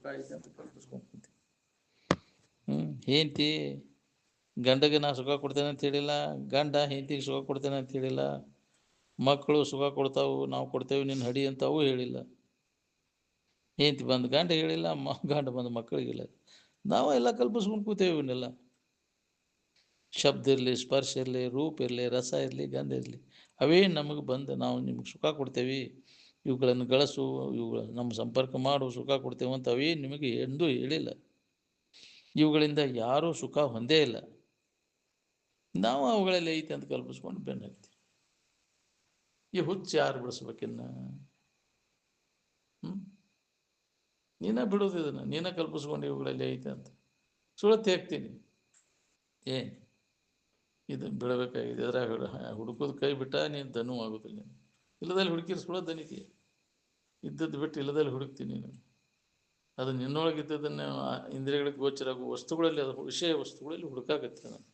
ಸುಖ ಐತೆ ಅಂತ ಕಲ್ಪಿಸ್ಕೊಂಡ್ಬಿಡ್ತೀವಿ. ಹೆಂಡತಿ ಗಂಡಗೆ ನಾ ಸುಖ ಕೊಡ್ತೇನೆ ಅಂತ ಹೇಳಿಲ್ಲ, ಗಂಡ ಹೆಂಡತಿಗೆ ಸುಖ ಕೊಡ್ತೇನೆ ಅಂತ ಹೇಳಿಲ್ಲ, ಮಕ್ಕಳು ಸುಖ ಕೊಡ್ತಾವು ನಾವು ಕೊಡ್ತೇವೆ ನಿನ್ನ ಹಡಿ ಅಂತವೂ ಹೇಳಿಲ್ಲ. ಹೆಂಡತಿ ಬಂದು ಗಂಡ ಹೇಳಿಲ್ಲ, ಗಂಡ ಬಂದು ಮಕ್ಕಳಿಗಿಲ್ಲ. ನಾವು ಎಲ್ಲ ಕಲ್ಪಿಸ್ಕೊಂಡು ಕೂತೇವೆ ಇವನ್ನೆಲ್ಲ. ಶಬ್ದ ಇರಲಿ, ಸ್ಪರ್ಶ ಇರಲಿ, ರೂಪ ಇರಲಿ, ರಸ ಇರಲಿ, ಗಂಧ ಇರಲಿ, ಅವೇ ನಮಗೆ ಬಂದು ನಾವು ನಿಮಗೆ ಸುಖ ಕೊಡ್ತೇವೆ, ಇವುಗಳನ್ನು ಗಳಿಸು, ಇವುಗಳ ನಮ್ಮ ಸಂಪರ್ಕ ಮಾಡು, ಸುಖ ಕೊಡ್ತೇವೆ ಅಂತ ಅವೇ ನಿಮಗೆ ಎಂದೂ ಹೇಳಿಲ್ಲ. ಇವುಗಳಿಂದ ಯಾರೂ ಸುಖ ಹೊಂದೇ ಇಲ್ಲ. ನಾವು ಅವುಗಳಲ್ಲಿ ಐತೆ ಅಂತ ಕಲ್ಪಿಸ್ಕೊಂಡು ಬೆನ್ನು ಹತ್ತೀವಿ. ಈ ಹುಚ್ಚು ಯಾರು ಬಿಡಿಸ್ಬೇಕಿನ್ನ? ನೀನ ಬಿಡೋದು ಇದನ್ನು, ನೀನ ಕಲ್ಪಿಸ್ಕೊಂಡು ಇವುಗಳಲ್ಲಿ ಐತೆ ಅಂತ ಸುಳತ್ತೆ ಹಾಕ್ತೀನಿ. ಏನು ಇದು ಬಿಡಬೇಕಾಗಿದೆ, ಅದ್ರಾಗ ಹುಡುಕೋದು ಕೈ ಬಿಟ್ಟ ನೀನು ದನ್ನು ಆಗೋದಿಲ್ಲ. ನೀನು ಇಲ್ಲದಲ್ಲಿ ಹುಡುಕಿರು ಸುಳ ದನಿತೀಯ, ಇದ್ದದ್ದು ಬಿಟ್ಟು ಇಲ್ಲದಲ್ಲಿ ಹುಡುಕ್ತೀನಿ ನೀನು. ಅದು ನಿನ್ನೊಳಗಿದ್ದದನ್ನು ಇಂದ್ರಿಯಗಳಿಗೆ ಗೋಚರಾಗುವ ವಸ್ತುಗಳಲ್ಲಿ, ಅದು ವಿಷಯ ವಸ್ತುಗಳಲ್ಲಿ ಹುಡುಕಾಗತ್ತೆ. ನಾನು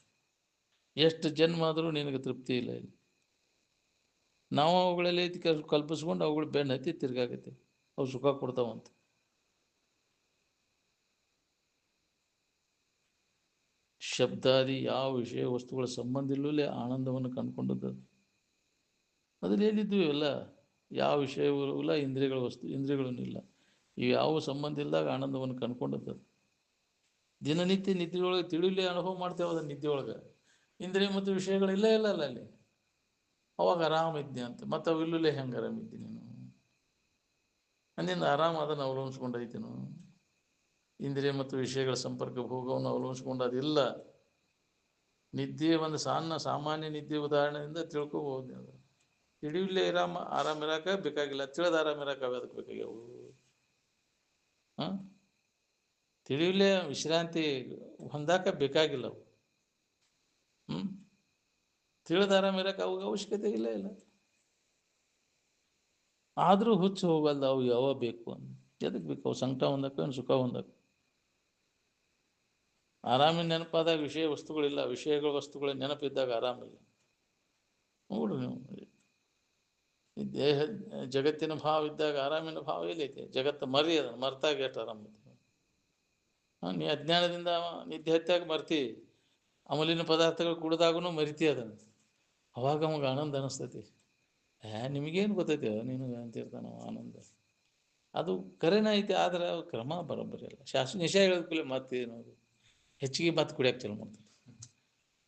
ಎಷ್ಟು ಜನ್ಮ ಆದರೂ ನಿನಗೆ ತೃಪ್ತಿ ಇಲ್ಲ ಇಲ್ಲಿ. ನಾವು ಅವುಗಳಲ್ಲಿ ಕಲ್ಪಿಸ್ಕೊಂಡು ಅವುಗಳು ಬೆನ್ನು ಹತ್ತಿ ತಿರ್ಗಾಗತ್ತೆ, ಅವು ಸುಖ ಕೊಡ್ತಾವಂತ. ಶಬ್ದಾದಿ ಯಾವ ವಿಷಯ ವಸ್ತುಗಳ ಸಂಬಂಧ ಇಲ್ಲೇ ಆನಂದವನ್ನು ಕಂಡುಕೊಂಡದ್ದು. ಅದ್ರಲ್ಲಿ ಹೇಳಿದ್ವಿ ಎಲ್ಲ, ಯಾವ ವಿಷಯವೂ ಇಲ್ಲ, ಇಂದ್ರಿಯಗಳ ಇಂದ್ರಿಯಗಳೂ ಇಲ್ಲ, ಇವು ಯಾವ ಸಂಬಂಧ ಇಲ್ಲದಾಗ ಆನಂದವನ್ನು ಕಂಡುಕೊಂಡದ್ದು. ದಿನನಿತ್ಯ ನಿದ್ದೆಯೊಳಗೆ ತಿಳಿಯಲೇ ಅನುಭವ ಮಾಡ್ತೇವೆ ಅದನ್ನು. ನಿದ್ದೆಯೊಳಗೆ ಇಂದ್ರಿಯ ಮತ್ತು ವಿಷಯಗಳಿಲ್ಲ ಇಲ್ಲ ಅಲ್ಲ ಅಲ್ಲಿ, ಅವಾಗ ಆರಾಮಿದ್ದೆ ಅಂತ. ಮತ್ತು ಅವು ಇಲ್ಲೇ ಹೆಂಗೆ ಆರಾಮಿದ್ದಿ ನೀನು? ಅಂದಿಂದ ಆರಾಮ ಅದನ್ನು ಅವಲಂಬಿಸ್ಕೊಂಡೈತೇನು? ಇಂದ್ರಿಯ ಮತ್ತು ವಿಷಯಗಳ ಸಂಪರ್ಕ ಭೋಗವನ್ನು ಅವಲಂಬಿಸ್ಕೊಂಡು ಅದಿಲ್ಲ. ನಿದ್ದೆ ಒಂದು ಸಾಮಾನ್ಯ ನಿದ್ದೆ ಉದಾಹರಣೆಯಿಂದ ತಿಳ್ಕೊಬೋದು. ಅದು ತಿಳಿಯಲೇ ಆರಾಮ ಇರಾಕ ಬೇಕಾಗಿಲ್ಲ, ತಿಳಿದ ಆರಾಮ ಇರಾಕ ಅದಕ್ಕೆ ಬೇಕಾಗ್ಯಾವು. ತಿಳಿಯಲೇ ವಿಶ್ರಾಂತಿ ಹೊಂದಾಕ ಬೇಕಾಗಿಲ್ಲ ಅವು. ತಿಳಿದ ಆರಾಮ ಇರಾಕ ಅವಾಗ ಅವಶ್ಯಕತೆ ಇಲ್ಲ. ಆದರೂ ಹುಚ್ಚು ಹೋಗಲ್ಲ ಅವು ಯಾವ ಬೇಕು ಅಂತ. ಎದಕ್ಕೆ ಬೇಕು ಅವು? ಸಂಕಟ ಹೊಂದಕ್ಕೆ ಏನು ಸುಖ ಹೊಂದಕ್ಕೆ? ಆರಾಮಿನ ನೆನಪಾದಾಗ ವಿಷಯ ವಸ್ತುಗಳಿಲ್ಲ, ವಿಷಯಗಳ ವಸ್ತುಗಳ ನೆನಪಿದ್ದಾಗ ಆರಾಮಿಲ್ಲ. ನೋಡ್ರಿ ನೀವು, ಈ ದೇಹ ಜಗತ್ತಿನ ಭಾವ ಇದ್ದಾಗ ಆರಾಮಿನ ಭಾವ ಎಲ್ಲೈತೆ? ಜಗತ್ತು ಮರಿ ಅದ, ಮರ್ತಾಗ ಎಷ್ಟು ಆರಾಮೈತಿ. ನೀ ಅಜ್ಞಾನದಿಂದ ನಿದ್ದೆ ಹತ್ತಾಗ ಮರ್ತಿ, ಅಮಲಿನ ಪದಾರ್ಥಗಳು ಕುಡಿದಾಗೂ ಮರಿತಿ ಅದನ್ನು. ಅವಾಗ ಅವಾಗ ಆನಂದ ಅನಿಸ್ತೈತಿ. ನಿಮಗೇನು ಗೊತ್ತೈತೆ ನಿನಗೆ ಅಂತಿರ್ತಾನ ಆನಂದ. ಅದು ಕರೆನ ಐತೆ, ಆದ್ರೆ ಅವು ಕ್ರಮ ಬರೋಬ್ಬರಿ ಅಲ್ಲ. ನಿಶ ಹೇಳಿದ್ಕೂಲೆ ಮತ್ತೇನು ಅದು ಹೆಚ್ಚಿಗೆ ಮತ್ತೆ ಕುಡಿಯೋಕೆ ಚಲೋ ಮಾಡ್ತೈತಿ.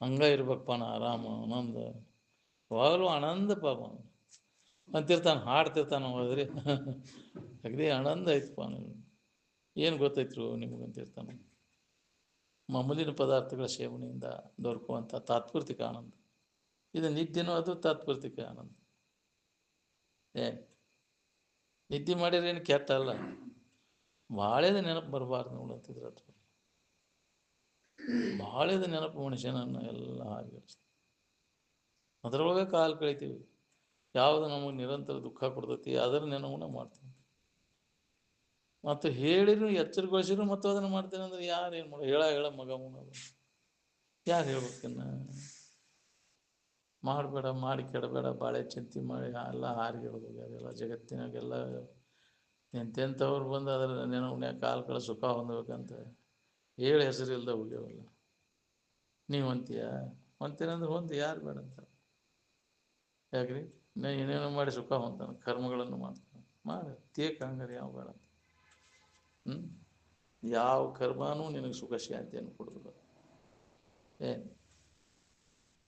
ಹಂಗೆ ಇರ್ಬೇಕಪ್ಪ ನಾ ಆರಾಮ ಆನಂದ, ಯಾವಾಗಲೂ ಆನಂದ ಪಾಪ ಅಂತಿರ್ತಾನೆ, ಹಾಡ್ತಿರ್ತಾನೆ. ಹೋದ್ರಿ ಅಗದಿ ಆನಂದ ಐತಪ್ಪ ನೀವು, ಏನು ಗೊತ್ತೈತ್ರು ನಿಮಗಂತಿರ್ತಾನೆ. ಮಾಮೂಲಿನ ಪದಾರ್ಥಗಳ ಸೇವನೆಯಿಂದ ದೊರಕುವಂಥ ತಾತ್ಪೂರ್ತಿಕ ಆನಂದ ಇದು. ನಿದ್ದೆನೂ ಅದು ತಾತ್ಪೂರ್ತಿಕ ಆನಂದ. ನಿದ್ದೆ ಮಾಡಿದ್ರೆ ಏನು ಕೆಟ್ಟ ಅಲ್ಲ, ಭಾಳೇದ ನೆನಪು ಬರಬಾರ್ದು ನೋಡಂತಿದ್ರೆ. ಅದು ಭಾಳೇದ ನೆನಪು ಮನುಷ್ಯನನ್ನು ಎಲ್ಲ ಹಾರಿಗೆಡಿಸ್ತದೆ. ಅದರೊಳಗೆ ಕಾಲು ಕಳಿತೀವಿ. ಯಾವುದು ನಮಗೆ ನಿರಂತರ ದುಃಖ ಕೊಡ್ತೈತಿ ಅದರ ನೆನಪನ್ನ ಮಾಡ್ತೀವಿ. ಮತ್ತು ಹೇಳಿದ್ರು ಎಚ್ಚರಗೊಳಿಸಿದ್ರು ಮತ್ತು ಅದನ್ನು ಮಾಡ್ತೇನೆ ಅಂದ್ರೆ ಯಾರು ಏನು ಮಾಡೋ? ಹೇಳ ಮಗ ಮುನ್ನೋದು ಯಾರು ಹೇಳ್ಬೇಕನ್ನ? ಮಾಡಬೇಡ, ಮಾಡಿ ಕೆಡಬೇಡ, ಬಾಳೆ ಚಿಂತೆ ಮಾಡಿ ಎಲ್ಲ ಹಾರಿಗೆಡೋದು. ಅದೆಲ್ಲ ಜಗತ್ತಿನಾಗೆಲ್ಲ ಎಂತೆಂಥವ್ರು ಬಂದು ಅದರ ನೆನಪನ್ಯಾಗ ಕಾಲು ಸುಖ ಹೊಂದಬೇಕಂತ ಹೇಳಿ ಹೆಸರಿಲ್ದ ಹೋಗ್ಯವಲ್ಲ. ನೀವು ಹೊಂತೀಯ? ಹೊಂತೀನಂದ್ರೆ ಹೊಂದು, ಯಾರು ಬೇಡ ಅಂತ? ಯಾಕ್ರಿ? ಏನೇನೋ ಮಾಡಿ ಸುಖ ಹೊಂತಾನೆ, ಕರ್ಮಗಳನ್ನು ಮಾಡ್ತಾನೆ. ಮಾಡಿ ತೇಕ ಹಂಗಾರೆ ಯಾವ ಬೇಡ ಅಂತ. ಯಾವ ಕರ್ಮನೂ ನಿನಗೆ ಸುಖ ಶಾಂತಿಯನ್ನು ಕೊಡೋದಿಲ್ಲ.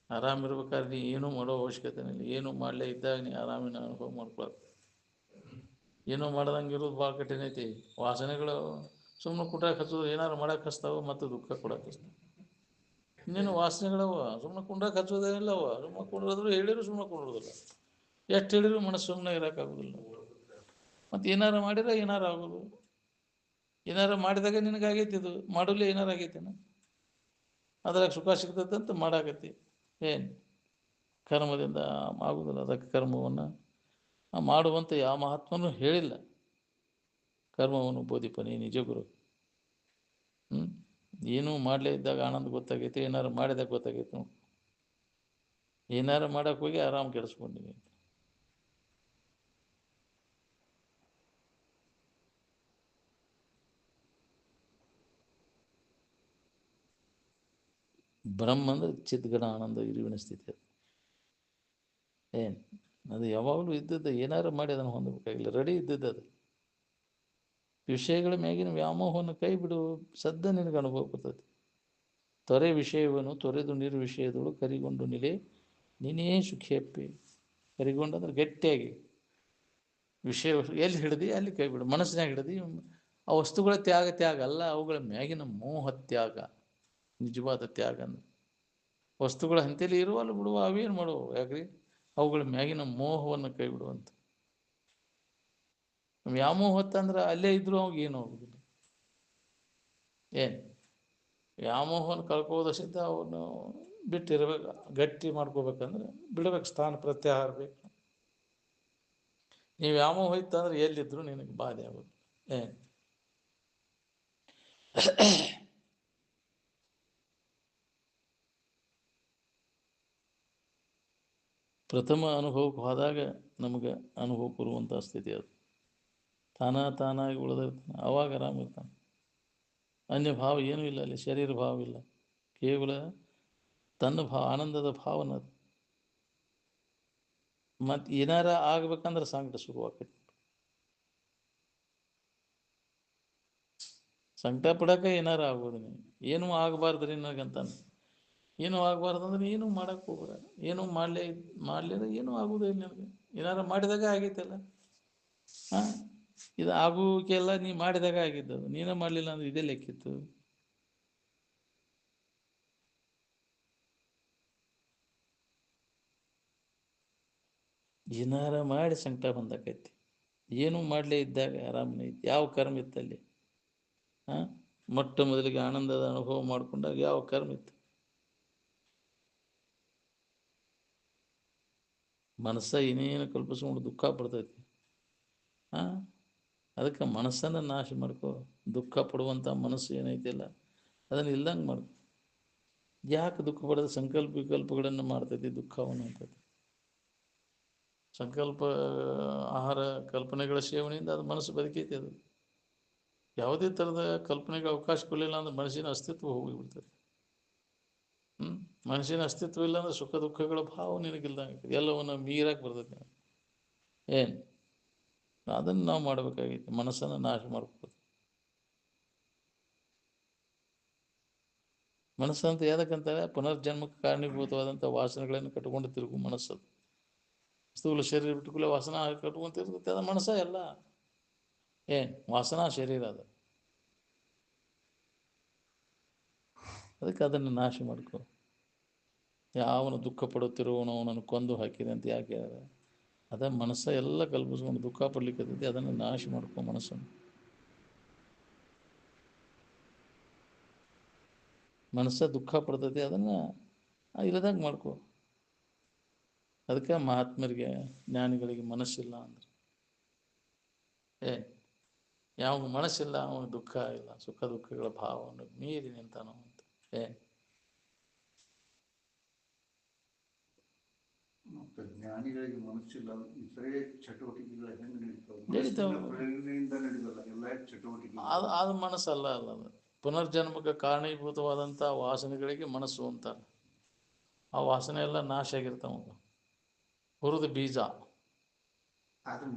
ಆರಾಮಿರ್ಬೇಕಾದ್ರೆ ನೀ ಏನೂ ಮಾಡೋ ಅವಶ್ಯಕತೆ ಇಲ್ಲ. ಏನೂ ಮಾಡಲೇ ಇದ್ದಾಗ ನೀ ಆರಾಮಿನ ಅನುಭವ ಮಾಡ್ಕೊಳಕ್ಕೆ. ಏನೂ ಮಾಡ್ದಂಗೆ ಇರೋದು ಭಾಳ ಕಠಿಣ ಐತಿ. ವಾಸನೆಗಳು ಸುಮ್ಮನೆ ಕುಟ್ರಾಕ ಹಚ್ಚೋದು, ಏನಾರು ಮಾಡಕ್ಕೆ ಹಚ್ತಾವ ಮತ್ತು ದುಃಖ ಕೊಡಕ್ಕೆ ಹಚ್ತಾವ. ಇನ್ನೇನು ವಾಸನೆಗಳವ, ಸುಮ್ಮನೆ ಕುಂಡ್ರಾಕ ಹಚ್ಚೋದೇನಿಲ್ಲವ. ಸುಮ್ಮನೆ ಕುಂಡ್ರದ್ರು ಹೇಳಿದ್ರು ಸುಮ್ಮನೆ ಕುಂಡ್ರದಿಲ್ಲ. ಎಷ್ಟು ಹೇಳಿದ್ರು ಮನಸ್ಸು ಸುಮ್ಮನೆ ಇರೋಕ್ಕಾಗೋದಿಲ್ಲ. ಮತ್ತು ಏನಾರು ಮಾಡಿದ್ರೆ ಏನಾರು ಆಗೋದು. ಏನಾರು ಮಾಡಿದಾಗ ನಿನಗಾಗೈತಿ, ಇದು ಮಾಡಲೇ ಏನಾರು ಆಗೈತೇನ? ಅದ್ರಾಗ ಸುಖ ಸಿಗ್ತದಂತ ಮಾಡಾಕತ್ತಿ. ಏನು ಕರ್ಮದಿಂದ ಆಗುವುದಿಲ್ಲ. ಅದಕ್ಕೆ ಕರ್ಮವನ್ನು ಮಾಡುವಂಥ ಯಾವ ಮಹಾತ್ಮನೂ ಹೇಳಿಲ್ಲ. ಕರ್ಮವನ್ನು ಬೋಧಿಪನಿ ನಿಜ ಗುರು. ಏನೂ ಮಾಡಲೇ ಇದ್ದಾಗ ಆನಂದ ಗೊತ್ತಾಗೈತಿ, ಏನಾರು ಮಾಡಿದಾಗ ಗೊತ್ತಾಗೈತಿ. ನೋಡಿ, ಏನಾರು ಮಾಡಕ್ಕೆ ಹೋಗಿ ಆರಾಮ್ ಕೆಡಿಸ್ಕೊಂಡಿನಿ. ಬ್ರಹ್ಮ ಅಂದರೆ ಚಿದ್ಗಣ ಆನಂದ ಇರುವಿನ ಸ್ಥಿತಿ ಅದು. ಏನು ಅದು ಯಾವಾಗಲೂ ಇದ್ದದ್ದು, ಏನಾರು ಮಾಡಿ ಅದನ್ನು ಹೊಂದಬೇಕಾಗಿಲ್ಲ, ರೆಡಿ ಇದ್ದದ್ದು ಅದು. ವಿಷಯಗಳ ಮ್ಯಾಗಿನ ವ್ಯಾಮೋಹವನ್ನು ಕೈ ಬಿಡು, ಸದ್ದ ನಿನಗೆ ಅನುಭವ ಬರ್ತದೆ. ತೊರೆ ವಿಷಯವನ್ನು ತೊರೆದು ನೀರು ವಿಷಯದಳು ಕರಿಗೊಂಡು ನಿಲೆ ನೀನೇ ಸುಖಿಯಪ್ಪಿ. ಕರಿಗೊಂಡು ಗಟ್ಟಿಯಾಗಿ ವಿಷಯ ಎಲ್ಲಿ ಹಿಡ್ದು ಅಲ್ಲಿ ಕೈ ಬಿಡು, ಮನಸ್ಸಿನಾಗ ಹಿಡ್ದು. ಆ ವಸ್ತುಗಳ ತ್ಯಾಗ ಅಲ್ಲ, ಅವುಗಳ ಮ್ಯಾಗಿನ ಮೋಹ ತ್ಯಾಗ ನಿಜವಾದ ತ್ಯಾಗ. ಅಂದ್ರೆ ವಸ್ತುಗಳ ಹಂತಲ್ಲಿ ಇರುವಲ್ಲ ಬಿಡುವ, ಅವೇನು ಮಾಡುವ, ಯಾಕ್ರಿ ಅವುಗಳ ಮ್ಯಾಗಿನ ಮೋಹವನ್ನು ಕೈ ಬಿಡುವಂತ. ವ್ಯಾಮೋಹ ಹೊತ್ತಂದ್ರೆ ಅಲ್ಲೇ ಇದ್ರು ಅವಾಗ ಏನು ಹೋಗುದಿಲ್ಲ. ಏನು ವ್ಯಾಮೋಹವನ್ನು ಕಳ್ಕೋದಷ್ಟಿಂದ ಅವನು ಬಿಟ್ಟಿರ್ಬೇಕು, ಗಟ್ಟಿ ಮಾಡ್ಕೋಬೇಕಂದ್ರೆ ಬಿಡ್ಬೇಕು, ಸ್ಥಾನ ಪ್ರತ್ಯಾಹಾರ ಬೇಕು. ನೀವು ವ್ಯಾಮೋಹ ಇತ್ತಂದ್ರೆ ಎಲ್ಲಿದ್ರು ನಿನಗೆ ಬಾಧೆ ಆಗೋದು. ಏನು ಪ್ರಥಮ ಅನುಭವಕ್ಕೆ ಹೋದಾಗ ನಮಗೆ ಅನುಭವ ಕೊಡುವಂಥ ಸ್ಥಿತಿ ಅದು. ತಾನಾಗಿ ಉಳಿದಿರ್ತಾನೆ, ಅವಾಗ ಆರಾಮಿರ್ತಾನೆ. ಅನ್ಯ ಭಾವ ಏನೂ ಇಲ್ಲ ಅಲ್ಲಿ, ಶರೀರ ಭಾವ ಇಲ್ಲ, ಕೇವಲ ತನ್ನ ಭಾವ, ಆನಂದದ ಭಾವನ ಅದು. ಮತ್ತು ಏನಾರ ಆಗ್ಬೇಕಂದ್ರೆ ಸಂಕಟ ಶುರುವಾಗ್ತೈತಿ. ಸಂಕಟ ಪಡಕ್ಕೆ ಏನಾರು ಆಗ್ಬೋದು, ನೀವು ಏನೂ ಆಗಬಾರ್ದ್ರಿ ನನಗಂತಾನೆ. ಏನೂ ಆಗಬಾರ್ದು ಅಂದ್ರೆ ಏನೂ ಮಾಡಕ್ಕೆ ಹೋಗ್ಬೇಡ. ಏನೂ ಮಾಡಲಿಲ್ಲ ಏನೂ ಆಗೋದೇ ಇಲ್ಲ ನನಗೆ. ಏನಾರು ಮಾಡಿದಾಗ ಆಗೈತಲ್ಲ. ಹಾಂ, ಇದು ಆಗೋಕೆಲ್ಲ ನೀ ಮಾಡಿದಾಗ ಆಗಿದ್ದದು, ನೀನೇ ಮಾಡಲಿಲ್ಲ ಅಂದ್ರೆ ಇದೇ ಲೆಕ್ಕಿತ್ತು. ಏನಾರ ಮಾಡಿ ಸಂಕಟ ಬಂದಾಕೈತಿ. ಏನೂ ಮಾಡಲೇ ಇದ್ದಾಗ ಆರಾಮನೇ ಇತ್ತು. ಯಾವ ಕರ್ಮ ಇತ್ತಲ್ಲಿ? ಹಾಂ, ಮೊಟ್ಟ ಮೊದಲಿಗೆ ಆನಂದದ ಅನುಭವ ಮಾಡಿಕೊಂಡಾಗ ಯಾವ ಕರ್ಮ ಇತ್ತು? ಮನಸ್ಸ ಏನೇನು ಕಲ್ಪಿಸ್ಕೊಂಡು ದುಃಖ ಪಡ್ತೈತಿ. ಹಾಂ, ಅದಕ್ಕೆ ಮನಸ್ಸನ್ನು ನಾಶ ಮಾಡ್ಕೋ. ದುಃಖ ಪಡುವಂಥ ಮನಸ್ಸು ಏನೈತಿಲ್ಲ ಅದನ್ನು ಇಲ್ದಂಗೆ ಮಾಡ್ಕೊ. ಯಾಕೆ ದುಃಖ ಪಡೆದ? ಸಂಕಲ್ಪ ವಿಕಲ್ಪಗಳನ್ನು ಮಾಡ್ತೈತಿ, ದುಃಖವನ್ನು ಅಂತೈತಿ. ಸಂಕಲ್ಪ ಆಹಾರ ಕಲ್ಪನೆಗಳ ಸೇವನೆಯಿಂದ ಅದು ಮನಸ್ಸು ಬದುಕೈತಿ. ಅದು ಯಾವುದೇ ಥರದ ಕಲ್ಪನೆಗೆ ಅವಕಾಶ ಕೊಡಲಿಲ್ಲ ಅಂದ್ರೆ ಮನಸ್ಸಿನ ಅಸ್ತಿತ್ವ ಹೋಗಿಬಿಡ್ತದೆ. ಮನಸ್ಸಿನ ಅಸ್ತಿತ್ವ ಇಲ್ಲ ಅಂದ್ರೆ ಸುಖ ದುಃಖಗಳ ಭಾವ ನಿನಗಿಲ್ದಂಗೆ ಎಲ್ಲವನ್ನು ಮೀರಕ್ಕೆ ಬರ್ತೈತಿ. ಏನು ಅದನ್ನು ನಾವು ಮಾಡಬೇಕಾಗಿತ್ತು, ಮನಸ್ಸನ್ನು ನಾಶ ಮಾಡ್ಕೋದು. ಮನಸ್ಸಂತ ಯಾವುದಕ್ಕಂತಾರೆ? ಪುನರ್ಜನ್ಮಕ್ಕೆ ಕಾರಣೀಭೂತವಾದಂಥ ವಾಸನೆಗಳನ್ನು ಕಟ್ಕೊಂಡು ತಿರುಗು ಮನಸ್ಸದು. ಸ್ಥೂಲ ಶರೀರ ಬಿಟ್ಟುಕೊಳ್ಳೆ ವಾಸನ ಕಟ್ಕೊಂಡು ತಿರುಗುತ್ತೆ, ಅದು ಮನಸ್ಸ ಎಲ್ಲ. ಏನು ವಾಸನಾ ಶರೀರ ಅದು. ಅದಕ್ಕೆ ಅದನ್ನು ನಾಶ ಮಾಡ್ಕೊ. ಯಾವನು ದುಃಖ ಪಡುತ್ತಿರುವವನು ಅವನನ್ನು ಕೊಂದು ಹಾಕಿದೆ ಅಂತ ಯಾಕೆ? ಅದ ಮನಸ್ಸ ಎಲ್ಲ ಕಲ್ಪಿಸ್ಕೊಂಡು ದುಃಖ ಪಡ್ಲಿಕ್ಕೆ ಅದನ್ನು ನಾಶ ಮಾಡ್ಕೊ. ಮನಸ್ಸನ್ನು ಮನಸ್ಸ ದುಃಖ ಪಡ್ತೈತಿ, ಅದನ್ನು ಇಲ್ಲದಾಗ ಮಾಡ್ಕೊ. ಅದಕ್ಕೆ ಮಹಾತ್ಮರಿಗೆ ಜ್ಞಾನಿಗಳಿಗೆ ಮನಸ್ಸಿಲ್ಲ ಅಂದ್ರೆ ಯಾವ ಮನಸ್ಸಿಲ್ಲ ಅವನು ದುಃಖ ಇಲ್ಲ, ಸುಖ ದುಃಖಗಳ ಭಾವವನ್ನು ಮೀರಿ ನಿಂತಾನು ಅಂತ. ಜ್ಞಾನಿಗಳಿಗೆ ಮನಸ್ಸಿಲ್ಲ, ಇತರೆ ಚಟುವಟಿಕೆಗಳು ಹೆಂಗೆ ನಡೀತಾವೆ. ಅದು ಮನಸ್ಸಲ್ಲ ಅಲ್ಲ, ಅದು ಪುನರ್ಜನ್ಮಕ್ಕೆ ಕಾರಣೀಭೂತವಾದಂಥ ವಾಸನೆಗಳಿಗೆ ಮನಸ್ಸು ಅಂತಾರೆ. ಆ ವಾಸನೆ ಎಲ್ಲ ನಾಶ ಆಗಿರ್ತಾವ, ಹುರಿದ ಬೀಜ.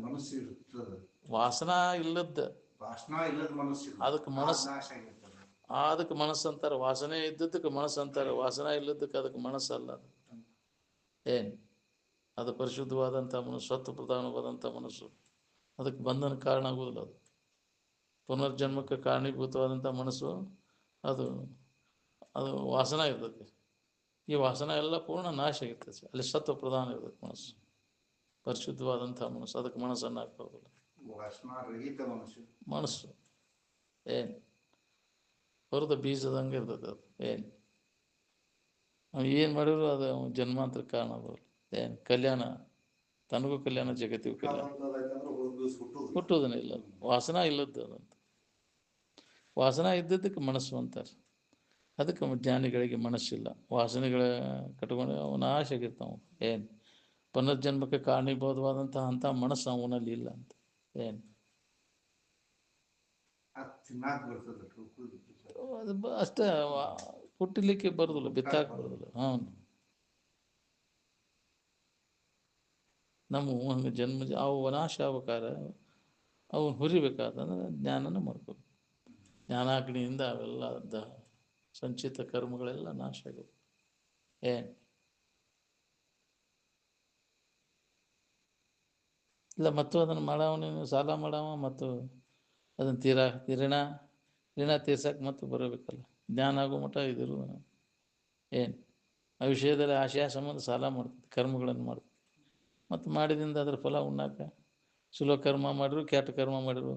ಮನಸ್ಸು ಇರ್ತದೆ, ವಾಸನಾ ಇಲ್ಲದ ಅದಕ್ಕೆ ಮನಸ್ಸು. ಅದಕ್ಕೆ ಮನಸ್ಸು ಅಂತಾರೆ. ವಾಸನೆ ಇದ್ದದಕ್ಕೆ ಮನಸ್ಸು ಅಂತಾರೆ, ವಾಸನ ಇಲ್ಲದಕ್ಕೆ ಅದಕ್ಕೆ ಮನಸ್ಸಲ್ಲ. ಏನು ಅದು ಪರಿಶುದ್ಧವಾದಂಥ ಮನಸ್ಸು, ಸತ್ವ ಪ್ರಧಾನವಾದಂಥ ಮನಸ್ಸು. ಅದಕ್ಕೆ ಬಂಧನ ಕಾರಣ ಆಗೋದಿಲ್ಲ. ಅದು ಪುನರ್ಜನ್ಮಕ್ಕೆ ಕಾರಣೀಭೂತವಾದಂಥ ಮನಸ್ಸು, ಅದು ಅದು ವಾಸನ ಇರ್ತದೆ. ಈ ವಾಸನ ಎಲ್ಲ ಪೂರ್ಣ ನಾಶ ಆಗಿರ್ತದೆ. ಅಲ್ಲಿ ಸತ್ವ ಪ್ರಧಾನ ಇರ್ತದೆ ಮನಸ್ಸು, ಪರಿಶುದ್ಧವಾದಂಥ ಮನಸ್ಸು. ಅದಕ್ಕೆ ಮನಸ್ಸನ್ನು ಹಾಕೋದಿಲ್ಲ. ಮನಸ್ಸು ಏನು ಹೊರದ ಬೀಜದಂಗೆ ಇರ್ತದೆ. ಅದು ಏನು ಮಾಡಿದ್ರು ಅದು ಜನ್ಮಾಂತರ ಕಾರಣ ಆಗೋಲ್ಲ. ಕಲ್ಯಾಣ ತನಗೂ ಕಲ್ಯಾಣ, ಜಗತ್ತಿಗೂ ಕಲ್ಯಾಣ. ಹುಟ್ಟುವುದನ್ನ ಇಲ್ಲ, ವಾಸನ ಇಲ್ಲದ್ದು ಅದಂತ. ವಾಸನ ಇದ್ದದ್ದಕ್ಕೆ ಮನಸ್ಸು ಅಂತಾರೆ. ಅದಕ್ಕೆ ಜ್ಞಾನಿಗಳಿಗೆ ಮನಸ್ಸಿಲ್ಲ, ವಾಸನೆಗಳ ಕಟ್ಕೊಂಡು ಅವನ ನಾಶ ಆಗಿರ್ತಾವ. ಪುನರ್ಜನ್ಮಕ್ಕೆ ಕಾರಣೀಭೂತವಾದಂತಹ ಅಂಥ ಮನಸ್ಸು ಅವನಲ್ಲಿ ಇಲ್ಲ ಅಂತ. ತಿನ್ನಾಕ ಬರ್ತದೆ ಸರ್. ಅದು ಅಷ್ಟೇ ಹುಟ್ಟಲಿಕ್ಕೆ ಬರೋದಿಲ್ಲ, ಬಿತ್ತಾಕ ಬರೋದಿಲ್ಲ. ಹಾಂ, ನಮ್ಮ ಹಂಗೆ ಅವು ನಾಶ ಆಗ್ಬೇಕಾರ ಅವನು ಹುರಿಬೇಕಾದಂದ್ರೆ ಜ್ಞಾನನ ಮಾಡ್ಬೇಕು. ಜ್ಞಾನಾಗ್ನಿಯಿಂದ ಅವೆಲ್ಲ ಸಂಚಿತ ಕರ್ಮಗಳೆಲ್ಲ ನಾಶ ಆಗಬೇಕು. ಇಲ್ಲ, ಮತ್ತು ಅದನ್ನು ಮಾಡವ, ನೀನು ಸಾಲ ಮಾಡವ, ಮತ್ತು ಅದನ್ನು ಋಣ ತೀರ್ಸಕ್ಕೆ ಮತ್ತು ಬರಬೇಕಲ್ಲ. ಜ್ಞಾನ ಆಗೋ ಮಟ್ಟ ಇದಿರು ಏನು ಆ ವಿಷಯದಲ್ಲಿ ಆಶಯ ಸಂಬಂಧ ಸಾಲ ಮಾಡ್ತದೆ, ಕರ್ಮಗಳನ್ನು ಮಾಡ್ತದೆ. ಮತ್ತು ಮಾಡಿದಿಂದ ಅದರ ಫಲ ಉಣ್ಣಾಕ ಸುಲೋ ಕರ್ಮ ಮಾಡಿರು, ಕೆಟ್ಟ ಕರ್ಮ ಮಾಡಿರು,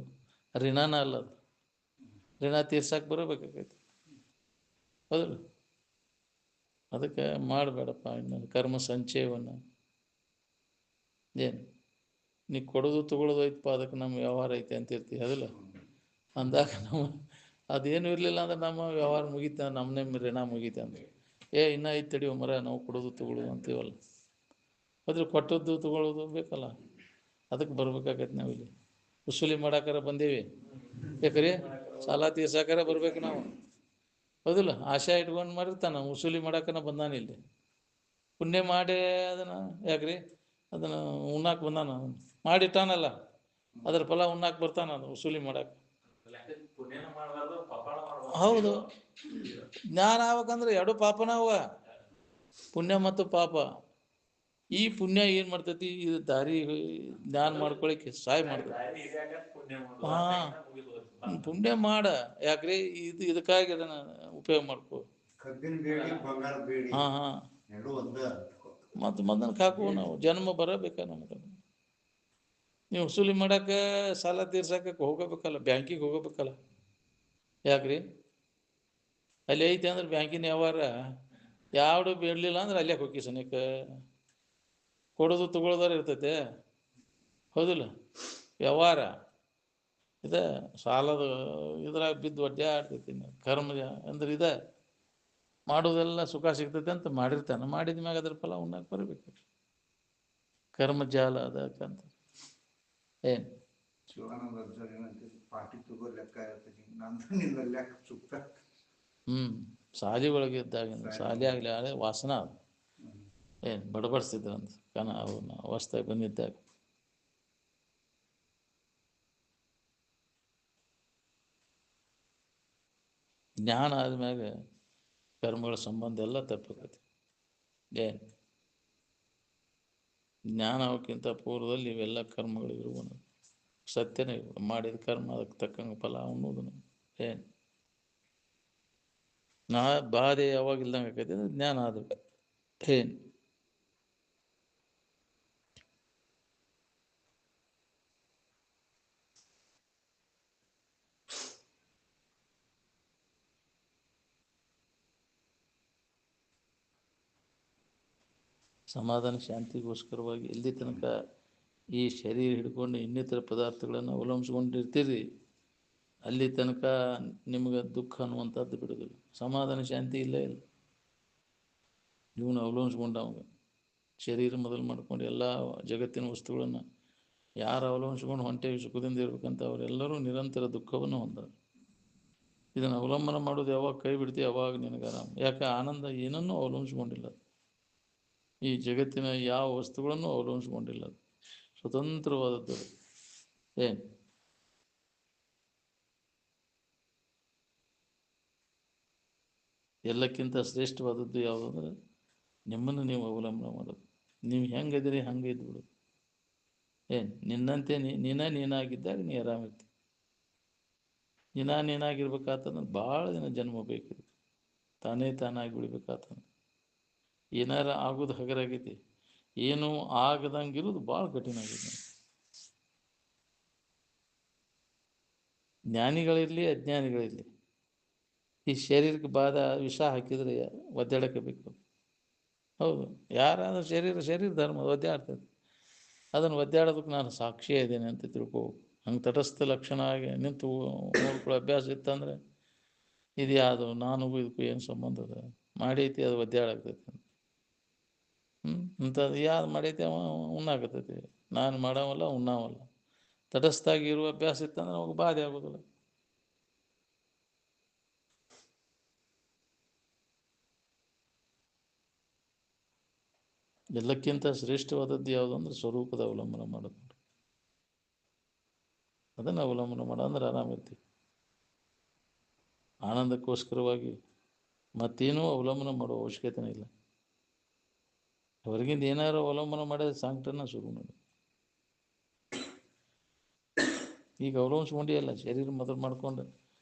ಋಣನ ಅಲ್ಲ ಅದು. ಋಣ ತೀರ್ಸಕ್ಕೆ ಬರಬೇಕಾಗೈತಿ, ಹೌದಲ್ಲ? ಅದಕ್ಕೆ ಮಾಡಬೇಡಪ್ಪ ಇನ್ನು ಕರ್ಮ ಸಂಚಯವನ್ನು. ಏನು ನೀ ಕೊಡೋದು ತೊಗೊಳೋದು ಐತಪ್ಪ, ಅದಕ್ಕೆ ನಮ್ಮ ವ್ಯವಹಾರ ಐತೆ ಅಂತಿರ್ತೀವಿ, ಅದಲ್ಲ? ಅಂದಾಗ ನಮ್ಮ ಅದೇನು ಇರಲಿಲ್ಲ ಅಂದ್ರೆ ನಮ್ಮ ವ್ಯವಹಾರ ಮುಗೀತ, ನಮ್ಮ ಋಣ ಮುಗೀತ ಅಂದ್ರೆ ಇನ್ನೂ ಐತೆ ತಡಿಯೋ ಮರ, ನಾವು ಕೊಡೋದು ತೊಗೊಳೋದು ಅಂತೀವಲ್ಲ. ಅದ್ರ ಕೊಟ್ಟದ್ದು ತೊಗೊಳೋದು ಬೇಕಲ್ಲ, ಅದಕ್ಕೆ ಬರ್ಬೇಕಾಗತ್ತೆ. ನಾವಿಲ್ಲಿ ವಸೂಲಿ ಮಾಡಾಕಾರ ಬಂದೇವಿ, ಯಾಕ್ರಿ ಸಾಲ ತೀರ್ಸಾಕಾರ ಬರ್ಬೇಕು ನಾವು, ಹೌದಿಲ್ಲ? ಆಶೆ ಇಟ್ಕೊಂಡು ಮಾಡಿರ್ತಾನ, ವಸೂಲಿ ಮಾಡಾಕನ ಬಂದಾನ ಇಲ್ಲಿ. ಪುಣ್ಯ ಮಾಡಿ ಅದನ್ನು ಯಾಕ್ರಿ ಅದನ್ನು ಉಣ್ಣಾಕ್ ಬಂದಾನ, ಮಾಡಿಟ್ಟಾನಲ್ಲ, ಅದ್ರ ಫಲ ಉಣ್ಣಾಕ್ ಬರ್ತಾನ, ಅದು ವಸೂಲಿ ಮಾಡಾಕ. ಹೌದು, ಜ್ಞಾನ ಆಗ್ಬೇಕಂದ್ರೆ ಎರಡು ಪಾಪನ ಅವ, ಪುಣ್ಯ ಮತ್ತು ಪಾಪ. ಈ ಪುಣ್ಯ ಏನು ಮಾಡ್ತೈತಿ, ಇದು ದಾರಿ ಜ್ಞಾನ ಮಾಡ್ಕೊಳಿಕ್ಕೆ ಸಹಾಯ ಮಾಡ್ತೈತಿ. ಪುಣ್ಯ ಮಾಡ, ಯಾಕ್ರಿ ಇದಕ್ಕಾಗಿ ಅದನ್ನು ಉಪಯೋಗ ಮಾಡ್ಕೋ. ಮತ್ತು ಮೊದಲಕ್ಕೆ ಹಾಕುವ ನಾವು ಜನ್ಮ ಬರಬೇಕ ನಮ್ಗೆ. ನೀವು ವಸೂಲಿ ಮಾಡಕ್ಕೆ, ಸಾಲ ತೀರ್ಸಕ್ಕೆ ಹೋಗಬೇಕಲ್ಲ, ಬ್ಯಾಂಕಿಗೆ ಹೋಗಬೇಕಲ್ಲ. ಯಾಕ್ರಿ ಅಲ್ಲಿ ಐತೆ ಅಂದ್ರೆ ಬ್ಯಾಂಕಿನ ವ್ಯವಹಾರ ಯಾವುದು ಬಿಡಲಿಲ್ಲ ಅಂದ್ರೆ ಅಲ್ಲೇ ಹೋಗಿ ಸನಿಕ ಕೊಡೋದು ತಗೊಳ್ಳೋದಾರ ಇರ್ತೈತೆ, ಹೌದಿಲ್ಲ? ವ್ಯವಹಾರ ಇದೆ, ಸಾಲದ ಇದ್ರಾಗ ಬಿದ್ದು ಒಡ್ಡೆ ಆಡ್ತೈತಿ. ಕರ್ಮ ಅಂದ್ರೆ ಇದೆ, ಮಾಡೋದೆಲ್ಲ ಸುಖ ಸಿಗ್ತೈತೆ ಅಂತ ಮಾಡಿರ್ತಾನೆ, ಮಾಡಿದ ಮ್ಯಾಗ ಅದ್ರ ಫಲ ಉಣ್ಣಾಕ ಬರಬೇಕು. ಕರ್ಮಜಾಲ ಅದಕ್ಕಂತ ಏನು ಪಾರ್ಟಿ ತಗೋ ಲೆಕ್ಕ ಇರ್ತೈತಿ, ಲೆಕ್ಕ ಸುತ್ತ. ಶಾಲಿ ಒಳಗೆ ಇದ್ದಾಗ ಶಾಲಿ ಆಗಲಿ ಹಳೆ ವಾಸನ ಏನು ಬಡಬಡಿಸ್ತಿದ್ರಂತ ಅವನ್ನ ಅವಸ್ಥೆ ಬಂದಿದ್ದಾಗ. ಜ್ಞಾನ ಆದ್ಮ್ಯಾಗ ಕರ್ಮಗಳ ಸಂಬಂಧ ಎಲ್ಲ ತಪ್ಪಕತಿ. ಏನು ಜ್ಞಾನ ಅವಕ್ಕಿಂತ ಪೂರ್ವದಲ್ಲಿ ಇವೆಲ್ಲ ಕರ್ಮಗಳು ಇರುವ ಸತ್ಯನೇ ಮಾಡಿದ ಕರ್ಮ ಅದಕ್ಕೆ ತಕ್ಕಂಗೆ ಫಲ ಅನ್ನೋದು. ಏನು ಬಾಧೆ ಯಾವಾಗ ಇಲ್ದಂಗೆ ಆಕೈತಿ ಅಂದ್ರೆ ಜ್ಞಾನ ಆದ. ಏನು ಸಮಾಧಾನ ಶಾಂತಿಗೋಸ್ಕರವಾಗಿ ಎಲ್ಲಿ ತನಕ ಈ ಶರೀರ ಹಿಡ್ಕೊಂಡು ಇನ್ನಿತರ ಪದಾರ್ಥಗಳನ್ನು ಅವಲಂಬಿಸ್ಕೊಂಡಿರ್ತೀರಿ, ಅಲ್ಲಿ ತನಕ ನಿಮ್ಗೆ ದುಃಖ ಅನ್ನುವಂಥದ್ದು ಬಿಡೋದಿಲ್ಲ. ಸಮಾಧಾನ ಶಾಂತಿ ಇಲ್ಲೇ ಇಲ್ಲ. ಇವನು ಅವಲಂಬಿಸ್ಕೊಂಡವಾಗ ಶರೀರ ಮೊದಲು ಮಾಡ್ಕೊಂಡು ಎಲ್ಲ ಜಗತ್ತಿನ ವಸ್ತುಗಳನ್ನು ಯಾರು ಅವಲಂಬಿಸ್ಕೊಂಡು ಹೊಂಟೇವಿ ಸುಖದಿಂದ ಇರ್ಬೇಕಂತ ಅವರೆಲ್ಲರೂ ನಿರಂತರ ದುಃಖವನ್ನು ಹೊಂದಾರ. ಇದನ್ನು ಅವಲಂಬನೆ ಮಾಡೋದು ಯಾವಾಗ ಕೈ ಬಿಡ್ತೀವಿ ಅವಾಗ ನಿನಗೆ ಆರಾಮ. ಯಾಕೆ ಆನಂದ ಏನನ್ನೂ ಅವಲಂಬಿಸ್ಕೊಂಡಿಲ್ಲ, ಈ ಜಗತ್ತಿನ ಯಾವ ವಸ್ತುಗಳನ್ನು ಅವಲಂಬಿಸ್ಕೊಂಡಿಲ್ಲ, ಸ್ವತಂತ್ರವಾದದ್ದು. ಏನು ಎಲ್ಲಕ್ಕಿಂತ ಶ್ರೇಷ್ಠವಾದದ್ದು ಯಾವುದಂದ್ರೆ ನಿಮ್ಮನ್ನು ನೀವು ಅವಲಂಬನೆ ಮಾಡೋದು. ನೀವು ಹೆಂಗದಿರಿ ಹಂಗೆ ಇದ್ಬಿಡೋದು. ಏನು ನಿನ್ನಂತೆ ನೀನಾಗಿದ್ದಾಗ ನೀ ಆರಾಮಿರ್ತಿ. ನೀನಾಗಿರ್ಬೇಕಾತಂದ್ರೆ ಭಾಳ ದಿನ ಜನ್ಮ ಬೇಕಿದೆ, ತಾನಾಗಿ ಬಿಡ್ಬೇಕಾತಂದ್ರೆ. ಏನಾರ ಆಗೋದು ಹಗರಾಗೈತಿ, ಏನೂ ಆಗದಂಗೆ ಇರೋದು ಭಾಳ ಕಠಿಣ ಆಗೈತಿ. ಜ್ಞಾನಿಗಳಿರಲಿ ಅಜ್ಞಾನಿಗಳಿರಲಿ, ಈ ಶರೀರಕ್ಕೆ ವಿಷ ಹಾಕಿದರೆ ಒದ್ದಾಡಕ್ಕೆ ಬೇಕು. ಹೌದು, ಯಾರಾದ್ರೂ ಶರೀರ ಧರ್ಮ ಒದ್ದಾಡ್ತದೆ. ಅದನ್ನು ಒದ್ದಾಡೋದಕ್ಕೆ ನಾನು ಸಾಕ್ಷಿಯೇ ಇದ್ದೇನೆ ಅಂತ ತಿಳ್ಕೋಬೇಕು. ಹಂಗೆ ತಟಸ್ಥ ಲಕ್ಷಣ ಆಗಿ ನಿಂತು ನೋಡ್ಕೊಳ್ಳೋ ಅಭ್ಯಾಸ ಇತ್ತಂದರೆ ಇದು ಯಾವುದು ನನಗೂ ಇದಕ್ಕೂ ಏನು ಸಂಬಂಧ ಅದ, ಮಾಡೈತಿ ಅದು ಒದ್ದಾಡಾಗ್ತೈತಿ. ಇಂಥದ್ದು ಯಾವ್ದು ಮಾಡೈತಿ ಅವ ಉಣ್ಣಾಕತ್ತೈತಿ, ನಾನು ಮಾಡವಲ್ಲ ಉಣ್ಣಾವಲ್ಲ. ತಟಸ್ಥಾಗಿ ಇರುವ ಅಭ್ಯಾಸ ಇತ್ತಂದ್ರೆ ಅವಾಗ ಬಾಧೆ ಆಗೋದಿಲ್ಲ. ಎಲ್ಲಕ್ಕಿಂತ ಶ್ರೇಷ್ಠವಾದದ್ದು ಯಾವುದು ಅಂದ್ರೆ ಸ್ವರೂಪದ ಅವಲಂಬನೆ ಮಾಡೋದು. ಅದನ್ನು ಅವಲಂಬನೆ ಮಾಡೋ ಅಂದ್ರೆ ಆರಾಮಿರ್ತೀವಿ. ಆನಂದಕ್ಕೋಸ್ಕರವಾಗಿ ಮತ್ತೇನೂ ಅವಲಂಬನೆ ಮಾಡೋ ಅವಶ್ಯಕತೆನೇ ಇಲ್ಲ. ಹೊರಗಿಂದ ಏನಾರು ಅವಲಂಬನೆ ಮಾಡಿದ್ರೆ ಸಂಕಟನ ಶುರು ಮಾಡಿ. ಈಗ ಅವಲಂಬಿಸ್ಕೊಂಡಿಯಲ್ಲ, ಶರೀರ ಮೊದಲು ಮಾಡ್ಕೊಂಡು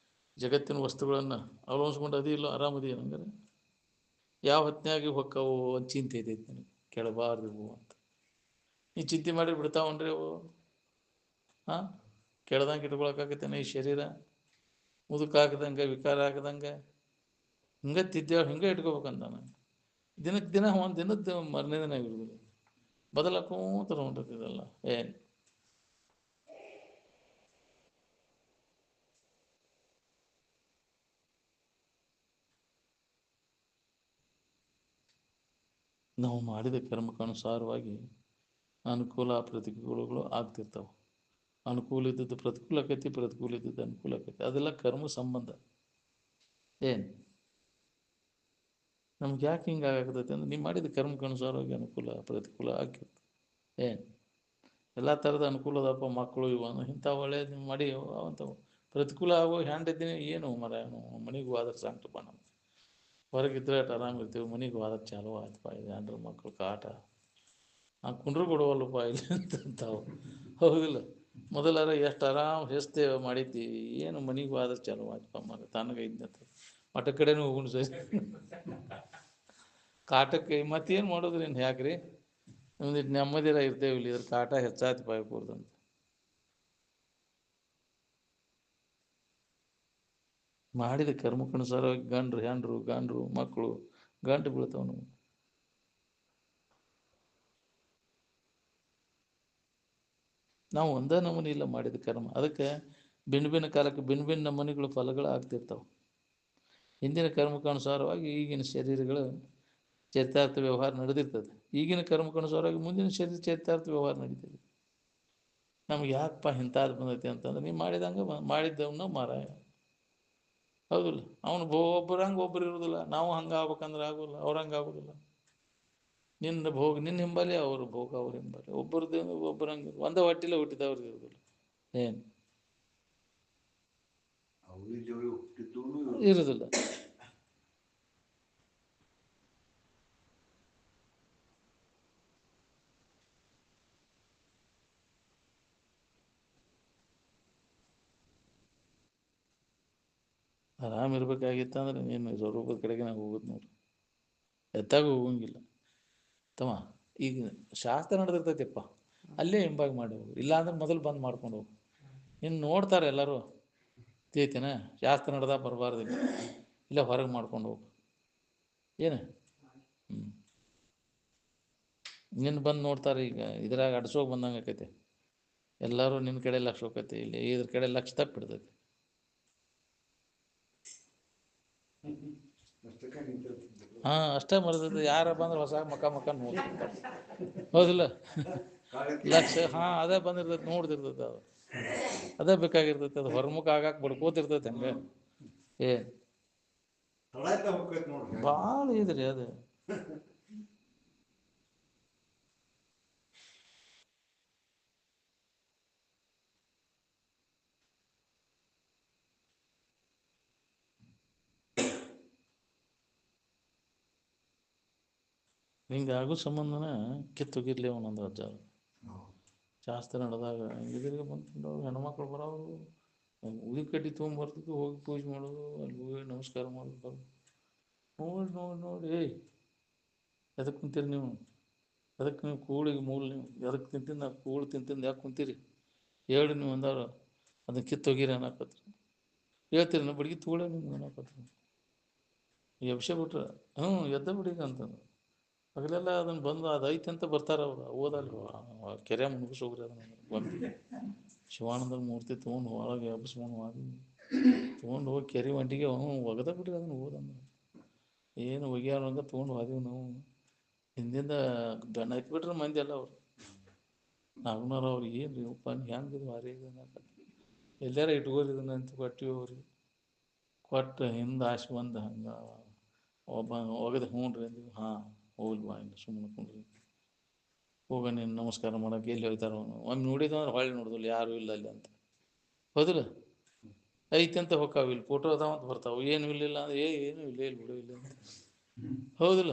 ಜಗತ್ತಿನ ವಸ್ತುಗಳನ್ನು ಅವಲಂಬಿಸ್ಕೊಂಡು ಅದೇ ಇಲ್ಲೋ ಆರಾಮದಿ ಹಂಗಾರೆ. ಯಾವ ಹೊತ್ತಿನಾಗಿ ಹೊಕ್ಕವು ಒಂದು ಚಿಂತೆ ಐತೈತಿ ನನಗೆ, ಕೆಳಬಾರ್ದು ಅಂತ. ನೀ ಚಿಂತೆ ಮಾಡಿ ಬಿಡ್ತಾವನ್ರಿ ಅವು. ಹಾಂ, ಕೆಳ್ದಂಗೆ ಇಟ್ಕೊಳಕ್ಕಾಗತ್ತೇನೆ ಈ ಶರೀರ? ಮುದುಕಾಗದಂಗೆ, ವಿಕಾರ ಆಗದಂಗೆ ಹಿಂಗೆ ತಿದ್ದೇಳು ಹಿಂಗೆ ಇಟ್ಕೋಬೇಕಂತ ನಾನು. ದಿನಕ್ಕೆ ದಿನ ಒಂದು ದಿನದ ಮರನೇ ದಿನ ಇರೋದು ಬದಲಾಕೋತ ಹೊಂಟಿದ್ದಲ್ಲ ಏನು. ನಾವು ಮಾಡಿದ ಕರ್ಮಕ್ಕನುಸಾರವಾಗಿ ಅನುಕೂಲ ಪ್ರತಿಕೂಲಗಳು ಆಗ್ತಿರ್ತಾವೆ. ಅನುಕೂಲ ಇದ್ದದ್ದು ಪ್ರತಿಕೂಲ ಆಕೈತಿ, ಪ್ರತಿಕೂಲ ಇದ್ದದ್ದು ಅನುಕೂಲ ಆಕೈತಿ. ಅದೆಲ್ಲ ಕರ್ಮ ಸಂಬಂಧ. ಏನು ನಮ್ಗೆ ಯಾಕೆ ಹಿಂಗೆ ಆಗತೈತೆ ಅಂದ್ರೆ ನೀವು ಮಾಡಿದ ಕರ್ಮಕ್ಕನುಸಾರವಾಗಿ ಅನುಕೂಲ ಪ್ರತಿಕೂಲ ಆಗಿರುತ್ತೆ. ಏನು ಎಲ್ಲ ಥರದ ಅನುಕೂಲ ಅದಪ್ಪ, ಮಕ್ಕಳು ಇವು ಇಂಥ ಒಳ್ಳೇದು ನೀವು ಮಾಡಿ ಅವಂಥವು ಪ್ರತಿಕೂಲ ಆಗೋ ಹ್ಯಾಂಡಿದ್ದೀನಿ ಏನು ಮರ ಮನೆಗೆ ಹೋದ್ರೆ ಸಾಂಕ್ಟಪ್ಪ. ನಮ್ಮ ಹೊರಗಿದ್ರೆ ಅಟ್ ಆರಾಮಿರ್ತೀವಿ, ಮನೆಗೆ ಹೋದ್ರೆ ಚಾಲು ಆಯ್ತಪ್ಪ. ಇದು ಹೆಂಡ್ರ ಮಕ್ಕಳು ಕಾಟ ಕುಂಡ್ರು ಕೊಡುವಲ್ಲಪ್ಪ ಇಲ್ಲಿ ಅಂತಾವು. ಹೌದಿಲ್ಲ? ಮೊದಲಾರ ಎಷ್ಟು ಆರಾಮ್ ಹೆಸ್ತೇವೆ ಮಾಡಿದ್ದೀವಿ, ಏನು ಮನೆಗೆ ಹೋದ್ರೆ ಚಾಲು ಆಯ್ತಪ್ಪ ಮರ ತನಗೆ ಇದ್ನಂತ ಮಠ ಕಡೆನೂ ಹೋಗುಣ ಸರಿ ಕಾಟಕ್ಕೆ ಮತ್ತೇನು ಮಾಡೋದ್ರಿ ಇನ್ನು ಯಾಕ್ರಿ? ನಮ್ದು ನೆಮ್ಮದಿರ ಇರ್ತೇವೆ, ಇಲ್ಲಿ ಇದ್ರ ಕಾಟ ಹೆಚ್ಚಾಯ್ತು ಬಾಯ್ಕೂರ್ದಂತ. ಮಾಡಿದ ಕರ್ಮಕ್ಕನುಸಾರವಾಗಿ ಗಂಡ್ರು ಮಕ್ಕಳು ಗಂಟು ಬೀಳ್ತಾವ. ನಾವು ಒಂದೇ ನಮೂನಿ ಇಲ್ಲ ಮಾಡಿದ ಕರ್ಮ. ಅದಕ್ಕೆ ಭಿನ್ನ ಕಾಲಕ್ಕೆ ಭಿನ್ನ ನಮೂನಿಗಳು ಫಲಗಳು ಆಗ್ತಿರ್ತಾವೆ. ಹಿಂದಿನ ಕರ್ಮಕ್ಕನುಸಾರವಾಗಿ ಈಗಿನ ಶರೀರಗಳು ಚರಿತಾರ್ಥ ವ್ಯವಹಾರ ನಡೆದಿರ್ತದೆ. ಈಗಿನ ಕರ್ಮಕ್ಕನುಸಾರವಾಗಿ ಮುಂದಿನ ಶರೀರ ಚರಿತಾರ್ಥ ವ್ಯವಹಾರ ನಡೀತದೆ. ನಮ್ಗೆ ಯಾಕಪ್ಪ ಇಂಥದ್ದು ಬಂದೈತಿ ಅಂತಂದ್ರೆ ನೀವು ಮಾಡಿದಂಗೆ ಮಾಡಿದ್ದವನ್ನ ಮಾರಾಯ. ಹೌದಿಲ್ಲ? ಅವನು ಒಬ್ಬರಂಗೆ ಒಬ್ಬರು ಇರೋದಿಲ್ಲ. ನಾವು ಹಂಗೆ ಆಗ್ಬೇಕಂದ್ರೆ ಆಗೋಲ್ಲ, ಅವ್ರಂಗೆ ಆಗೋದಿಲ್ಲ. ನಿನ್ನ ಭೋಗ ನಿನ್ನ ಹಿಂಬಾಲಿ, ಅವ್ರ ಭೋಗ ಅವ್ರ ಹಿಂಬಾಲಿ. ಒಬ್ಬರದ್ದು ಒಬ್ಬರಂಗೆ ಒಂದೇ ಹೊಟ್ಟಿಲೆ ಹುಟ್ಟಿದವ್ರಿಗೆ ಇರೋದಿಲ್ಲ. ಏನು ಇರೋದಿಲ್ಲ. ಆರಾಮಿರ್ಬೇಕಾಗಿತ್ತಂದ್ರೆ ನೀನು ಸ್ವರೂಪದ ಕಡೆಗೆ ನಾವು ಹೋಗೋದು ನೋಡ್ರಿ, ಎತ್ತಾಗ ಹೋಗಂಗಿಲ್ಲ ತಮ್ಮ. ಈಗ ಶಾಸ್ತ್ರ ನಡೆದಿರ್ತೈತಿಪ್ಪ, ಅಲ್ಲೇ ಹಿಂಬಾಗಿ ಮಾಡಿ ಹೋಗು. ಇಲ್ಲಾಂದ್ರೆ ಮೊದಲು ಬಂದು ಮಾಡ್ಕೊಂಡು ಹೋಗು. ಇನ್ನು ನೋಡ್ತಾರೆ ಎಲ್ಲರೂ ತಿಳಿತೇನೆ, ಶಾಸ್ತ್ರ ನಡೆದಾಗ ಬರಬಾರ್ದಿಲ್ಲ, ಇಲ್ಲ ಹೊರಗೆ ಮಾಡ್ಕೊಂಡು ಹೋಗು. ಏನು ನಿನ್ನ ಬಂದು ನೋಡ್ತಾರೆ. ಈಗ ಇದ್ರಾಗ ಅಡ್ಸೋಗಿ ಬಂದಂಗೆ ಆಕೈತೆ. ಎಲ್ಲರೂ ನಿನ್ನ ಕಡೆ ಲಕ್ಷ ಹೋಗ್ತೈತಿ, ಇಲ್ಲಿ ಇದ್ರ ಕಡೆ ಲಕ್ಷ ತಪ್ಪಿಡ್ತೈತಿ. ಹಾಂ, ಅಷ್ಟೇ ಮರ್ತೈತಿ. ಯಾರ ಬಂದ್ರೆ ಹೊಸ ಮಕ್ಕ ನೋಡ್ತಿರ್ತಾರೆ. ಹೌದಿಲ್ಲ? ಲಕ್ಷ ಹಾಂ ಅದೇ ಬಂದಿರ್ತೈತಿ, ನೋಡ್ತಿರ್ತೈತೆ. ಅದು ಅದೇ ಬೇಕಾಗಿರ್ತೈತಿ. ಅದು ಹೊರಮುಖ ಆಗಾಕ ಬಡ್ಕೋತಿರ್ತೈತೆ ಹಂಗೆ. ಏನು ಭಾಳ ಇದ್ರಿ ಅದು. ಹಿಂಗೆ ಆಗೋ ಸಂಬಂಧನ ಕಿತ್ತೋಗಿರ್ಲಿ ಅವನೊಂದು ಅಜ್ಜ. ಶಾಸ್ತ್ರ ನಡೆದಾಗ ಹಿಂಗಿದ್ರಿಗೆ ಬಂದು ಹೆಣ್ಮಕ್ಳು ಬರೋರು ಉಳಿ ಕಡ್ಡಿ ತೊಗೊಂಬರ್ತಿದ್ದು, ಹೋಗಿ ಪೂಜೆ ಮಾಡೋದು, ಅಲ್ಲಿ ಹೋಗಿ ನಮಸ್ಕಾರ ಮಾಡೋದು, ಬರೋದು. ನೋಡಿ ಏಯ್ ಎದಕ್ಕೆ ಕುಂತೀರಿ ನೀವು? ಅದಕ್ಕೆ ನೀವು ಕೂಳಿಗೆ ಮೂಲ ನೀವು ಎದಕ್ಕೆ ತಿಂತಿದ್ದು? ನಾವು ಕೂಳು ತಿಂತಿಂದು ಯಾಕೆ ಕುಂತೀರಿ ಹೇಳಿ ನೀವು ಅಂದವ್ರು. ಅದನ್ನ ಕಿತ್ತೋಗಿರಿ ಅನ್ನಕತ್ರಿ. ಹೇಳ್ತೀರಿ ನಾವು ಬಡ್ಗಿ ತೂಳೆ ನಿಮ್ಗೆ ಅನ್ನಕತ್ರಿ. ಎಬ್ಸೆ ಬಿಟ್ರೆ ಎದ್ದ ಬಿಡಿಗ ಅಂತಂದು ಹಗಲೆಲ್ಲ ಅದನ್ನು ಬಂದು ಅದು ಐತೆ ಅಂತ ಬರ್ತಾರೆ ಅವ್ರು. ಓದಲ್ಲ ಕೆರೆ ಮುಗಿಸೋಗ್ರಿ ಅದನ್ನು ಬಂದು ಶಿವಾನಂದ ಮೂರ್ತಿ ತೊಗೊಂಡು ಒಳಗೆ ಎಬ್ಸ್ಕೊಂಡು ಮಾಡಿ ತೊಗೊಂಡು ಹೋಗಿ ಕೆರೆ ಒಂಟಿಗೆ ಒಗದ ಬಿಡ್ರಿ ಅದನ್ನು ಓದಂದ್ರೆ. ಏನು ಒಗ್ಯಾರಂಗ ತೊಗೊಂಡು ಹೋದೀವಿ ನಾವು. ಹಿಂದಿಂದ ಬೆನ್ನ ಹತ್ಬಿಟ್ರೆ ಮಂದಿ ಎಲ್ಲ ಅವ್ರು. ನಾಗ್ನವ್ರು ಅವ್ರಿಗೆ ಏನು ರೀ ಉಪ್ಪ ಹೆಂಗೆ ಇದು ಮಾರಿ ಎಲ್ಲಾರ ಇಟ್ಕೋರಿ ಇದನ್ನ ಅಂತ ಕೊಟ್ಟಿವಿ ಅವ್ರಿಗೆ. ಕೊಟ್ಟು ಹಿಂದೆ ಆಸೆ ಬಂದು ಹಂಗೆ ಒಬ್ಬ ಒಗದು ಹ್ಞೂ ರೀ ಅಂದ್ವಿ. ಹಾಂ ಹೋಗ್ಲಿ ಬಾ ಹಿಂಗೆ ಸುಮ್ಮನೆ ಕುಂಡ್ರಿ. ಹೋಗ ನೀನು ನಮಸ್ಕಾರ ಮಾಡೋಕೆ ಎಲ್ಲಿ ಹೋಗ್ತಾರೋ ಒಮ್ಮೆ ನೋಡಿದಂದ್ರೆ ಹೊಳ್ಳಿ ನೋಡಿದಿಲ್ಲ ಯಾರೂ ಇಲ್ಲ ಅಲ್ಲಿ ಅಂತ. ಹೌದಿಲ್ಲ? ಐತಿ ಅಂತ ಹೋಗ್ತಾವೆ, ಇಲ್ಲಿ ಫೋಟೋ ಅದಾವ ಅಂತ ಬರ್ತಾವೆ, ಏನು ಇಲ್ಲಿಲ್ಲ ಅಂದ್ರೆ ಏನು ಇಲ್ಲ ಇಲ್ಲಿ ಬಿಡು ಇಲ್ಲ ಅಂತ. ಹೌದಿಲ್ಲ?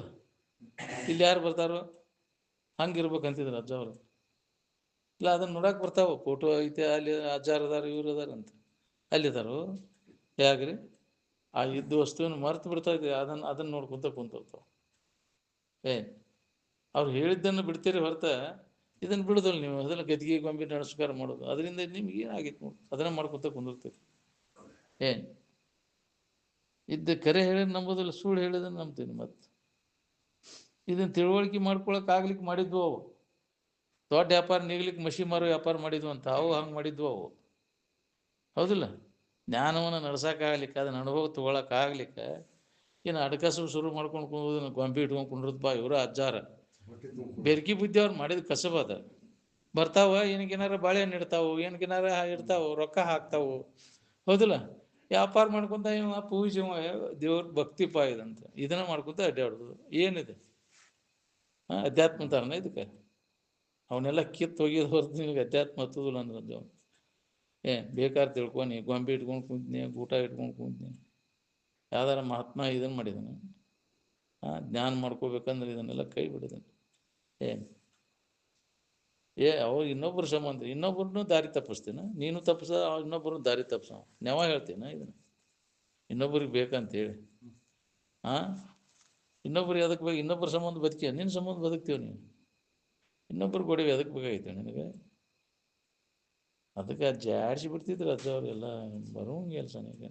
ಇಲ್ಲಿ ಯಾರು ಬರ್ತಾರೋ ಹಂಗಿರ್ಬೇಕಂತಿದ್ರು ಅಜ್ಜ ಅವರು. ಇಲ್ಲ ಅದನ್ನು ನೋಡಕ್ಕೆ ಬರ್ತಾವೆ, ಫೋಟೋ ಐತೆ ಅಲ್ಲಿ ಅಜ್ಜಾರ್ ಅದಾರ ಇವ್ರು ಅದಾರ ಅಂತ. ಅಲ್ಲಿದ್ದಾರೋ ಯಾಕ್ರಿ ಆ ಇದ್ದ ವಸ್ತುವನ್ನು ಮರ್ತು ಬಿಡ್ತಾ ಇದ್ದೀವಿ, ಅದನ್ನು ನೋಡ್ಕೊಂತ ಕುಂತಿರ್ತಾವೆ. ಅವ್ರು ಹೇಳಿದ್ದನ್ನು ಬಿಡ್ತೀರಿ ಹೊರತ ಇದನ್ನು ಬಿಡೋದಲ್ಲ ನೀವು. ಅದೆಲ್ಲ ಗದ್ದಿಗೆ ಗೊಂಬೆ ನಮಸ್ಕಾರ ಮಾಡೋದು, ಅದರಿಂದ ನಿಮ್ಗೆ ಏನಾಗಿತ್ತು ನೋಡಿ, ಅದನ್ನು ಮಾಡ್ಕೊತ ಕುಂದಿರ್ತೀರಿ. ಇದ್ದ ಕರೆ ಹೇಳಿ ನಂಬೋದಿಲ್ಲ, ಸುಳ್ಳು ಹೇಳಿದನ್ನು ನಂಬ್ತೀನಿ. ಮತ್ತೆ ಇದನ್ನು ತಿಳುವಳಿಕೆ ಮಾಡ್ಕೊಳಕ್ಕೆ ಆಗ್ಲಿಕ್ಕೆ ಮಾಡಿದ್ವು ಅವು. ದೊಡ್ಡ ವ್ಯಾಪಾರ ನೀಗ್ಲಿಕ್ಕೆ ಮಷಿ ಮಾರೋ ವ್ಯಾಪಾರ ಮಾಡಿದ್ವು ಅಂತ, ಅವು ಹಂಗೆ ಮಾಡಿದ್ವು ಅವು. ಹೌದಿಲ್ಲ? ಜ್ಞಾನವನ್ನು ನಡ್ಸೋಕ್ಕಾಗ್ಲಿಕ್ಕೆ, ಅದನ್ನ ಅನುಭವ ತೊಗೊಳಕ್ಕಾಗ್ಲಿಕ್ಕೆ ಏನು ಅಡಕಸು ಶುರು ಮಾಡ್ಕೊಂಡು ಕುಂದ್ರದನ್ನು ಗೊಂಬೆ ಇಟ್ಕೊಂಡು ಕುಂಡ್ರದಪ್ಪ ಇವರು ಅಜ್ಜಾರ. ಬೆರ್ಕಿ ಬುದ್ಧಿ ಅವ್ರು ಮಾಡಿದ ಕಸಬ ಅದ. ಬರ್ತಾವ ಏನಕ್ಕೇನಾರ ಬಾಳೆಹಣ್ಣು ಇಡ್ತಾವು, ಏನಕ್ಕೇನಾರ ಇಡ್ತಾವು, ರೊಕ್ಕ ಹಾಕ್ತಾವು. ಹೌದಿಲ್ಲ? ವ್ಯಾಪಾರ ಮಾಡ್ಕೊಂತ ಇವ ಪೂಜೆ ದೇವ್ರ ಭಕ್ತಿಪ ಇದಂತ ಇದನ್ನ ಮಾಡ್ಕೊಂತ ಅಡ್ಡಾಡೋದು ಏನಿದೆ? ಅಧ್ಯಾತ್ಮ ಅಂತಾರನ ಇದಕ್ಕೆ? ಅವನ್ನೆಲ್ಲ ಕಿತ್ತು ಹೋಗಿದ್ ಹೊರತು ನಿನಗೆ ಅಧ್ಯಾತ್ಮ ಹತ್ತದಿಲ್ಲ ಅಂದ್ರೆ ಬೇಕಾದ್ರೆ ತಿಳ್ಕೊನಿ, ಗೊಂಬೆ ಇಟ್ಕೊಂಡು ಕುಂತೀನಿ, ಊಟ ಇಟ್ಕೊಂಡು ಕುಂತೀನಿ, ಯಾವ್ದಾರ ಮಹಾತ್ಮ ಇದನ್ನು ಮಾಡಿದಾನೆ? ಜ್ಞಾನ ಮಾಡ್ಕೋಬೇಕಂದ್ರೆ ಇದನ್ನೆಲ್ಲ ಕೈ ಬಿಡಿದಾನೆ. ಅವಾಗ ಇನ್ನೊಬ್ಬರು ಸಂಬಂಧ, ಇನ್ನೊಬ್ಬರನ್ನು ದಾರಿ ತಪ್ಪಿಸ್ತೀನ, ನೀನು ತಪ್ಪಿಸ ಇನ್ನೊಬ್ಬರು ದಾರಿ ತಪ್ಪಿಸ ನೆವ ಹೇಳ್ತೀನ ಇದನ್ನು ಇನ್ನೊಬ್ರಿಗೆ ಬೇಕಂತೇಳಿ. ಇನ್ನೊಬ್ರಿಗೆ ಅದಕ್ಕೆ ಬೇಕು, ಇನ್ನೊಬ್ಬರ ಸಂಬಂಧ ಬದುಕಿ ನಿನ್ನ ಸಂಬಂಧ ಬದುಕ್ತೀವಿ ನೀವು. ಇನ್ನೊಬ್ರು ಗೋಡೆಗೆ ಅದಕ್ಕೆ ಬೇಕಾಗಿತ್ತು ನಿನಗೆ? ಅದಕ್ಕೆ ಜಾಡ್ಸಿ ಬಿಡ್ತಿದ್ರು ಅಜ್ಜ ಅವರೆಲ್ಲ, ಬರೋಂಗೆ ಕೆಲಸನಿಗೆ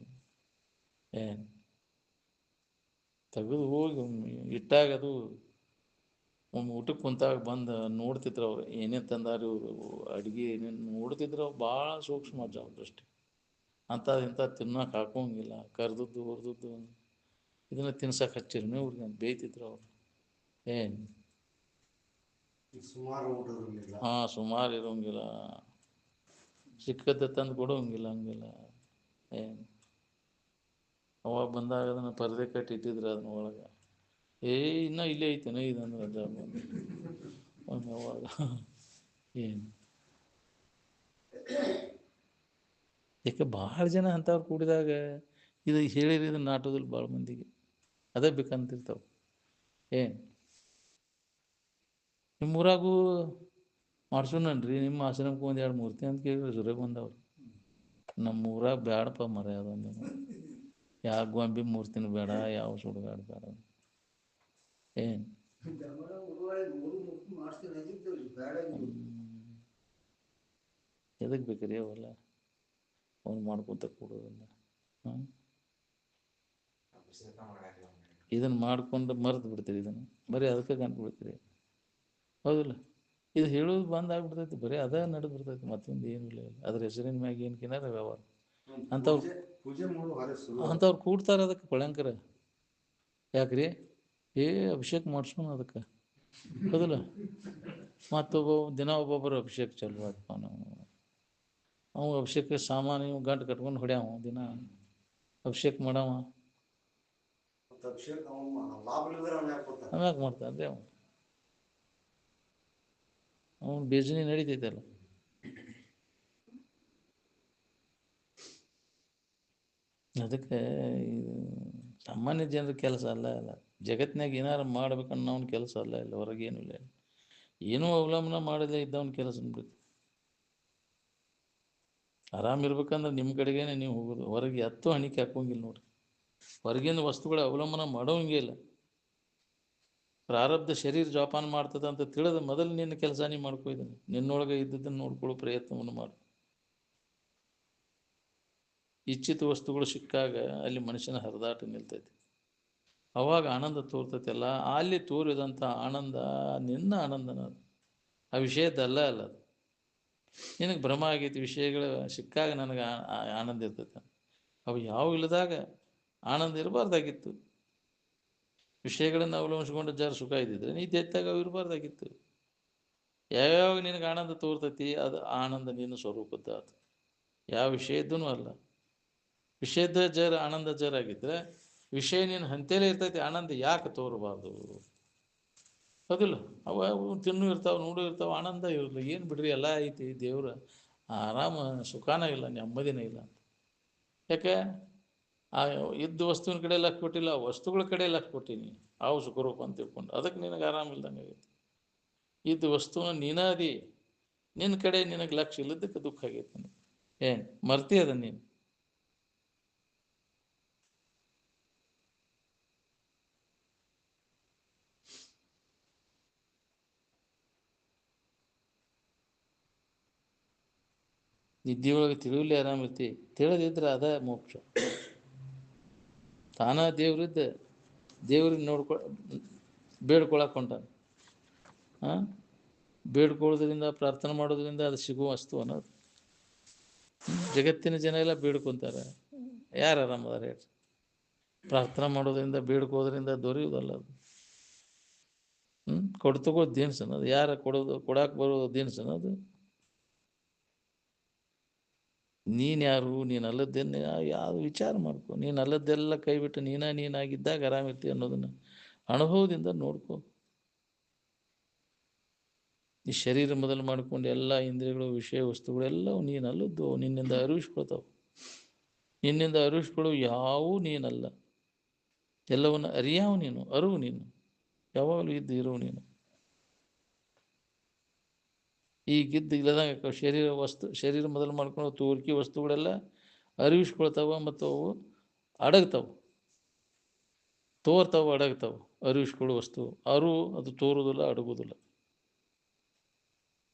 ತೆಗೆದು ಹೋಗಿ ಇಟ್ಟಾಗ ಅದು ಒಮ್ಮೆ ಊಟಕ್ಕೆ ಕುಂತಾಗ ಬಂದು ನೋಡ್ತಿದ್ರು ಅವ್ರು ಏನೇನು ತಂದಾರು ಅಡುಗೆ ಏನೇನು ನೋಡ್ತಿದ್ರು. ಅವ್ರು ಭಾಳ ಸೂಕ್ಷ್ಮ ಅಜ್ಜ ಅವ್ರ ದೃಷ್ಟಿ. ಇಂಥ ತಿನ್ನೋಕೆ ಹಾಕೋಂಗಿಲ್ಲ, ಕರ್ದದ್ದು ಹುರಿದದ್ದು ಇದನ್ನು ತಿನ್ಸಕ್ಕೆ ಹಚ್ಚಿರ್ನೇ ಅವ್ರಿಗೆ ಅಂತ ಬೇಯ್ತಿದ್ರು ಅವ್ರು. ಸುಮಾರು ಇರೋಂಗಿಲ್ಲ, ಸಿಕ್ಕದ ತಂದು ಕೊಡೋಂಗಿಲ್ಲ, ಹಂಗಿಲ್ಲ. ಅವಾಗ ಬಂದಾಗ ಅದನ್ನು ಪರದೆ ಕಟ್ಟಿ ಇಟ್ಟಿದ್ರು ಅದನ್ನ ಒಳಗೆ. ಇನ್ನೂ ಇಲ್ಲೇ ಐತೇನೆ ಇದಂದ್ರೆ ಅಜ್ಜ ಒಮ್ಮೆ ಅವಾಗ ಯಾಕೆ ಭಾಳ ಜನ ಅಂಥವ್ರು ಕೂಡಿದಾಗ ಇದು ಹೇಳಿರಿ ಇದನ್ನು ನಾಟೋದಿಲ್ಲ ಭಾಳ ಮಂದಿಗೆ. ಅದೇ ಬೇಕಂತಿರ್ತಾವೆ. ನಿಮ್ಮೂರಾಗೂ ಮಾಡ್ಸೋಣನ್ರಿ, ನಿಮ್ಮ ಆಶ್ರಮಕ್ಕೆ 1-2 ಮೂರ್ತಿ ಅಂತ ಕೇಳಿದ್ರೆ ಸುರೇ ಬಂದವ್ರು. ನಮ್ಮ ಊರಾಗ ಬೇಡಪ್ಪ ಮರ ಅದೊಂದು, ಯಾವ ಗೊಂಬೆ ಮೂರ್ತಿನೂ ಬೇಡ, ಯಾವ ಸುಡುಗಾಡು ಬೇಡ. ಎದಕ್ಕೆ ಬೇಕ್ರಿ ಅವೆಲ್ಲ ಅವ್ನು ಮಾಡ್ಕೊತ ಕೊಡೋದಲ್ಲ. ಇದನ್ನು ಮಾಡ್ಕೊಂಡು ಮರೆತು ಬಿಡ್ತೀರಿ, ಇದನ್ನು ಬರೀ ಅದಕ್ಕೆ ಗಂಟು ಬಿಡ್ತೀರಿ. ಹೌದಿಲ್ಲ? ಇದು ಹೇಳೋದು ಬಂದ್ ಆಗ್ಬಿಡ್ತೈತಿ, ಬರೀ ಅದ ನಡೆದು ಬಿಡ್ತೈತಿ, ಮತ್ತೊಂದು ಏನು ಇಲ್ಲ. ಅದ್ರ ಹೆಸರಿನ ಮ್ಯಾಗ ಏನಕ್ಕಿನಾರ ವ್ಯವಹಾರ ಅಂಥವ್ರು ಕೂಡ್ತಾರ. ಅದಕ್ಕೆ ಭಯಂಕರ ಯಾಕ್ರಿ ಅಭಿಷೇಕ ಮಾಡ್ಸೋಣ ಅದಕ್ಕೆ. ಹೌದಿಲ್ಲ? ದಿನ ಒಬ್ಬೊಬ್ಬರು ಅಭಿಷೇಕ ಚಲೋ ಆಗ್ತಾವ. ಅವ ಅಭಿಷೇಕ ಸಾಮಾನ್ಯ ಗಂಟು ಕಟ್ಕೊಂಡು ಹೊಡ್ಯಾವ, ದಿನ ಅಭಿಷೇಕ ಮಾಡವ ಹಂಗಾಕೆ ಮಾಡ್ತಾನೆ ಅವನು ಬೇಜನಿ ನಡೀತೈತಲ್ಲ. ಅದಕ್ಕೆ ಸಾಮಾನ್ಯ ಜನರ ಕೆಲಸ ಅಲ್ಲ. ಜಗತ್ತಿನಾಗ ಏನಾರು ಮಾಡ್ಬೇಕನ್ನೋ ಅವ್ನ ಕೆಲಸ ಅಲ್ಲ. ಇಲ್ಲ ಹೊರಗೇನು ಇಲ್ಲ, ಏನೂ ಅವಲಂಬನೆ ಮಾಡದೇ ಇದ್ದವನ ಕೆಲಸ ಬಿಡುತ್ತೆ. ಆರಾಮಿರ್ಬೇಕಂದ್ರೆ ನಿಮ್ಮ ಕಡೆಗೇನೆ ನೀವು ಹೋಗೋದು, ಹೊರಗೆ ಎತ್ತೂ ಹಣಿಕೆ ಹಾಕೋಂಗಿಲ್ಲ ನೋಡ್ರಿ. ಹೊರಗಿನ ವಸ್ತುಗಳ ಅವಲಂಬನೆ ಮಾಡೋಂಗೇ ಇಲ್ಲ. ಪ್ರಾರಬ್ಧ ಶರೀರ ಜೋಪಾನ ಮಾಡ್ತದೆ ಅಂತ ತಿಳಿದ ಮೊದಲು ನಿನ್ನ ಕೆಲಸ ನೀ ಮಾಡ್ಕೊಯ್ದಾನೆ. ನಿನ್ನೊಳಗೆ ಇದ್ದದನ್ನು ನೋಡ್ಕೊಳ್ಳೋ ಪ್ರಯತ್ನವನ್ನು ಮಾಡು. ಇಚ್ಛಿತ ವಸ್ತುಗಳು ಸಿಕ್ಕಾಗ ಅಲ್ಲಿ ಮನುಷ್ಯನ ಹರಿದಾಟ ನಿಲ್ತೈತಿ. ಅವಾಗ ಆನಂದ ತೋರ್ತೈತಲ್ಲ, ಅಲ್ಲಿ ತೋರಿದಂಥ ಆನಂದ ನಿನ್ನ ಆನಂದನ, ಆ ವಿಷಯದಲ್ಲ ಅಲ್ಲ. ಅದು ನಿನಗೆ ಭ್ರಮ ಆಗೈತಿ, ವಿಷಯಗಳು ಸಿಕ್ಕಾಗ ನನಗೆ ಆನಂದ ಇರ್ತೈತೆ. ಅವು ಯಾವ ಇಲ್ಲದಾಗ ಆನಂದ ಇರಬಾರ್ದಾಗಿತ್ತು. ವಿಷಯಗಳನ್ನು ಅವಲಂಬಿಸ್ಕೊಂಡು ಜರ ಸುಖ ಇದ್ದಿದ್ರೆ ನೀ ತೆತ್ತಾಗ ಅವು ಇರಬಾರ್ದಾಗಿತ್ತು. ಯಾವ್ಯಾವ ನಿನಗೆ ಆನಂದ ತೋರ್ತೈತಿ ಅದು ಆನಂದ ನಿನ್ನ ಸ್ವರೂಪದ. ಅದು ಯಾವ ವಿಷಯದ್ದೂ ಅಲ್ಲ. ವಿಷಯದ ಜರ ಆನಂದ ಜರ ಆಗಿದ್ರೆ ವಿಷಯ ನಿನ್ನ ಹಂತೇಲೇ ಇರ್ತೈತಿ, ಆನಂದ ಯಾಕೆ ತೋರಬಾರ್ದು? ಹೌದಿಲ್ಲ? ಅವು ತಿನ್ನು ಇರ್ತಾವೆ, ನೋಡು ಇರ್ತಾವೆ, ಆನಂದ ಇರಲ್ಲ. ಏನು ಬಿಡ್ರಿ, ಎಲ್ಲ ಐತಿ ದೇವ್ರ ಆರಾಮ, ಸುಖಾನ ಇಲ್ಲ, ನೆಮ್ಮದಿನ ಇಲ್ಲ ಅಂತ. ಯಾಕೆ? ಆ ಇದ್ದ ವಸ್ತುವಿನ ಕಡೆ ಲಕ್ಷ ಕೊಟ್ಟಿಲ್ಲ, ವಸ್ತುಗಳ ಕಡೆ ಲಕ್ಷ ಕೊಟ್ಟೀನಿ, ಅವು ಸುಖರೂಪ ಅಂತ ತಿಳ್ಕೊಂಡು. ಅದಕ್ಕೆ ನಿನಗೆ ಆರಾಮಿಲ್ದಂಗೆ ಆಗೈತಿ. ಇದ್ದ ವಸ್ತುನ ನೀನಾದಿ, ನಿನ್ನ ಕಡೆ ನಿನಗೆ ಲಕ್ಷ್ಯ ಇಲ್ಲದಕ್ಕೆ ದುಃಖ ಆಗೈತೆ ನನಗೆ. ಏನು ಮರ್ತಿ ಅದ ನೀನು? ನಿದ್ದೆಯೊಳಗೆ ತಿಳಿಯಲಿ ಆರಾಮಿರ್ತಿ, ತಿಳಿದಿದ್ರೆ ಅದ ಮೋಕ್ಷ. ತಾನ ದೇವ್ರಿದ್ದ ದೇವ್ರಿಗೆ ಬೇಡ್ಕೊಳಕ್ಕೆ ಹೊಂಟಾನ. ಹಾಂ, ಬೇಡ್ಕೊಳ್ಳೋದ್ರಿಂದ, ಪ್ರಾರ್ಥನೆ ಮಾಡೋದ್ರಿಂದ ಅದು ಸಿಗುವ ವಸ್ತು ಅನ್ನೋದು. ಜಗತ್ತಿನ ಜನ ಎಲ್ಲ ಬೇಡ್ಕೊತಾರೆ, ಯಾರು ಆರಾಮದಾರ ಹೇಳಿ? ಪ್ರಾರ್ಥನೆ ಮಾಡೋದ್ರಿಂದ, ಬೇಡ್ಕೋದ್ರಿಂದ ದೊರೆಯುವುದಲ್ಲ ಅದು. ಕೊಡ್ತಗೋ ದಿನಸ್ ಅನ್ನೋದು, ಯಾರು ಕೊಡಾಕ್ ಬರೋದು ದಿನಸ್ ಅನ್ನೋದು. ನೀನು ಯಾರು, ನೀನು ಅಲ್ಲದ್ದೇನು ಯಾವುದು ವಿಚಾರ ಮಾಡ್ಕೊ. ನೀನು ಅಲ್ಲದ್ದೆಲ್ಲ ಕೈ ಬಿಟ್ಟು ನೀನಾಗಿದ್ದಾಗ ಆರಾಮಿರ್ತಿ ಅನ್ನೋದನ್ನು ಅನುಭವದಿಂದ ನೋಡ್ಕೊ. ಈ ಶರೀರ ಮೊದಲು ಮಾಡ್ಕೊಂಡು ಎಲ್ಲ ಇಂದ್ರಿಯಗಳು, ವಿಷಯ ವಸ್ತುಗಳು ಎಲ್ಲವೂ ನೀನಲ್ಲದ್ದು, ನಿನ್ನಿಂದ ಅರಿವಿಸ್ಕೊಳ್ತಾವೆ. ನಿನ್ನಿಂದ ಅರಿವಿಸ್ಕೊಳ್ಳೋ ಯಾವೂ ನೀನಲ್ಲ. ಎಲ್ಲವನ್ನು ಅರಿಯಾವು ನೀನು, ಅರಿವು ನೀನು, ಯಾವಾಗಲೂ ಇರು ನೀನು. ಈಗಿದ್ದು ಇಲ್ಲದಂಗೆ ಶರೀರ ಮೊದಲು ಮಾಡ್ಕೊಂಡು ತೋರಿಕೆ ವಸ್ತುಗಳೆಲ್ಲ ಅರಿವಿಸ್ಕೊಳ್ತಾವ, ಮತ್ತು ಅವು ಅಡಗ್ತಾವೆ, ತೋರ್ತಾವೆ, ಅಡಗ್ತಾವೆ. ಅರಿವಿಸ್ಕೊಳ್ಳೋ ವಸ್ತು ಅದು ತೋರುವುದಿಲ್ಲ, ಅಡಗುವುದಿಲ್ಲ.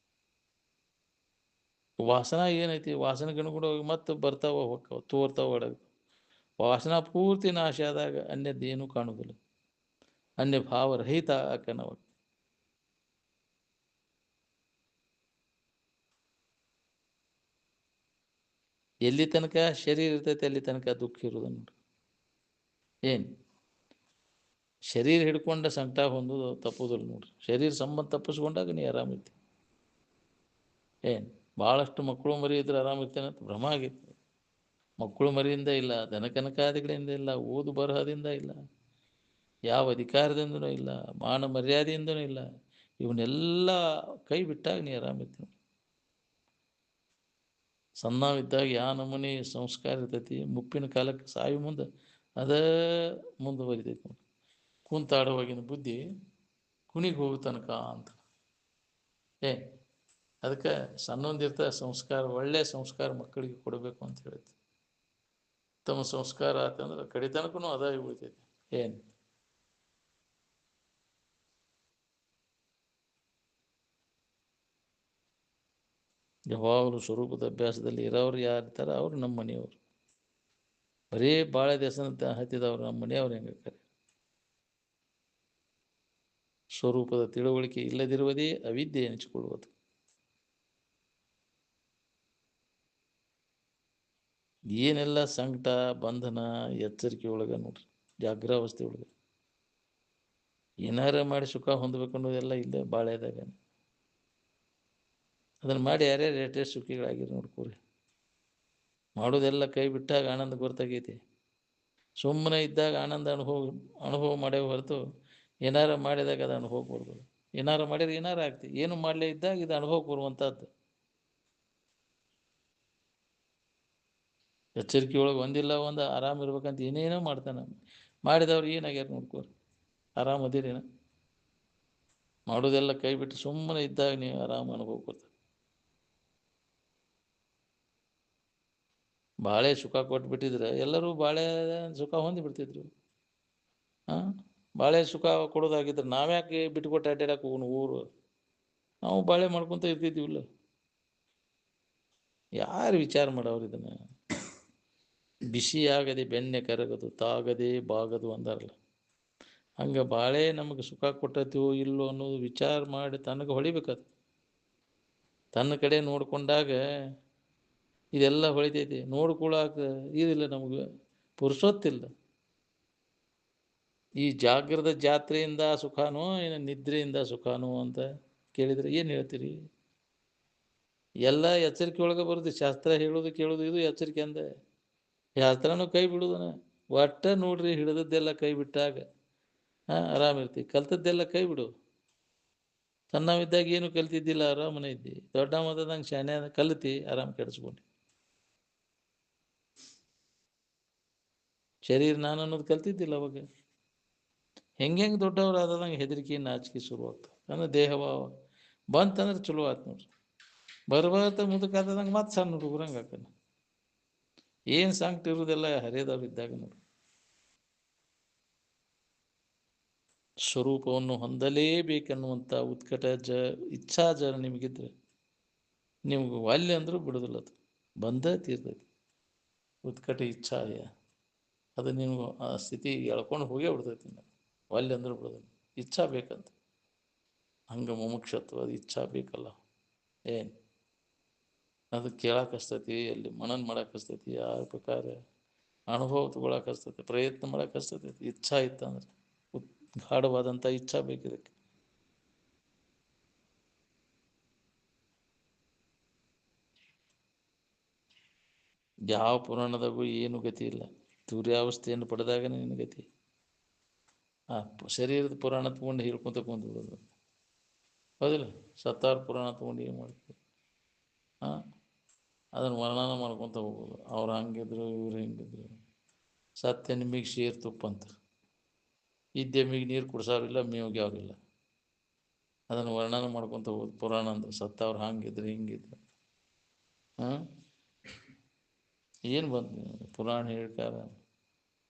ವಾಸನ ಏನೈತಿ, ವಾಸನೆಗೆ ಅನುಗುಣವಾಗಿ ಮತ್ತೆ ಬರ್ತಾವ, ಹೋಗ್ತಾವ, ತೋರ್ತಾವ, ಅಡಗ್ತಾವ. ವಾಸನ ಪೂರ್ತಿ ನಾಶ ಆದಾಗ ಅನ್ಯದ್ದೇನೂ ಕಾಣುವುದಿಲ್ಲ, ಅನ್ಯ ಭಾವರಹಿತ ಆಕನವ. ಎಲ್ಲಿ ತನಕ ಶರೀರ ಇರ್ತೈತೆ ಅಲ್ಲಿ ತನಕ ದುಃಖ ಇರೋದು ನೋಡ್ರಿ. ಏನು ಶರೀರ ಹಿಡ್ಕೊಂಡ ಸಂಕಟ ಹೊಂದೋದು ತಪ್ಪೋದಿಲ್ಲ ನೋಡ್ರಿ. ಶರೀರ ಸಂಬಂಧ ತಪ್ಪಿಸ್ಕೊಂಡಾಗ ನೀ ಆರಾಮಿರ್ತಿ. ಏನು ಭಾಳಷ್ಟು ಮಕ್ಕಳು ಮರಿ ಇದ್ರೆ ಆರಾಮಿರ್ತೇನೆ ಅಂತ ಭ್ರಮ ಆಗೈತಿ. ಮಕ್ಕಳು ಮರಿಯಿಂದ ಇಲ್ಲ, ದನಕನಕಾದಿಗಳಿಂದ ಇಲ್ಲ, ಓದು ಬರಹದಿಂದ ಇಲ್ಲ, ಯಾವ ಅಧಿಕಾರದಿಂದನೂ ಇಲ್ಲ, ಮಾನ ಮರ್ಯಾದೆಯಿಂದನೂ ಇಲ್ಲ. ಇವನ್ನೆಲ್ಲ ಕೈ ಬಿಟ್ಟಾಗ ನೀ ಆರಾಮಿರ್ತೀನಿ. ಸಣ್ಣವಿದ್ದಾಗ ಯಾವ ನಮೂನಿ ಸಂಸ್ಕಾರ ಇರ್ತೈತಿ, ಮುಪ್ಪಿನ ಕಾಲಕ್ಕೆ ಸಾಯಿ ಮುಂದೆ ಅದೇ ಮುಂದುವರಿತೈತಿ ನೋಡಿ. ಕುಂತಾಡುವಾಗಿನ ಬುದ್ಧಿ ಕುಣಿಗೆ ಹೋಗೋ ತನಕ ಅಂತ. ಅದಕ್ಕೆ ಸಣ್ಣೊಂದಿರ್ತ ಸಂಸ್ಕಾರ, ಒಳ್ಳೆಯ ಸಂಸ್ಕಾರ ಮಕ್ಕಳಿಗೆ ಕೊಡಬೇಕು ಅಂತ ಹೇಳಿತ್ತು. ತಮ್ಮ ಸಂಸ್ಕಾರ ಆತಂದ್ರೆ ಕಡಿತನಕೂ ಅದ ಉಳಿತೈತಿ. ಏನು ಯಾವಾಗಲೂ ಸ್ವರೂಪದ ಅಭ್ಯಾಸದಲ್ಲಿ ಇರೋರು ಯಾರಿರ್ತಾರೆ ಅವರು ನಮ್ಮ ಮನೆಯವರು. ಬರೀ ಬಾಳೆ ದೇಶದ ಹತ್ತಿದವ್ರು ನಮ್ಮ ಮನೆಯವ್ರು ಹೆಂಗಾರೆ. ಸ್ವರೂಪದ ತಿಳುವಳಿಕೆ ಇಲ್ಲದಿರುವುದೇ ಅವಿದ್ಯೆ ಎನಿಸಿಕೊಳ್ಳುವುದು. ಏನೆಲ್ಲ ಸಂಕಟ, ಬಂಧನ, ಎಚ್ಚರಿಕೆ ಒಳಗೆ ನೋಡ್ರಿ, ಜಾಗ್ರಾವಸ್ಥೆ ಒಳಗೆ ಏನಾರ ಮಾಡಿ ಸುಖ ಹೊಂದಬೇಕು ಅನ್ನೋದೆಲ್ಲ ಇಲ್ಲೇ ಬಾಳೆದಾಗ. ಅದನ್ನು ಮಾಡಿ ಯಾರ್ಯಾರು ಎಷ್ಟೆಷ್ಟು ಸುಖಿಗಳಾಗಿರಿ ನೋಡ್ಕೋರಿ. ಮಾಡೋದೆಲ್ಲ ಕೈ ಬಿಟ್ಟಾಗ ಆನಂದ ಗೊತ್ತಾಗೈತಿ. ಸುಮ್ಮನೆ ಇದ್ದಾಗ ಆನಂದ ಅನುಭವ ಮಾಡೇ ಹೊರತು ಏನಾರ ಮಾಡಿದಾಗ ಅದು ಅನುಭವ ಬರ್ಬೋದು. ಏನಾರು ಮಾಡಿದ್ರೆ ಏನಾರು ಆಗ್ತಿ, ಏನು ಮಾಡಲೇ ಇದ್ದಾಗ ಇದು ಅನುಭವ ಬರುವಂಥದ್ದು. ಎಚ್ಚರಿಕೆ ಒಳಗೆ ಒಂದಿಲ್ಲ ಒಂದು ಆರಾಮ ಇರ್ಬೇಕಂತ ಏನೇನೋ ಮಾಡ್ತಾನೆ. ಮಾಡಿದವ್ರು ಏನಾಗ್ಯಾರ ನೋಡ್ಕೋರಿ, ಆರಾಮದಿರೇನ? ಮಾಡೋದೆಲ್ಲ ಕೈ ಬಿಟ್ಟು ಸುಮ್ಮನೆ ಇದ್ದಾಗ ನೀವು ಆರಾಮ ಅನುಭವ ಕೊಡ್ತಾರೆ. ಬಾಳೆ ಸುಖ ಕೊಟ್ಬಿಟ್ಟಿದ್ರೆ ಎಲ್ಲರೂ ಬಾಳೆ ಸುಖ ಹೊಂದಿ ಬಿಡ್ತಿದ್ರು. ಬಾಳೆ ಸುಖ ಕೊಡೋದಾಗಿದ್ರೆ ನಾವ್ಯಾಕೆ ಬಿಟ್ಕೊಟ್ಟು ಅಡ್ಡಾಡಕ್ಕೆ ಹೋಗೋಣ ಊರು? ನಾವು ಬಾಳೆ ಮಾಡ್ಕೊತ ಇರ್ತಿದ್ದೀವಿಲ್ಲ. ಯಾರು ವಿಚಾರ ಮಾಡೋರು ಇದನ್ನು? ಬಿಸಿಯಾಗದೆ ಬೆಣ್ಣೆ ಕರಗದು, ತಾಗದೆ ಬಾಗದು ಅಂದಾರಲ್ಲ. ಹಂಗೆ ಬಾಳೆ ನಮಗೆ ಸುಖ ಕೊಟ್ಟತೀವೋ ಇಲ್ಲೋ ಅನ್ನೋದು ವಿಚಾರ ಮಾಡಿ ತನಗೆ ಹೊಳಿಬೇಕದು. ತನ್ನ ಕಡೆ ನೋಡ್ಕೊಂಡಾಗ ಇದೆಲ್ಲ ಹೊಳಿತೈತಿ. ನೋಡ್ಕೊಳಕ ಇದಿಲ್ಲ, ನಮಗೆ ಪುರುಸೊತ್ತಿಲ್ಲ. ಈ ಜಾಗ್ರದ ಜಾತ್ರೆಯಿಂದ ಸುಖಾನೋ ಏನು ನಿದ್ರೆಯಿಂದ ಸುಖಾನೋ ಅಂತ ಕೇಳಿದರೆ ಏನು ಹೇಳ್ತೀರಿ? ಎಲ್ಲ ಎಚ್ಚರಿಕೆ ಒಳಗೆ ಬರುತ್ತೆ. ಶಾಸ್ತ್ರ ಹೇಳೋದು ಕೇಳೋದು ಇದು ಎಚ್ಚರಿಕೆ ಅಂದೆ. ಶಾಸ್ತ್ರನೂ ಕೈ ಬಿಡೋದನ. ಒಟ್ಟ ನೋಡ್ರಿ, ಹಿಡಿದದ್ದೆಲ್ಲ ಕೈ ಬಿಟ್ಟಾಗ ಆರಾಮಿರ್ತಿ. ಕಲ್ತದ್ದೆಲ್ಲ ಕೈ ಬಿಡು. ಸಣ್ಣವಿದ್ದಾಗ ಏನು ಕಲ್ತಿದ್ದಿಲ್ಲ, ಆರಾಮನೇ ಇದ್ದಿ. ದೊಡ್ಡ ಮತದಂಗೆ ಶಾನೆ ಕಲಿತಿ ಆರಾಮ್ ಕೆಡಿಸ್ಕೊಂಡು ಶರೀರ ನಾನು ಅನ್ನೋದು ಕಲ್ತಿದ್ದಿಲ್ಲ ಅವಾಗ. ಹೆಂಗೆ ದೊಡ್ಡವ್ರು ಆದಂಗೆ ಹೆದರಿಕೆ ನಾಚಿಕೆ ಶುರುವಾಗ್ತದೆ. ಅಂದ್ರೆ ದೇಹ ಭಾವ ಬಂತಂದ್ರೆ ಚಲೋ ಆಯ್ತು ನೋಡ್ರಿ. ಬರ್ಬರ್ತ ಮುದುಕಾದಂಗೆ ಮತ್ತೆ ಸಣ್ಣ ಹುಡುಗರಂಗೆ ಹಾಕನ ಏನು ಸಂಕಟ ಇರುವುದೆಲ್ಲ ಹರಿಯದವ್ರು ಇದ್ದಾಗ ನೋಡ್ರಿ. ಸ್ವರೂಪವನ್ನು ಹೊಂದಲೇಬೇಕನ್ನುವಂಥ ಉತ್ಕಟ ಇಚ್ಛಾಜರ ನಿಮಗಿದ್ರೆ ನಿಮ್ಗೆ ವಾಲ್ಯ ಅಂದರೂ ಬಿಡೋದಿಲ್ಲ, ಅದು ಬಂದ ತೀರ್ತೈತಿ. ಉತ್ಕಟ ಇಚ್ಛಾಯ ಅದು ನೀವು ಆ ಸ್ಥಿತಿ ಎಳ್ಕೊಂಡು ಹೋಗೇ ಬಿಡ್ತೈತಿ. ವಾಲ್ಯ ಅಂದರೂ ಬಿಡೋದಿಲ್ಲ, ಇಚ್ಛಾ ಬೇಕಂತ. ಹಂಗೆ ಮುಮುಕ್ಷತ್ವ ಅದು ಇಚ್ಛಾ ಬೇಕಲ್ಲ. ಏನು ಅದು ಕೇಳಕ್ಕೆ ಅಲ್ಲಿ ಮನನ ಮಾಡಕ್ಕೆ ಆ ಪ್ರಕಾರ ಅನುಭವ ತಗೊಳಕ್ಕೆ ಪ್ರಯತ್ನ ಮಾಡಕ್ಕೆ ಇಚ್ಛಾ ಇತ್ತಂದ್ರೆ ಗಾಢವಾದಂಥ ಇಚ್ಛಾ ಬೇಕಿದಕ್ಕೆ. ಯಾವ ಪುರಾಣದಾಗೂ ಏನು ಗತಿ ಇಲ್ಲ. ತುರ್ಯಾವಸ್ಥೆಯನ್ನು ಪಡೆದಾಗನೇ ನಿನ್ನ ಗತಿ. ಆ ಶರೀರದ ಪುರಾಣ ತೊಗೊಂಡು ಹೇಳ್ಕೊಂತ ಕುಂದ್ಬಿಡೋದು, ಹೌದಿಲ್ಲ? ಸತ್ತಾರು ಪುರಾಣ ತೊಗೊಂಡು ಏನು ಮಾಡ್ತೀವಿ? ಅದನ್ನು ವರ್ಣನ ಮಾಡ್ಕೊತ ಹೋಗೋದು. ಅವ್ರು ಹಂಗಿದ್ರು ಇವ್ರು ಹೆಂಗಿದ್ರು. ಸತ್ಯ ನಿಮಗೆ ಶೇರ್ ತುಪ್ಪ ಅಂತ, ಇದ್ದೆಮ್ಮಿಗೆ ನೀರು ಕುಡ್ಸೋರಿಲ್ಲ, ಮೇವಿಗೆ ಅವ್ರಿಲ್ಲ. ಅದನ್ನು ವರ್ಣನ ಮಾಡ್ಕೊತ ಹೋಗೋದು ಪುರಾಣ ಅಂದ್ರೆ. ಸತ್ತವ್ರು ಹಂಗಿದ್ರು ಹಿಂಗಿದ್ರು. ಏನು ಬಂತು ಪುರಾಣ ಹೇಳ್ಕಾರ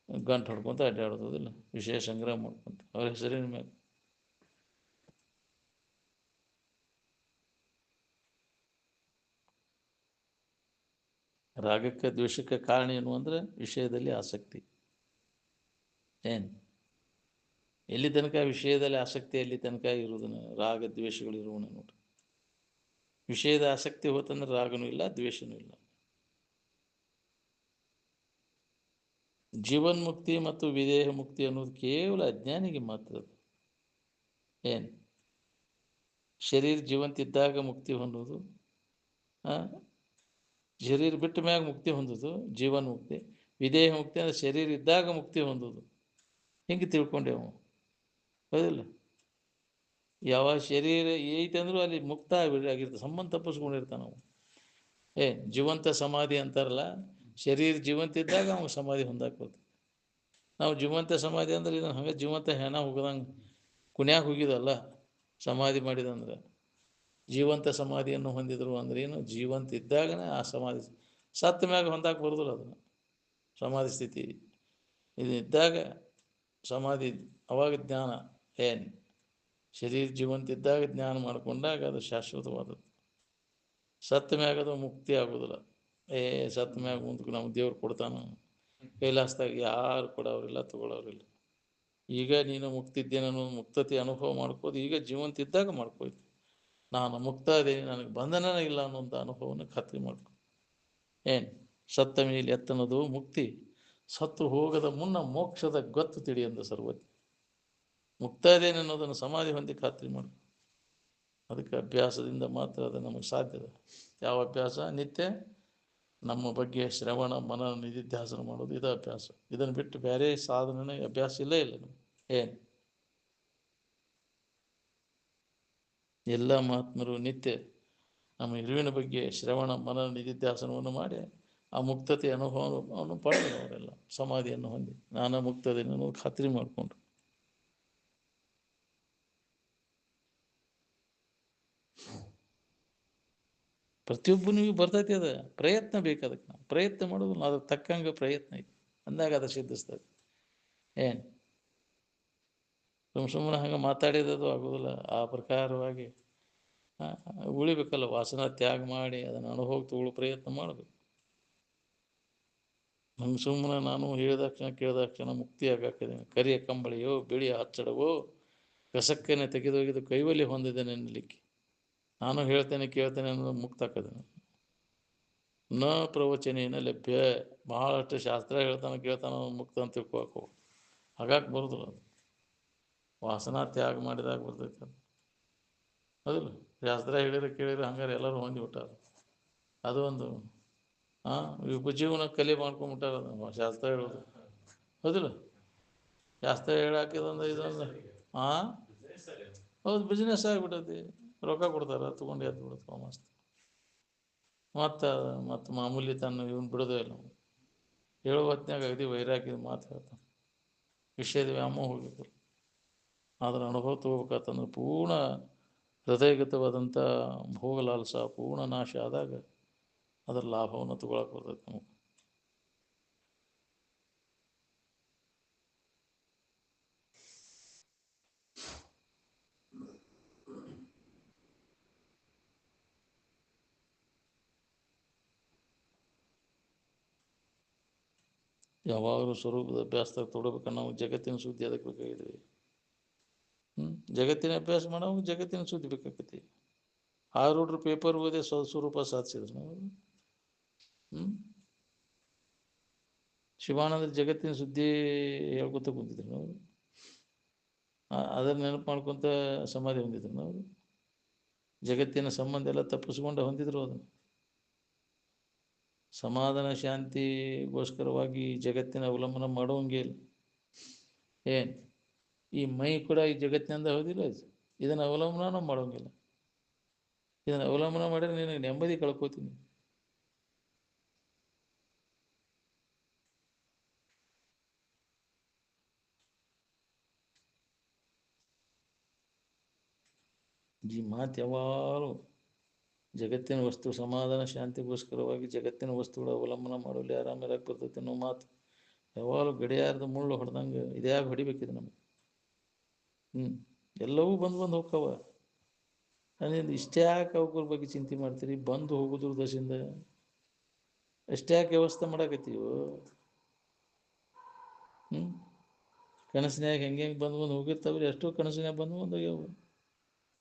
ಗಂಟು ಹೊಡ್ಕೊತ ಅಡ್ಡಾಡೋದಿಲ್ಲ, ವಿಷಯ ಸಂಗ್ರಹ ಮಾಡ್ಕೊಂತ ಅವ್ರ ಹೆಸರಿನ ಮೇಲೆ. ರಾಗಕ್ಕೆ ದ್ವೇಷಕ್ಕೆ ಕಾರಣ ಏನು ಅಂದರೆ ವಿಷಯದಲ್ಲಿ ಆಸಕ್ತಿ. ಏನು ಎಲ್ಲಿ ತನಕ ವಿಷಯದಲ್ಲಿ ಆಸಕ್ತಿ ಎಲ್ಲಿ ತನಕ ಇರುವುದನ್ನು ರಾಗ ದ್ವೇಷಗಳು ಇರುವನು ನೋಡ್ರಿ. ವಿಷಯದ ಆಸಕ್ತಿ ಹೋತಂದ್ರೆ ರಾಗನೂ ಇಲ್ಲ, ದ್ವೇಷನೂ ಇಲ್ಲ. ಜೀವನ್ಮುಕ್ತಿ ಮತ್ತು ವಿದೇಹ ಮುಕ್ತಿ ಅನ್ನೋದು ಕೇವಲ ಅಜ್ಞಾನಿಗೆ ಮಾತ್ರ. ಏನು ಶರೀರ ಜೀವಂತಿದ್ದಾಗ ಮುಕ್ತಿ ಹೊಂದೋದು, ಶರೀರ ಬಿಟ್ಟ ಮ್ಯಾಗ ಮುಕ್ತಿ ಹೊಂದೋದು ಜೀವನ್ ಮುಕ್ತಿ. ವಿದೇಹ ಮುಕ್ತಿ ಅಂದರೆ ಶರೀರ ಇದ್ದಾಗ ಮುಕ್ತಿ ಹೊಂದೋದು. ಹಿಂಗೆ ತಿಳ್ಕೊಂಡೇವು, ಹೌದಿಲ್ಲ? ಯಾವ ಶರೀರ ಐತಂದ್ರೂ ಅಲ್ಲಿ ಮುಕ್ತ ಆಗಿರ್ತದೆ, ಸಂಬಂಧ ತಪ್ಪಿಸ್ಕೊಂಡಿರ್ತಾನೆ ನಾವು. ಜೀವಂತ ಸಮಾಧಿ ಅಂತಾರಲ್ಲ, ಶರೀರ ಜೀವಂತ ಇದ್ದಾಗ ಅವ್ನು ಸಮಾಧಿ ಹೊಂದಾಕೋದು. ನಾವು ಜೀವಂತ ಸಮಾಧಿ ಅಂದ್ರೆ ಇದನ್ನು ಹಂಗೆ ಜೀವಂತ ಹೆಣ ಹೋಗದಂಗೆ ಕುಣ್ಯಾಗ ಹೋಗಿದಲ್ಲ ಸಮಾಧಿ ಮಾಡಿದಂದ್ರೆ. ಜೀವಂತ ಸಮಾಧಿಯನ್ನು ಹೊಂದಿದ್ರು ಅಂದ್ರೆ ಏನು? ಜೀವಂತ ಇದ್ದಾಗನೇ ಆ ಸಮಾಧಿ. ಸತ್ತ ಮ್ಯಾಗ ಹೊಂದಾಕ ಬರೋದಿಲ್ಲ ಅದನ್ನು. ಸಮಾಧಿ ಸ್ಥಿತಿ ಇದು ಇದ್ದಾಗ ಸಮಾಧಿ, ಅವಾಗ ಜ್ಞಾನ. ಏನು ಶರೀರ ಜೀವಂತ ಇದ್ದಾಗ ಜ್ಞಾನ ಮಾಡಿಕೊಂಡಾಗ ಅದು ಶಾಶ್ವತವಾದದ್ದು. ಸತ್ತ ಮ್ಯಾಗ ಅದು ಮುಕ್ತಿ ಆಗೋದಿಲ್ಲ. ಸತ್ತ ಮ್ಯಾಗ ಮುಂದಕ್ಕೆ ನಾವು ದೇವ್ರು ಕೊಡ್ತಾನೆ. ಕೈಲಾಸದಾಗ ಯಾರು ಕೊಡೋರಿಲ್ಲ, ತಗೊಳ್ಳೋರಿಲ್ಲ. ಈಗ ನೀನು ಮುಕ್ತಿದ್ದೇನೆ ಅನ್ನೋದು ಮುಕ್ತತೆ ಅನುಭವ ಮಾಡ್ಕೋದು ಈಗ ಜೀವಂತ ಇದ್ದಾಗ ಮಾಡ್ಕೋಯ್ತು. ನಾನು ಮುಕ್ತ ಇದ್ದೀನಿ, ನನಗೆ ಬಂಧನ ಇಲ್ಲ ಅನ್ನೋಂಥ ಅನುಭವನ ಖಾತ್ರಿ ಮಾಡ್ಕೊ. ಏನು ಸತ್ತ ಮೇಲೆ ಎತ್ತನದು ಮುಕ್ತಿ, ಸತ್ತು ಹೋಗದ ಮುನ್ನ ಮೋಕ್ಷದ ಗೊತ್ತು ತಿಳಿ ಅಂದ ಸರ್ವಜ್ಞ. ಮುಕ್ತ ಇದ್ದೇನೆ ಅನ್ನೋದನ್ನು ಸಮಾಧಿ ಹೊಂದಿ ಖಾತ್ರಿ ಮಾಡ್ಕೊ. ಅದಕ್ಕೆ ಅಭ್ಯಾಸದಿಂದ ಮಾತ್ರ ಅದು ನಮಗೆ ಸಾಧ್ಯದ. ಯಾವ ಅಭ್ಯಾಸ? ನಿತ್ಯ ನಮ್ಮ ಬಗ್ಗೆ ಶ್ರವಣ ಮನನ ನಿಧಿಧ್ಯಾಸನ ಮಾಡೋದು, ಇದು ಅಭ್ಯಾಸ. ಇದನ್ನು ಬಿಟ್ಟು ಬೇರೆ ಸಾಧನೆ ಅಭ್ಯಾಸ ಇಲ್ಲೇ ಇಲ್ಲ ನಮ್ಗೆ. ಏನು ಎಲ್ಲ ಮಹಾತ್ಮರು ನಿತ್ಯ ನಮ್ಮ ಇರುವಿನ ಬಗ್ಗೆ ಶ್ರವಣ ಮನನ ನಿಧಿಧ್ಯಾಸನವನ್ನು ಮಾಡಿ ಆ ಮುಕ್ತತೆ ಅನುಭವವನ್ನು ಪಡೆದರು. ಅವರೆಲ್ಲ ಸಮಾಧಿಯನ್ನು ಹೊಂದಿ ನಾನು ಮುಕ್ತದೇನೆ ಅನ್ನೋದು ಖಾತ್ರಿ ಮಾಡಿಕೊಂಡ್ರು. ಪ್ರತಿಯೊಬ್ಬನಿಗೂ ಬರ್ತೈತಿ. ಅದ ಪ್ರಯತ್ನ ಬೇಕು. ಅದಕ್ಕೆ ನಾವು ಪ್ರಯತ್ನ ಮಾಡೋದು, ಅದಕ್ಕೆ ತಕ್ಕಂಗೆ ಪ್ರಯತ್ನ ಐತಿ ಅಂದಾಗ ಅದು ಸಿದ್ಧಿಸ್ತದೆ. ಏನು ಸುಮ್ಮನೆ ಹಂಗೆ ಮಾತಾಡಿದದು ಆಗೋದಿಲ್ಲ. ಆ ಪ್ರಕಾರವಾಗಿ ಉಳಿಬೇಕಲ್ಲ. ವಾಸನ ತ್ಯಾಗ ಮಾಡಿ ಅದನ್ನು ಅನುಭವ ತಗೊಳ್ಳೋ ಪ್ರಯತ್ನ ಮಾಡಬೇಕು. ಹಂಗೆ ಸುಮ್ಮನೆ ನಾನು ಕೇಳಿದ ಕ್ಷಣ ಮುಕ್ತಿ ಆಗಾಕಿದ್ದೇನೆ, ಕರಿಯ ಕಂಬಳಿಯೋ ಬಿಳಿಯ ಹಚ್ಚಡವೋ ಕಸಕ್ಕನೆ ತೆಗೆದೊಗೆದು ಕೈವಲ್ಯ ಹೊಂದಿದ್ದೇನೆ ಎನ್ನಲಿಕ್ಕೆ. ನಾನು ಹೇಳ್ತೇನೆ ಕೇಳ್ತೇನೆ ಅನ್ನೋದು ಮುಕ್ತ ಹಾಕದೇನೆ. ನ ಪ್ರವಚನೇನ ಲಭ್ಯ. ಬಹಳಷ್ಟು ಶಾಸ್ತ್ರ ಹೇಳ್ತಾನೆ ಕೇಳ್ತಾನೆ ಮುಕ್ತ ಅಂತ ತಿಳ್ಕೊಬೇಕು. ಹಾಗಾಕೆ ಬರೋದಿಲ್ಲ. ಅದು ವಾಸನಾ ತ್ಯಾಗ ಮಾಡಿದಾಗ ಬರ್ತೈತೆ ಅದು, ಹೌದಿಲ್ಲ? ಶಾಸ್ತ್ರ ಹೇಳಿದ್ರೆ ಕೇಳಿದ್ರೆ ಹಂಗಾರೆ ಎಲ್ಲರೂ ಹೊಂದಿಬಿಟ್ಟಾರ. ಅದು ಒಂದು ಉಪಜೀವನ ಕಲೆ ಮಾಡ್ಕೊಂಡ್ಬಿಟ್ಟಾರ. ಅದು ಶಾಸ್ತ್ರ ಹೇಳೋದು, ಹೌದಿಲ್ಲ? ಶಾಸ್ತ್ರ ಹೇಳಾಕಿದಂದ್ರೆ ಇದೊಂದು ಹೌದು, ಬಿಸ್ನೆಸ್ ಆಗಿಬಿಟ್ಟೈತಿ. ರೊಕ್ಕ ಕೊಡ್ತಾರೆ, ತೊಗೊಂಡು ಎದ್ದು ಬಿಡುತ್ತೆ ಮಸ್ತ್. ಮತ್ತು ಮಾಮೂಲಿ ತನ್ನ ಇವನು ಬಿಡೋದೇ ಇಲ್ಲ. ಹೇಳೋ ಹೊತ್ನ್ಯಾಗ ಅಗದಿ ವೈರಾಗ್ಯದ ಮಾತು ಹೇಳ್ತಾನೆ. ವಿಷಯದ ವ್ಯಾಮೋಹ ಹೋಗಿದ್ರು. ಆದ್ರೆ ಅನುಭವ ತಗೋಬೇಕಂತಂದ್ರೆ ಪೂರ್ಣ ಹೃದಯಗತವಾದಂಥ ಭೋಗಲಾಲಸ ಪೂರ್ಣ ನಾಶ ಆದಾಗ ಅದರ ಲಾಭವನ್ನು ತಗೊಳಕ್ಕೆ ಬರ್ತೈತೆ ನಮಗೆ. ಯಾವಾಗಲೂ ಸ್ವರೂಪದ ಅಭ್ಯಾಸದಾಗ ತೊಡಬೇಕು. ನಾವು ಜಗತ್ತಿನ ಸುದ್ದಿ ಅದಕ್ಕೆ ಬೇಕಾಗಿದ್ವಿ. ಜಗತ್ತಿನ ಅಭ್ಯಾಸ ಮಾಡೋ ಜಗತ್ತಿನ ಸುದ್ದಿ ಬೇಕಾಗತಿ. ಆರೂಢರು ಪೇಪರ್ ಓದಿ ಸ್ವರೂಪ ಸಾಧಿಸಿದ್ರು ನಾವು. ಶಿವಾನಂದ ಜಗತ್ತಿನ ಸುದ್ದಿ ಹೇಳ್ಕೊತ ಕುಂತಿದ್ರು ನಾವು. ಅದನ್ನು ನೆನಪು ಮಾಡ್ಕೊತ ಸಮಾಧಿ ಹೊಂದಿದ್ರು ನಾವು. ಜಗತ್ತಿನ ಸಂಬಂಧ ಎಲ್ಲ ತಪ್ಪಿಸ್ಕೊಂಡು ಹೊಂದಿದ್ರು. ಅದನ್ನು ಸಮಾಧಾನ ಶಾಂತಿಗೋಸ್ಕರವಾಗಿ ಜಗತ್ತಿನ ಅವಲಂಬನ ಮಾಡೋಂಗೆ ಇಲ್ಲ. ಏನು ಈ ಮೈ ಕೂಡ ಈ ಜಗತ್ತಿನಿಂದ ಹೋದಿಲ್ಲ. ಇದನ್ನು ಅವಲಂಬನ ಮಾಡೋಂಗಿಲ್ಲ. ಇದನ್ನು ಅವಲಂಬನ ಮಾಡಿದ್ರೆ ನಿನಗೆ ನೆಮ್ಮದಿ ಕಳ್ಕೋತೀನಿ. ಈ ಮಾತು ಯಾವಾಗಲೂ ಜಗತ್ತಿನ ವಸ್ತು ಸಮಾಧಾನ ಶಾಂತಿಗೋಸ್ಕರವಾಗಿ ಜಗತ್ತಿನ ವಸ್ತುಗಳ ಅವಲಂಬನ ಮಾಡೋಲ್ಲಿ ಆರಾಮಿರಾಗಿ ಬರ್ತೈತೆ ಅನ್ನೋ ಮಾತು ಯಾವಾಗಲೂ ಗಡಿಯಾರದ ಮುಳ್ಳು ಹೊಡೆದಂಗೆ ಇದ್ಯಾಗ ಹೊಡಿಬೇಕಿದೆ ನಮಗೆ. ಎಲ್ಲವೂ ಬಂದು ಹೋಗ್ತಾವ. ಅದರಿಂದ ಇಷ್ಟೇ ಯಾಕೆ ಅವ್ರ ಬಗ್ಗೆ ಚಿಂತೆ ಮಾಡ್ತೀರಿ? ಬಂದು ಹೋಗೋದ್ರ ದಶಿಂದ ಅಷ್ಟೇ ಯಾಕೆ ವ್ಯವಸ್ಥೆ ಮಾಡಾಕತ್ತೀವೋ? ಕನಸಿನ್ಯಾಗ ಹೆಂಗೆ ಬಂದು ಹೋಗಿರ್ತಾವ್ರಿ. ಎಷ್ಟೋ ಕನಸಿನ್ಯಾಗ ಬಂದು ಹೋಗ್ಯಾವ.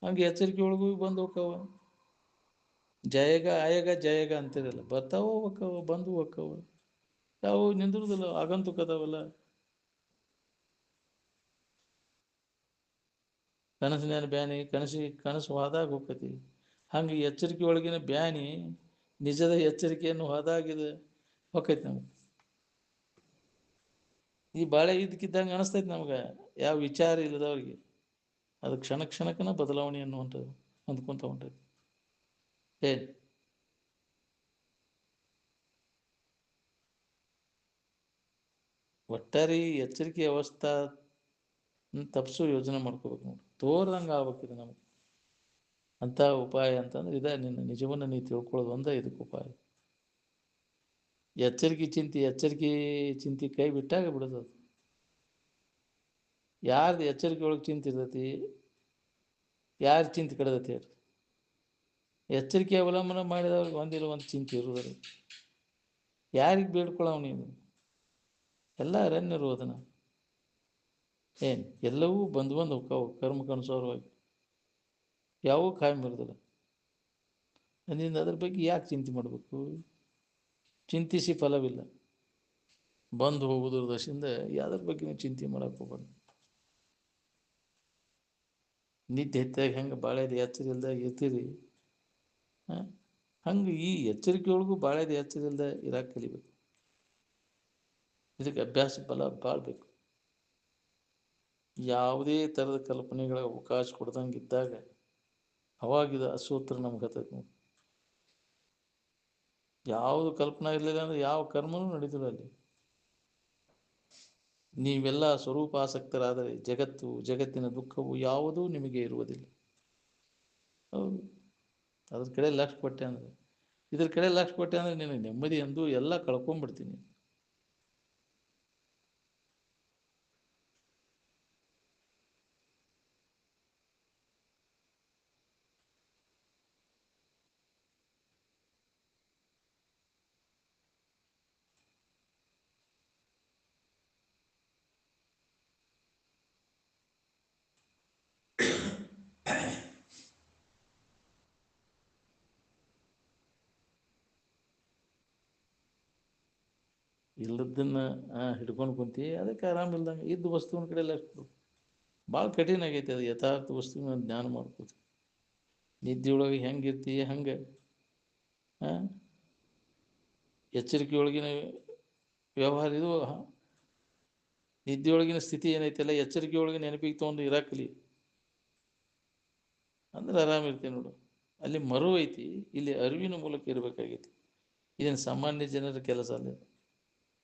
ಹಂಗೆ ಎಚ್ಚರಿಕೆ ಒಳಗೂ ಬಂದು ಹೋಗ್ತಾವ. ಜಯಗ ಅಂತಿರಲ್ಲ, ಬರ್ತಾವ ಹೋಕ್ಕವ, ಬಂದು ಹೋಕ್ಕವ. ಯಾವ ನಿಂದಿರುದಿಲ್ಲ, ಆಗಂತುಕದಾವಲ್ಲ. ಕನಸಿನ ಬ್ಯಾನಿ ಕನಸು ಹೋದಾಗ ಹೋಗ್ತೈತಿ. ಹಂಗೆ ಎಚ್ಚರಿಕೆ ಒಳಗಿನ ಬ್ಯಾನಿ ನಿಜದ ಎಚ್ಚರಿಕೆಯನ್ನು ಹೋದಾಗಿದೆ ಹೋಗ್ತೈತಿ ನಮ್ಗೆ. ಈ ಬಾಳೆ ಇದ್ದಕ್ಕಿದ್ದಂಗೆ ಅನಿಸ್ತೈತಿ ನಮ್ಗೆ, ಯಾವ ವಿಚಾರ ಇಲ್ಲದವ್ರಿಗೆ. ಅದು ಕ್ಷಣಕ್ಕನ ಬದಲಾವಣೆ ಅನ್ನುವಂಥದ್ದು ಹೊಂದ್ಕೊಂತ ಹೊಂಟೈತಿ. ಏನು ಒಟ್ಟಾರೆ ಎಚ್ಚರಿಕೆ ಅವಸ್ಥಾ ತಪ್ಪಿಸೋ ಯೋಜನೆ ಮಾಡ್ಕೋಬೇಕು. ನೋಡಿ, ತೋರ್ದಂಗೆ ಆಗ್ಬೇಕಿದೆ ನಮಗೆ. ಅಂಥ ಉಪಾಯ ಅಂತಂದ್ರೆ ಇದೇ. ನಿನ್ನ ನಿಜವನ್ನು ನೀ ತಿಳ್ಕೊಳ್ಳೋದು ಒಂದೇ ಇದಕ್ಕೆ ಉಪಾಯ. ಎಚ್ಚರಿಕೆ ಚಿಂತೆ ಕೈ ಬಿಟ್ಟಾಗ ಬಿಡೋದು. ಯಾರ್ದು ಎಚ್ಚರಿಕೆ ಒಳಗೆ ಚಿಂತೆ ಇರ್ತೈತಿ, ಯಾರು ಚಿಂತೆ ಕಡ್ದೈತಿ ಹೇಳ್ರಿ? ಎಚ್ಚರಿಕೆ ಅವಲಂಬನ ಮಾಡಿದವ್ರಿಗೆ ಒಂದು ಚಿಂತೆ ಇರುವುದಿಲ್ಲ. ಯಾರಿಗೆ ಬೇಡ್ಕೊಳ್ಳೋ ನೀನು? ಎಲ್ಲ ಅರಣ್ಯರು ಅದನ್ನ. ಏನು ಎಲ್ಲವೂ ಬಂದು ಹೋಗ್ತಾವು ಕರ್ಮಕ್ಕನುಸಾರವಾಗಿ. ಯಾವೂ ಕಾಯಂ ಇರೋದಿಲ್ಲ. ಅದರಿಂದ ಅದ್ರ ಬಗ್ಗೆ ಯಾಕೆ ಚಿಂತೆ ಮಾಡಬೇಕು? ಚಿಂತಿಸಿ ಫಲವಿಲ್ಲ. ಬಂದು ಹೋಗೋದ್ರ ದಶಿಂದ ಯಾವ್ದ್ರ ಬಗ್ಗೆ ಚಿಂತೆ ಮಾಡಕ್ಕೆ ಹೋಗ್ಬಾರ್ದು. ನಿದ್ದೆ ಹೆಚ್ಚಾಗಿ ಹೆಂಗೆ ಬಾಳೆದು ಎಚ್ಚರ ಇಲ್ದಾಗ ಇರ್ತೀರಿ, ಹಂಗೆ ಈ ಎಚ್ಚರಿಕೆಯೊಳಗೂ ಬಾಳೆದು ಎಚ್ಚರ ಇಲ್ದ ಇರಾಕ್ ಕಲಿಬೇಕು. ಇದಕ್ಕೆ ಅಭ್ಯಾಸ ಫಲ ಭಾಳ ಬೇಕು. ಯಾವುದೇ ಥರದ ಕಲ್ಪನೆಗಳ ಅವಕಾಶ ಕೊಡ್ದಂಗೆ ಇದ್ದಾಗ ಅವಾಗಿದ ಅಸೂತ್ರ ನಮ್ಗೆ ಹತ್ತೈತಿ ನೋಡಿ. ಯಾವುದು ಕಲ್ಪನಾ ಇರಲಿಲ್ಲ ಅಂದ್ರೆ ಯಾವ ಕರ್ಮನೂ ನಡೀತಿಲ್ಲ ಅಲ್ಲಿ. ನೀವೆಲ್ಲ ಸ್ವರೂಪ ಆಸಕ್ತರಾದರೆ ಜಗತ್ತಿನ ದುಃಖವು ಯಾವುದೂ ನಿಮಗೆ ಇರುವುದಿಲ್ಲ. ಹೌದು, ಅದ್ರ ಕಡೆ ಲಕ್ಷ್ಯ ಕೊಟ್ಟೆ ಅಂದರೆ, ಇದ್ರ ಕಡೆ ಲಕ್ಷ್ಯ ಕೊಟ್ಟೆ ಅಂದರೆ ನಿನಗೆ ನೆಮ್ಮದಿ ಎಂದು ಎಲ್ಲ ಕಳ್ಕೊಂಡ್ಬಿಡ್ತೀನಿ. ಇಲ್ಲದನ್ನ ಹಿಡ್ಕೊಂಡು ಕುಂತಿ, ಅದಕ್ಕೆ ಆರಾಮಿಲ್ದಂಗೆ. ಇದ್ದ ವಸ್ತುವಿನ ಕಡೆ ಲಕ್ಷ್ಯ ಭಾಳ ಕಠಿಣ ಆಗೈತೆ. ಅದು ಯಥಾರ್ಥ ವಸ್ತುವಿನ ಜ್ಞಾನ ಮಾಡ್ಕೋದು. ನಿದ್ದೆಯೊಳಗೆ ಹೆಂಗಿರ್ತೀಯ ಹಂಗೆ ಎಚ್ಚರಿಕೆಯೊಳಗಿನ ವ್ಯವಹಾರ ಇದು. ನಿದ್ದೆಯೊಳಗಿನ ಸ್ಥಿತಿ ಏನೈತಲ್ಲ, ಎಚ್ಚರಿಕೆಯೊಳಗೆ ನೆನಪಿಗೆ ತೊಗೊಂಡು ಇರಾಕಲಿ. ಅಂದ್ರೆ ಆರಾಮಿರ್ತೀವಿ ನೋಡು. ಅಲ್ಲಿ ಮರು ಐತಿ, ಇಲ್ಲಿ ಅರಿವಿನ ಮೂಲಕ ಇರಬೇಕಾಗೈತಿ. ಇದೇನು ಸಾಮಾನ್ಯ ಜನರ ಕೆಲಸ ಅಲ್ಲ.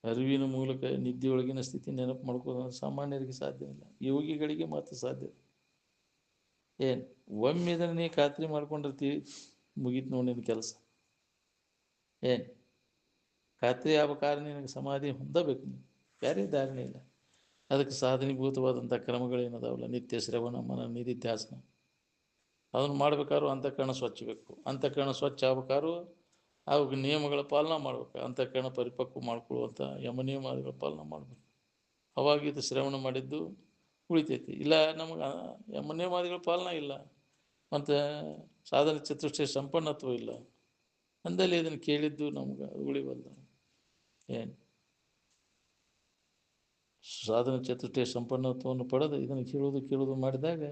ಅರಿವಿನ ಮೂಲಕ ನಿದ್ದೆಯೊಳಗಿನ ಸ್ಥಿತಿ ನೆನಪು ಮಾಡ್ಕೋದು ಸಾಮಾನ್ಯರಿಗೆ ಸಾಧ್ಯ ಇಲ್ಲ, ಯೋಗಿಗಳಿಗೆ ಮಾತ್ರ ಸಾಧ್ಯ. ಏನು ಒಮ್ಮೆ ಇದನ್ನು ನೀ ಖಾತ್ರಿ ಮಾಡ್ಕೊಂಡಿರ್ತೀವಿ, ಮುಗೀತು ನೋಡಿ ನಿನ್ನ ಕೆಲಸ. ಏನು ಖಾತ್ರಿ ಆಗ್ಬೇಕಾದ್ರೆ ನಿನಗೆ ಸಮಾಧಿ ಹೊಂದಬೇಕು, ನೀನು ಬೇರೆ ದಾರಿನೇ ಇಲ್ಲ. ಅದಕ್ಕೆ ಸಾಧನೀಭೂತವಾದಂಥ ಕ್ರಮಗಳೇನದಾವಲ್ಲ, ನಿತ್ಯ ಶ್ರವಣ ಮನ ನಿಧಿಧ್ಯಾಸನ, ಅದನ್ನು ಮಾಡ್ಬೇಕಾದ್ರೂ ಅಂತಃಕರಣ ಸ್ವಚ್ಛ ಬೇಕು. ಅಂತಃಕರಣ ಸ್ವಚ್ಛ ಆಗ್ಬೇಕಾದ್ರೂ ಅವಾಗ ನಿಯಮಗಳ ಪಾಲನೆ ಮಾಡ್ಬೇಕು. ಅಂತಃಕರಣ ಪರಿಪಕ್ವ ಮಾಡ್ಕೊಳ್ಳುವಂಥ ಯಮ ನಿಯಮಾದಿಗಳ ಪಾಲನೆ ಮಾಡ್ಬೇಕು. ಅವಾಗ ಇದು ಶ್ರವಣ ಮಾಡಿದ್ದು ಉಳಿತೈತಿ. ಇಲ್ಲ ನಮಗೆ ಯಮ ನಿಯಮಾದಿಗಳ ಪಾಲನೆ ಇಲ್ಲ, ಮತ್ತು ಸಾಧನ ಚತುಷ್ಟಯ ಸಂಪನ್ನತ್ವ ಇಲ್ಲ ಅಂದಲ್ಲಿ ಇದನ್ನು ಕೇಳಿದ್ದು ನಮ್ಗೆ ಉಳಿವಲ್ಲ. ಏನು ಸಾಧನ ಚತುಷ್ಟಯ ಸಂಪನ್ನತ್ವವನ್ನು ಪಡೆದು ಇದನ್ನು ಕೇಳೋದು ಮಾಡಿದಾಗ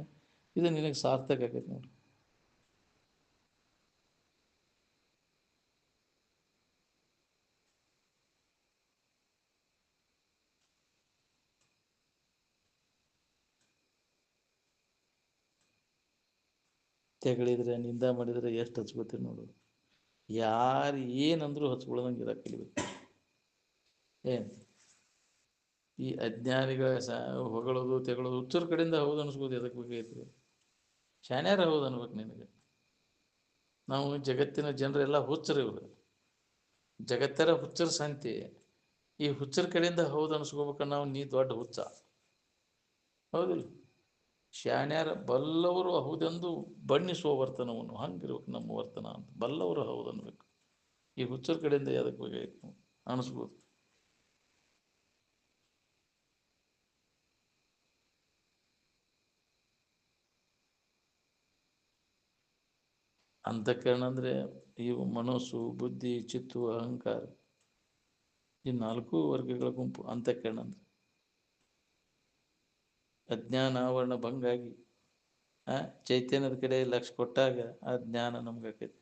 ಇದು ನಿನಗೆ ಸಾರ್ಥಕ ಆಗೈತೆ ನೋಡಿ. ತೆಗಳಿದ್ರೆ ನಿಂದ ಮಾಡಿದರೆ ಎಷ್ಟು ಹಚ್ಕೋತೀರಿ ನೋಡು. ಯಾರು ಏನಂದ್ರೂ ಹಚ್ಕೊಳ್ಳೋದಂಗೆ ಇರ ಕಲಿಬೇಕು. ಏನು ಈ ಅಜ್ಞಾನಿಗಳ ಹೊಗಳೋದು ತೆಗಳೋದು ಹುಚ್ಚರ ಕಡೆಯಿಂದ ಹೌದು ಅನಿಸ್ಬೋದು. ಎದಕ್ಕೆ ಬೇಕಾಗೈತಿ? ಶಾನ್ಯಾರ ಹೌದು ಅನ್ಬೇಕು ನಿನಗೆ. ನಾವು ಜಗತ್ತಿನ ಜನರೆಲ್ಲ ಹುಚ್ಚರು, ಇವರು ಜಗತ್ತರ ಹುಚ್ಚರ ಸಂತಿ. ಈ ಹುಚ್ಚರ ಕಡೆಯಿಂದ ಹೌದು ಅನಿಸ್ಕೋಬೇಕ ನಾವು, ನೀ ದೊಡ್ಡ ಹುಚ್ಚ ಹೌದಿಲ್ಲ. ಶಾನ್ಯಾರ ಬಲ್ಲವರು ಹೌದೆಂದು ಬಣ್ಣಿಸುವ ವರ್ತನವನ್ನು ಹಂಗಿರ್ಬೇಕು ನಮ್ಮ ವರ್ತನ ಅಂತ. ಬಲ್ಲವರು ಹೌದು ಅನ್ಬೇಕು. ಈ ಹುಚ್ಚರ ಕಡೆಯಿಂದ ಎದಕ್ಕೆ ಬೇಕಾಗಿತ್ತು ಅನಿಸ್ಬೋದು. ಅಂತಃಕರಣ ಅಂದರೆ ಇವು ಮನಸ್ಸು, ಬುದ್ಧಿ, ಚಿತ್ತು, ಅಹಂಕಾರ, ಈ 4 ವರ್ಗಗಳ ಗುಂಪು ಅಂತಃಕರಣ ಅಂದ್ರೆ. ಅಜ್ಞಾನ ಆವರಣ ಭಂಗಾಗಿ ಚೈತನ್ಯದ ಕಡೆ ಲಕ್ಷ್ಯ ಕೊಟ್ಟಾಗ ಆ ಜ್ಞಾನ ನಮ್ಗೆ ಆಕೈತಿ.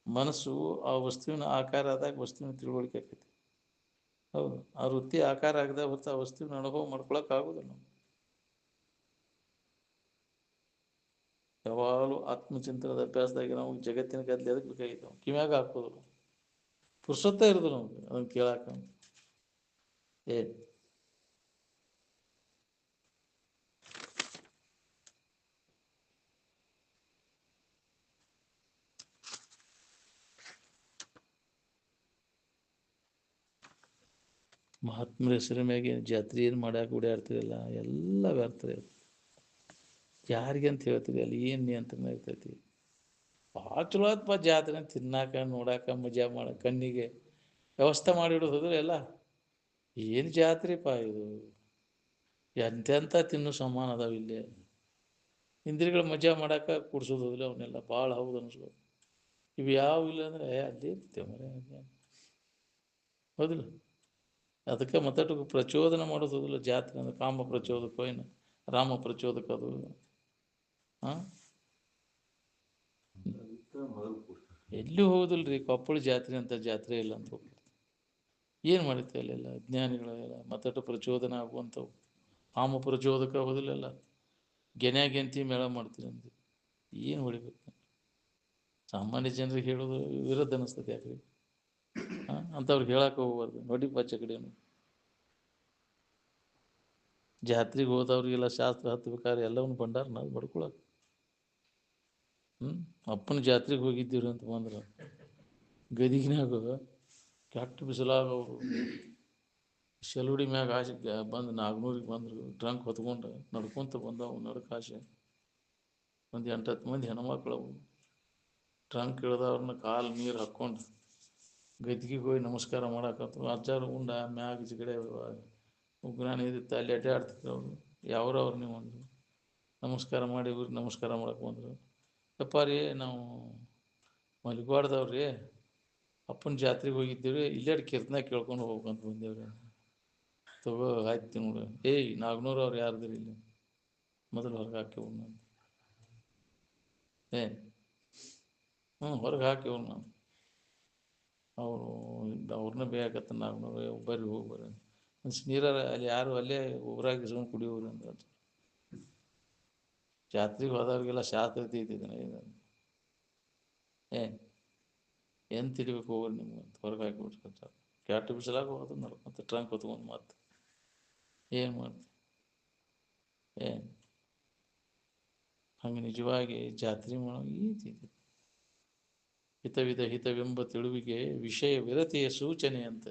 ಮನಸ್ಸು ಆ ವಸ್ತುವಿನ ಆಕಾರ ಆದಾಗ ವಸ್ತುವಿನ ತಿಳುವಳಿಕೆ ಆಕೈತಿ. ಹೌದು, ಆ ವೃತ್ತಿ ಆಕಾರ ಆಗದ ಹೊತ್ತು ಆ ವಸ್ತುವಿನ ಅನುಭವ ಮಾಡ್ಕೊಳಕ್ ಆಗೋದಿಲ್ಲ ನಾವು. ಯಾವಾಗಲೂ ಆತ್ಮಚಿಂತನದ ಅಭ್ಯಾಸದಾಗ ನಾವು ಜಗತ್ತಿನ ಗದ್ದಲೆ ಎದಕ್ಕೆ ಬೇಕಾಗಿತ್ತು? ಕಿವ್ಯಾಗ ಹಾಕೋದಿಲ್ಲ, ಪುರುಷತ್ತ ಇರೋದು ನಮ್ಗೆ ಅದನ್ನು ಕೇಳಾಕ. ಏನು ಮಹಾತ್ಮರ ಹೆಸರ ಮ್ಯಾಗೆ ಜಾತ್ರೆ ಏನು ಮಾಡ್ಯಾಕ ಓಡಾಡ್ತಿರಲ್ಲ, ಎಲ್ಲ ವ್ಯರ್ಥ ಇರ್ತದೆ. ಯಾರಿಗೆ ಅಂತ ಹೇಳ್ತೀರಿ? ಅಲ್ಲಿ ಏನು ನಿಯಂತ್ರಣ ಇರ್ತೈತಿ? ಭಾಳ ಚಲೋ ಆತ್ಮ ಜಾತ್ರೆ ತಿನ್ನಾಕ ನೋಡಾಕ ಮಜಾ ಮಾಡ ಕಣ್ಣಿಗೆ ವ್ಯವಸ್ಥೆ ಮಾಡಿಡೋದು ಎಲ್ಲ. ಏನು ಜಾತ್ರೆಪ್ಪ ಇದು? ಎಂತೆಂಥ ತಿನ್ನು ಸಮಾನ ಅದಾವ ಇಲ್ಲಿ. ಇಂದ್ರಿಯಗಳ ಮಜಾ ಮಾಡಾಕ ಕೂಡ್ಸೋದಿಲ್ಲ ಅವನ್ನೆಲ್ಲ. ಭಾಳ ಹೌದು ಅನಿಸ್ಬೋದು. ಇವು ಯಾವ ಇಲ್ಲ ಅಂದರೆ ಅಲ್ಲೇ ಇರ್ತೇವೆ ಮರೆ. ಹೌದಿಲ್ಲ? ಅದಕ್ಕೆ ಮತ್ತಟು ಪ್ರಚೋದನೆ ಮಾಡೋದಿಲ್ಲ ಜಾತ್ರೆ ಅಂದ್ರೆ. ಕಾಮ ಪ್ರಚೋದಕ ಏನು ರಾಮ ಪ್ರಚೋದಕ ಅದು. ಹಾಂ ಎಲ್ಲಿ ಹೋಗುದಿಲ್ರಿ. ಕೊಪ್ಪಳ ಜಾತ್ರೆ ಅಂತ ಜಾತ್ರೆ ಇಲ್ಲ ಅಂತ ಹೋಗ್ಬಿಡ್ತು. ಏನು ಮಾಡಿತ್ತು ಅಲ್ಲೆಲ್ಲ ಅಜ್ಞಾನಿಗಳೆಲ್ಲ ಮತ್ತಟು ಪ್ರಚೋದನೆ ಆಗುವಂಥವು. ಕಾಮ ಪ್ರಚೋದಕ ಹೋದಿಲ್ಲೆಲ್ಲ. ಗೆನ್ತಿ ಮೇಳ ಮಾಡ್ತೀರಿ ಅಂತ ಏನು ಹೊಡಿಬೇಕು? ಸಾಮಾನ್ಯ ಜನರಿಗೆ ಹೇಳೋದು ವಿರುದ್ಧ ಅನಿಸ್ತದೆ. ಯಾಕ್ರಿ ಅಂಥವ್ರಿಗೆ ಹೇಳಕ್ಕೆ ಹೋಗ್ಬಾರ್ದು. ನೋಡಿ ಬಚ್ಚ ಕಡೆನು ಜಾತ್ರೆಗೆ ಹೋದವ್ರಿಗೆಲ್ಲ ಶಾಸ್ತ್ರ ಹತ್ಬೇಕಾದ್ರೆ ಎಲ್ಲವನ್ನೂ ಭಂಡಾರ ನಾವು ಬಡ್ಕೊಳಕ್ಕೆ. ಅಪ್ಪನ ಜಾತ್ರೆಗೆ ಹೋಗಿದ್ದೀವ್ರಿ ಅಂತ ಬಂದ್ರೆ ಗದಿಗಿನಾಗ ಕೆಟ್ಟ ಬಿಸಿಲಾಗ ಅವರು ಶೆಲುಡಿ ಮ್ಯಾಗ ಆಸೆ ಬಂದು ನಾಗ್ನೂರಿಗೆ ಬಂದರು. ಟ್ರಂಕ್ ಹೊತ್ಕೊಂಡು ನಡ್ಕೊತ ಬಂದವು. ನಡ್ಕಾಸೆ ಒಂದು 8-10 ಮಂದಿ ಹೆಣ್ಮಕ್ಳವು. ಟ್ರಂಕ್ ಇಳ್ದವ್ರನ್ನ ಕಾಲು ನೀರು ಹಾಕ್ಕೊಂಡು ಗದ್ಗಿಗೆ ಹೋಗಿ ನಮಸ್ಕಾರ ಮಾಡಾಕತ್ತು. ಅಜ್ಜಾರು ಉಂಡ ಮ್ಯಾಗ ಜಿಗಡೆ ಉಗ್ರಾಣ ಇದಿತ್ತು, ಅಲ್ಲಿ ಅಡ್ಡಾಡ್ತಿದ್ರು ಅವರು. ಯಾವ್ರವ್ರು ನೀವು ಅಂದರು. ನಮಸ್ಕಾರ ಮಾಡಿ ಇವ್ರಿಗೆ ನಮಸ್ಕಾರ ಮಾಡಕ್ಕೆ ಬಂದರು. ಯಪ್ಪ ರೀ ನಾವು ಮಲಿಗ್ವಾಡ್ದವ್ರಿ, ಅಪ್ಪನ ಜಾತ್ರೆಗೆ ಹೋಗಿದ್ದೀವಿ, ಇಲ್ಲೇ ಕೀರ್ತನ ಕೇಳ್ಕೊಂಡು ಹೋಗ್ಬೇಕಂತ ಬಂದೇವ್ರಿ. ತಗೋ ಆಯ್ತು ನೋಡು. ನಾಗ್ನೂರು ಅವ್ರು ಯಾರ್ದಿರಿ ಇಲ್ಲಿ? ಮೊದಲು ಹೊರಗೆ ಹಾಕಿವ್ರು ನಾನು. ಹೊರಗೆ ಹಾಕಿವ್ರು ನಾನು. ಅವರು ಅವ್ರನ್ನ ಬೇಕತ್ತ ನಾಗ್ನೂರು ಬರ್ರಿ ಹೋಗಿ ಬರ್ರಿ ನೀರ ಅಲ್ಲಿ ಯಾರು ಅಲ್ಲೇ ಊರಾಗ ಇಸ್ಕೊಂಡು ಕುಡಿಯೋರು ಅಂತ. ಜಾತ್ರೆಗೆ ಹೋದವ್ರಿಗೆಲ್ಲ ಶಾಸ್ತ್ರ ತಿಳಿತಿದ್ದಾನೆ ಏನು ತಿಳಿಬೇಕು ಹೋಗ್ರಿ ನಿಮ್ಗೆ ಅಂತ ಹೊರಗೆ ಹಾಕಿಬಿಟ್ರೆ ಕ್ಯಾಟ್ ಬಿಸಲಾಗ ಹೋಗೋದನ್ನಲ್ಲ ಮತ್ತೆ ಟ್ರಂಕ್ ಹೊತ್ಕೊಂಡು ಮತ್ತೆ ಏನು ಮಾಡ್ತೀವಿ ಏನು ಹಂಗೆ ನಿಜವಾಗಿ ಜಾತ್ರೆ ಮಾಡೋ ಈತಿದೆ ಹಿತವೆಂಬ ತಿಳುವಿಗೆ ವಿಷಯ ವಿರತಿಯ ಸೂಚನೆ ಅಂತ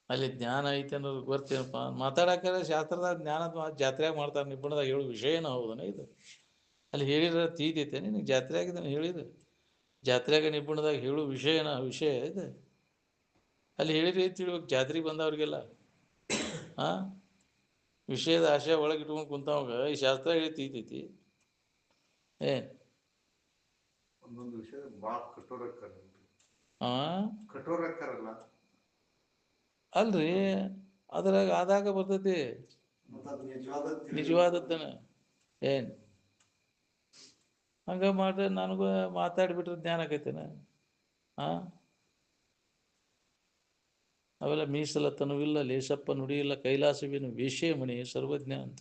ಅಲ್ಲಿ ಜ್ಞಾನ ಐತೆ ಅನ್ನೋದು ಗೊತ್ತೇನಪ್ಪ ಮಾತಾಡೋಕೆ ಶಾಸ್ತ್ರದಾಗ ಜ್ಞಾನದ ಜಾತ್ರೆಯಾಗ ಮಾಡ್ತಾರೆ ನಿಬ್ಬಣದಾಗ ಹೇಳು ವಿಷಯನ ಹೌದನ ಇದು ಅಲ್ಲಿ ಹೇಳಿದ್ರೆ ತೀತೈತೆ ನಿನಗೆ ಜಾತ್ರೆ ಆಗಿದ್ದಾನೆ ಹೇಳಿದ್ರೆ ಜಾತ್ರೆಯಾಗ ನಿಬ್ಬಣದಾಗ ಹೇಳು ವಿಷಯ ಇದೆ ಅಲ್ಲಿ ಹೇಳಿದ್ರೆ ತಿಳ್ಬೇಕು ಜಾತ್ರೆಗೆ ಬಂದವ್ರಿಗೆಲ್ಲ ವಿಷಯದ ಆಶಯ ಒಳಗೆ ಇಟ್ಕೊಂಡು ಕುಂತವಾಗ ಈ ಶಾಸ್ತ್ರ ಹೇಳಿ ತೀತೈತಿ ಒಂದೊಂದು ವಿಷಯ ಭಾಳ ಕಠೋರ ಅಲ್ರಿ ಅದ್ರಾಗ ಆದಾಗ ಬರ್ತೈತಿ ನಿಜವಾದದ್ದನ ಹಂಗ ಮಾಡ್ರೆ ನನಗೂ ಮಾತಾಡಿಬಿಟ್ರೆ ಜ್ಞಾನ ಆಕೈತೇನ ಅವೆಲ್ಲ ಮೀಸಲ ತನುವಿಲ್ಲ ಲೇಸಪ್ಪ ನುಡಿಯಿಲ್ಲ ಕೈಲಾಸವೇನು ವೇಷೇ ಮಣಿ ಸರ್ವಜ್ಞ ಅಂತ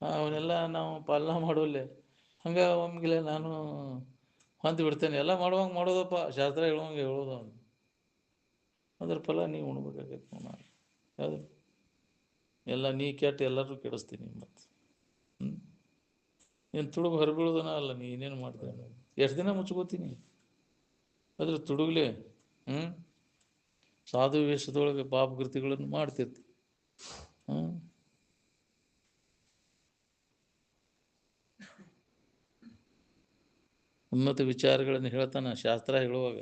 ಅವನ್ನೆಲ್ಲ ನಾವು ಪಾಲನಾ ಮಾಡೋಲ್ಲೇ ಹಂಗೆ ಒಮ್ಗಿಲೆ ನಾನು ಹೊಂದಿ ಬಿಡ್ತೇನೆ ಎಲ್ಲ ಮಾಡುವಂಗೆ ಮಾಡೋದಪ್ಪ ಶಾಸ್ತ್ರ ಹೇಳುವಂಗೆ ಹೇಳೋದು ಅದ್ರ ಫಲ ನೀವು ಉಣ್ಬೇಕಾಗೈತೆ ನಾನು ಯಾವುದು ಎಲ್ಲ ನೀ ಕೆಟ್ಟು ಎಲ್ಲರೂ ಕೆಡಿಸ್ತೀನಿ ಮತ್ತು ನೀನು ತುಡುಗು ಹೊರಬೀಳೋದನ ಅಲ್ಲ ನೀನೇನು ಮಾಡ್ತೇನೆ ಎಷ್ಟು ದಿನ ಮುಚ್ಕೋತೀನಿ ಅದ್ರ ತುಡುಗ್ಲೆ ಸಾಧು ವೇಷದೊಳಗೆ ಪಾಪಕೃತಿಗಳನ್ನು ಮಾಡ್ತಿರ್ತಿ ಉನ್ನತ ವಿಚಾರಗಳನ್ನು ಹೇಳ್ತಾನೆ ಶಾಸ್ತ್ರ ಹೇಳುವಾಗ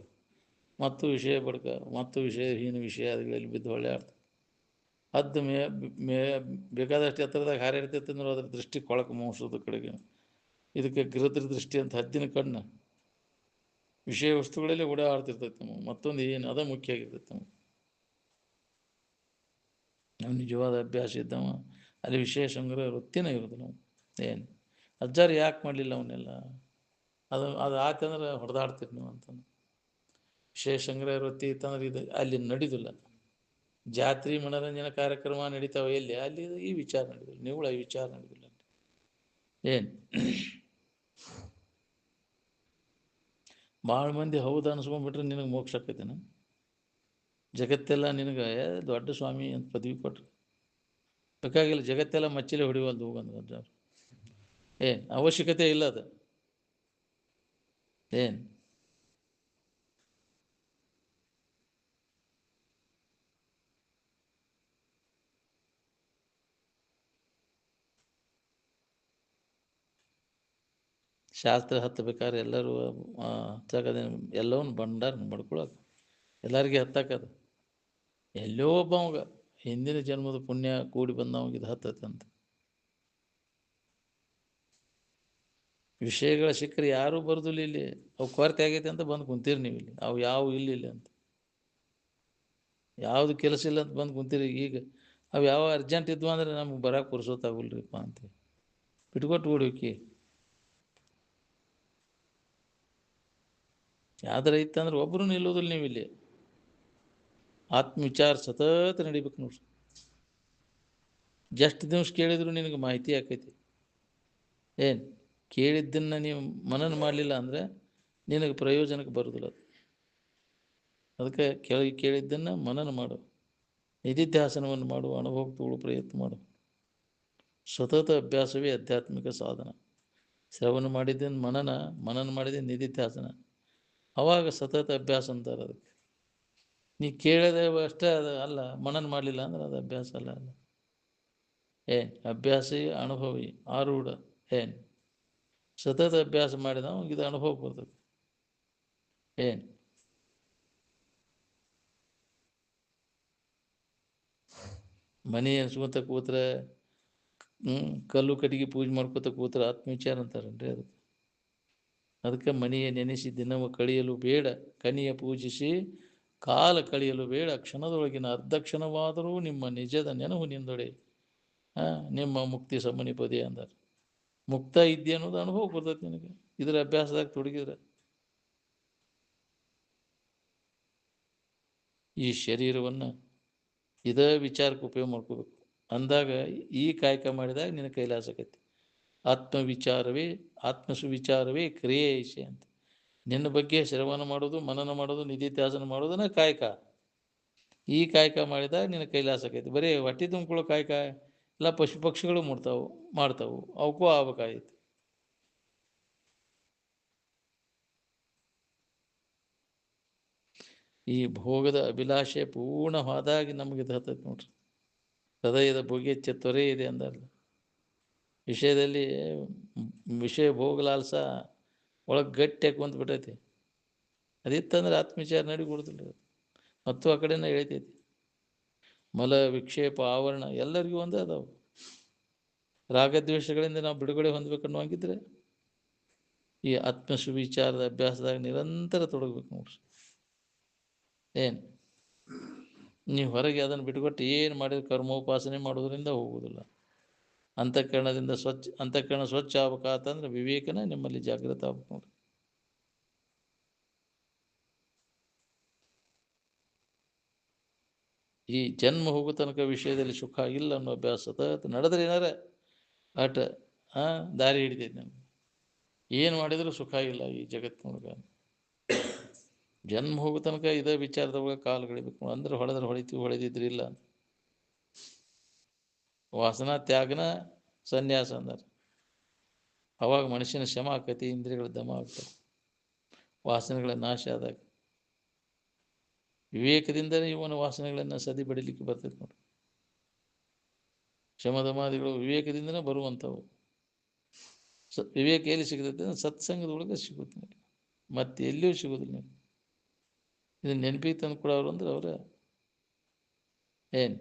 ಮತ್ತು ವಿಷಯ ಬಡ್ಕ ಮತ್ತು ವಿಷಯಹೀನ ವಿಷಯಗಳಲ್ಲಿ ಬಿದ್ದು ಒಳ್ಳೆ ಅರ್ಥ ಹದ್ದು ಬೇಕಾದಷ್ಟು ಎತ್ತರದಾಗ ಹಾರಿರ್ತೈತೆ ಅಂದ್ರೆ ಅದ್ರ ದೃಷ್ಟಿ ಕೊಳಕು ಮೋಸದ ಕಡೆಗೆ ಇದಕ್ಕೆ ಗೃಹದ್ರ ದೃಷ್ಟಿ ಅಂತ ಹದ್ದಿನ ಕಣ್ಣು ವಿಷಯ ವಸ್ತುಗಳಲ್ಲಿ ಓಡಾಡ್ತಿರ್ತೈತೆ ನಮಗೆ ಮತ್ತೊಂದು ಏನು ಅದ ಮುಖ್ಯ ಆಗಿರ್ತೈತೆ ನಾವು ನಿಜವಾದ ಅಭ್ಯಾಸ ಇದ್ದವ ಅಲ್ಲಿ ವಿಷಯ ಸಂಗ್ರಹ ವೃತ್ತಿನ ಇರೋದು ನಾವು ಏನು ಅಜ್ಜಾರು ಯಾಕೆ ಮಾಡಲಿಲ್ಲ ಅವನ್ನೆಲ್ಲ ಅದು ಆತಂದ್ರೆ ಹೊಡೆದಾಡ್ತೀರಿ ನೀವು ಅಂತ ವಿಷಯ ಸಂಗ್ರಹ ವೃತ್ತಿ ಇತ್ತಂದ್ರೆ ಇದು ಅಲ್ಲಿ ನಡೀದಿಲ್ಲ ಜಾತ್ರೆ ಮನೋರಂಜನಾ ಕಾರ್ಯಕ್ರಮ ನಡೀತಾವೆ ಎಲ್ಲಿ ಅಲ್ಲಿ ಈ ವಿಚಾರ ನಡೀದಿಲ್ಲ ನಿವ್ಳ ಈ ವಿಚಾರ ನಡೀದಿಲ್ಲ ಏನು ಭಾಳ ಮಂದಿ ಹೌದು ಅನ್ಸ್ಕೊಂಡ್ಬಿಟ್ರೆ ನಿನಗೆ ಮೋಕ್ಷ ಆಕೈತೇನ ಜಗತ್ತೆಲ್ಲ ನಿನಗೆ ದೊಡ್ಡ ಸ್ವಾಮಿ ಅಂತ ಪದವಿ ಕೊಟ್ರು ಬೇಕಾಗಿಲ್ಲ ಜಗತ್ತೆಲ್ಲ ಮಚ್ಚಿಲೆ ಹೊಡಿವಲ್ದು ಹೋಗಂದ್ರೆ ಅಜ್ಜಾರು ಅವಶ್ಯಕತೆ ಇಲ್ಲ ಅದು ಶಾಸ್ತ್ರ ಹತ್ತಬೇಕಾದ್ರೆ ಎಲ್ಲರೂ ಹತ್ತಕದ ಎಲ್ಲವನ್ನ ಬಂಡಾರ ಬಡ್ಕೊಳಕ್ಕೆ ಎಲ್ಲರಿಗೆ ಹತ್ತಕ್ಕದ ಎಲ್ಲೋ ಒಬ್ಬವಾಗ ಹಿಂದಿನ ಜನ್ಮದ ಪುಣ್ಯ ಕೂಡಿ ಬಂದವಾಗ ಇದು ಹತ್ತತ್ತಂತ ವಿಷಯಗಳ ಸಿಕ್ಕರೆ ಯಾರೂ ಬರೋದಿಲ್ಲ ಇಲ್ಲಿ ಅವು ಕೊರತೆ ಆಗೈತೆ ಅಂತ ಬಂದು ಕುಂತೀರಿ ನೀವು ಇಲ್ಲಿ ಅವು ಯಾವ ಇಲ್ಲ ಅಂತ ಯಾವುದು ಕೆಲಸ ಇಲ್ಲ ಅಂತ ಬಂದು ಕುಂತೀರಿ ಈಗ ಅವು ಯಾವ ಅರ್ಜೆಂಟ್ ಇದ್ವು ಅಂದ್ರೆ ನಮ್ಗೆ ಬರೋಕೆ ಪುರ್ಸೋತಾಗಲ್ರಿಪ್ಪ ಅಂತ ಬಿಟ್ಕೊಟ್ಟು ಓಡೋಕಿ ಯಾವ್ದಾರ ಇತ್ತಂದ್ರೆ ಒಬ್ಬರು ನಿಲ್ಲೋದಿಲ್ಲ ನೀವು ಇಲ್ಲಿ ಆತ್ಮವಿಚಾರ ಸತತ ನಡಿಬೇಕು ನೋಡ್ರಿ ಜಸ್ಟ್ ದಿವ್ಸ ಕೇಳಿದ್ರು ನಿನಗೆ ಮಾಹಿತಿ ಆಕೈತಿ ಕೇಳಿದ್ದನ್ನು ನೀವು ಮನನ ಮಾಡಲಿಲ್ಲ ಅಂದರೆ ನಿನಗೆ ಪ್ರಯೋಜನಕ್ಕೆ ಬರೋದಿಲ್ಲ ಅದಕ್ಕೆ ಕೇಳಿದ್ದನ್ನು ಮನನ ಮಾಡು ನಿಧಿಧ್ಯಾಸನವನ್ನು ಮಾಡುವ ಅನುಭವ ತಗೊಳ್ಳೋ ಪ್ರಯತ್ನ ಮಾಡು ಸತತ ಅಭ್ಯಾಸವೇ ಆಧ್ಯಾತ್ಮಿಕ ಸಾಧನ ಶ್ರವಣ ಮಾಡಿದ್ದನ್ನು ಮನನ ಮಾಡಿದ ನಿಧಿಧ್ಯಾಸನ ಅವಾಗ ಸತತ ಅಭ್ಯಾಸ ಅಂತಾರೆ ಅದಕ್ಕೆ ನೀ ಕೇಳದೆ ಅಷ್ಟೇ ಅದು ಅಲ್ಲ ಮನನ ಮಾಡಲಿಲ್ಲ ಅಂದ್ರೆ ಅದು ಅಭ್ಯಾಸ ಅಲ್ಲ ಅಭ್ಯಾಸಿ ಅನುಭವಿ ಆರೂಢ ಸತತ ಅಭ್ಯಾಸ ಮಾಡಿದ ಇದು ಅನುಭವ ಬರ್ತದೆ ಮನೆ ಅನ್ಸ್ಕೊತ ಕೂತ್ರೆ ಕಲ್ಲು ಕಟ್ಟಿಗೆ ಪೂಜೆ ಮಾಡ್ಕೊತ ಕೂತ್ರೆ ಆತ್ಮವಿಚಾರ ಅಂತಾರನ್ರಿ ಅದಕ್ಕೆ ಮನೆಯ ನೆನೆಸಿ ದಿನವ ಕಳೆಯಲು ಬೇಡ ಕನಿಯ ಪೂಜಿಸಿ ಕಾಲ ಕಳೆಯಲು ಬೇಡ ಕ್ಷಣದೊಳಗಿನ ಅರ್ಧ ಕ್ಷಣವಾದರೂ ನಿಮ್ಮ ನಿಜದ ನೆನಹು ನಿಂದೊಡೆ ನಿಮ್ಮ ಮುಕ್ತಿ ಸಮನಿಪದೆ ಅಂದಾರೆ ಮುಕ್ತ ಇದ್ದೆ ಅನ್ನೋದು ಅನುಭವ ಬರ್ತೈತೆ ನಿನಗೆ ಇದರ ಅಭ್ಯಾಸದಾಗ ತೊಡಗಿದ್ರೆ ಈ ಶರೀರವನ್ನು ಇದೇ ವಿಚಾರಕ್ಕೆ ಉಪಯೋಗ ಮಾಡ್ಕೋಬೇಕು ಅಂದಾಗ ಈ ಕಾಯಕ ಮಾಡಿದಾಗ ನಿನ್ನ ಕೈಲಾಸ ಆಕೈತಿ ಆತ್ಮಸುವಿಚಾರವೇ ಕ್ರಿಯೇಷೆ ಅಂತ. ನಿನ್ನ ಬಗ್ಗೆ ಶ್ರವಣ ಮಾಡೋದು, ಮನನ ಮಾಡೋದು, ನಿಧಿಧ್ಯಾಸನ ಮಾಡೋದನ್ನ ಕಾಯಕ. ಈ ಕಾಯಕ ಮಾಡಿದಾಗ ನಿನ್ನ ಕೈಲಾಸ ಆಕೈತಿ. ಬರೀ ಹೊಟ್ಟೆ ತುಂಬ್ಕೊಳ್ಳೋ ಕಾಯಕ ಎಲ್ಲ ಪಶು ಪಕ್ಷಿಗಳು ಮಾಡ್ತಾವು, ಅವಕ್ಕೂ ಆಗ್ಬೇಕಾಗಿತ್ತು. ಈ ಭೋಗದ ಅಭಿಲಾಷೆ ಪೂರ್ಣವಾದಾಗಿ ನಮಗೆ ಹತ್ತೈತೆ ನೋಡ್ರಿ. ಹೃದಯದ ಭೋಗ್ಯಚ್ಚ ತ್ವರೆ ಇದೆ ಅಂದಲ್ಲ. ವಿಷಯದಲ್ಲಿ ವಿಷಯ ಭೋಗಲಾಲ್ಸ ಒಳಗೆ ಗಟ್ಟಿಯಾಗಿ ಕುಂತ್ಬಿಟ್ಟೈತಿ. ಅದಿತ್ತಂದ್ರೆ ಆತ್ಮವಿಚಾರ ನಡಿಗೊಡುದಿಲ್ಲ. ಮತ್ತು ಆ ಕಡೆನ ಎಳಿತೈತಿ. ಮಲ ವಿಕ್ಷೇಪ ಆವರಣ ಎಲ್ಲರಿಗೂ ಒಂದೇ ಅದಾವು. ರಾಗದ್ವೇಷಗಳಿಂದ ನಾವು ಬಿಡುಗಡೆ ಹೊಂದಬೇಕನ್ನುವಂಗಿದ್ರೆ ಈ ಆತ್ಮಸುವಿಚಾರದ ಅಭ್ಯಾಸದಾಗ ನಿರಂತರ ತೊಡಗಬೇಕು ನೋಡ್ರಿ. ಏನು ನೀವು ಹೊರಗೆ ಅದನ್ನು ಬಿಟ್ಕೊಟ್ಟು ಏನು ಮಾಡಿದ್ರೆ ಕರ್ಮೋಪಾಸನೆ ಮಾಡೋದ್ರಿಂದ ಹೋಗುವುದಿಲ್ಲ. ಅಂತಃಕರಣ ಸ್ವಚ್ಛ ಆಗ್ಬೇಕಂತಂದ್ರೆ ವಿವೇಕನ ನಿಮ್ಮಲ್ಲಿ ಜಾಗೃತ ಆಗ್ಬೇಕು ನೋಡ್ರಿ. ಈ ಜನ್ಮ ಹೋಗೋ ತನಕ ವಿಷಯದಲ್ಲಿ ಸುಖ ಇಲ್ಲ ಅನ್ನೋ ಅಭ್ಯಾಸ ಸತತ ನಡೆದ್ರೆ ಏನಾರ ಆಟ ದಾರಿ ಹಿಡಿತೈತಿ. ನಮ್ಗೆ ಏನು ಮಾಡಿದರೂ ಸುಖ ಇಲ್ಲ ಈ ಜಗತ್ತಿನೊಳಗೆ. ಜನ್ಮ ಹೋಗೋ ತನಕ ಇದೇ ವಿಚಾರದೊಳಗೆ ಕಾಲು ಗಳಿಬೇಕು. ಅಂದ್ರೆ ಹೊಳೆದ್ರೆ ಹೊಳಿತೀವಿ, ಹೊಳೆದಿದ್ರೆ ಇಲ್ಲ. ವಾಸನಾ ತ್ಯಾಗನ ಸನ್ಯಾಸ ಅಂದ್ರೆ ಅವಾಗ ಮನುಷ್ಯನ ಶ್ರಮ ಆಕತಿ, ಇಂದ್ರಿಯಗಳ ದಮ ಆಗ್ತವೆ, ವಾಸನೆಗಳ ನಾಶ ಆದಾಗ ವಿವೇಕದಿಂದಲೇ ಇವನ ವಾಸನೆಗಳನ್ನು ಸದಿ ಬಡಿಲಿಕ್ಕೆ ಬರ್ತೈತೆ ನೋಡಿ. ಶಮದಮಾದಿಗಳು ವಿವೇಕದಿಂದನೇ ಬರುವಂಥವು. ವಿವೇಕ ಎಲ್ಲಿ ಸಿಗ್ತೈತೆ ಅಂದ್ರೆ ಸತ್ಸಂಗದೊಳಗೆ ಸಿಗುತ್ತೆ, ಮತ್ತೆ ಎಲ್ಲಿಯೂ ಸಿಗೋದಿಲ್ಲ. ಇದನ್ನು ನೆನಪಿಗೆ ತಂದು ಕೊಡೋರು ಅಂದ್ರೆ ಅವರ ಏನು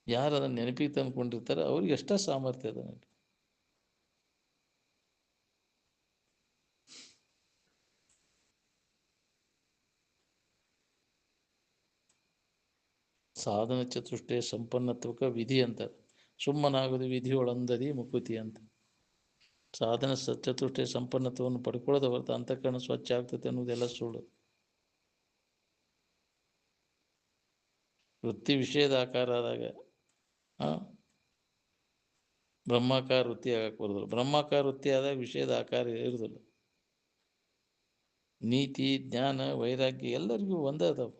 ಯಾರು ಅದನ್ನು ನೆನಪಿಗೆ ತಂದುಕೊಂಡಿರ್ತಾರೆ ಅವ್ರಿಗೆ ಎಷ್ಟ ಸಾಮರ್ಥ್ಯ ಅದ. ಸಾಧನ ಚತುಷ್ಟಯ ಸಂಪನ್ನತ್ವಕ ವಿಧಿ ಅಂತಾರೆ. ಸುಮ್ಮನಾಗೋದು ವಿಧಿಯೊಳಂದದಿ ಮುಕುತಿ ಅಂತ. ಸಾಧನ ಚತುಷ್ಟಯ ಸಂಪನ್ನತ್ವವನ್ನು ಪಡ್ಕೊಳ್ಳೋದ ಹೊರತು ಅಂತಃಕರಣ ಸ್ವಚ್ಛ ಆಗ್ತದೆ ಅನ್ನೋದೆಲ್ಲ ಸುಳ್ಳು. ವೃತ್ತಿ ವಿಷಯದ ಆಕಾರ ಆದಾಗ ಬ್ರಹ್ಮಾಕಾರ ವೃತ್ತಿ ಆಗಕ್ಕೆ ಬರೋದಿಲ್ಲ. ಬ್ರಹ್ಮಾಕಾರ ವೃತ್ತಿ ಆದಾಗ ವಿಷಯದ ಆಕಾರ ಇರೋದಿಲ್ಲ. ನೀತಿ, ಜ್ಞಾನ, ವೈರಾಗ್ಯ ಎಲ್ಲರಿಗೂ ಒಂದೇ ಅದಾವ.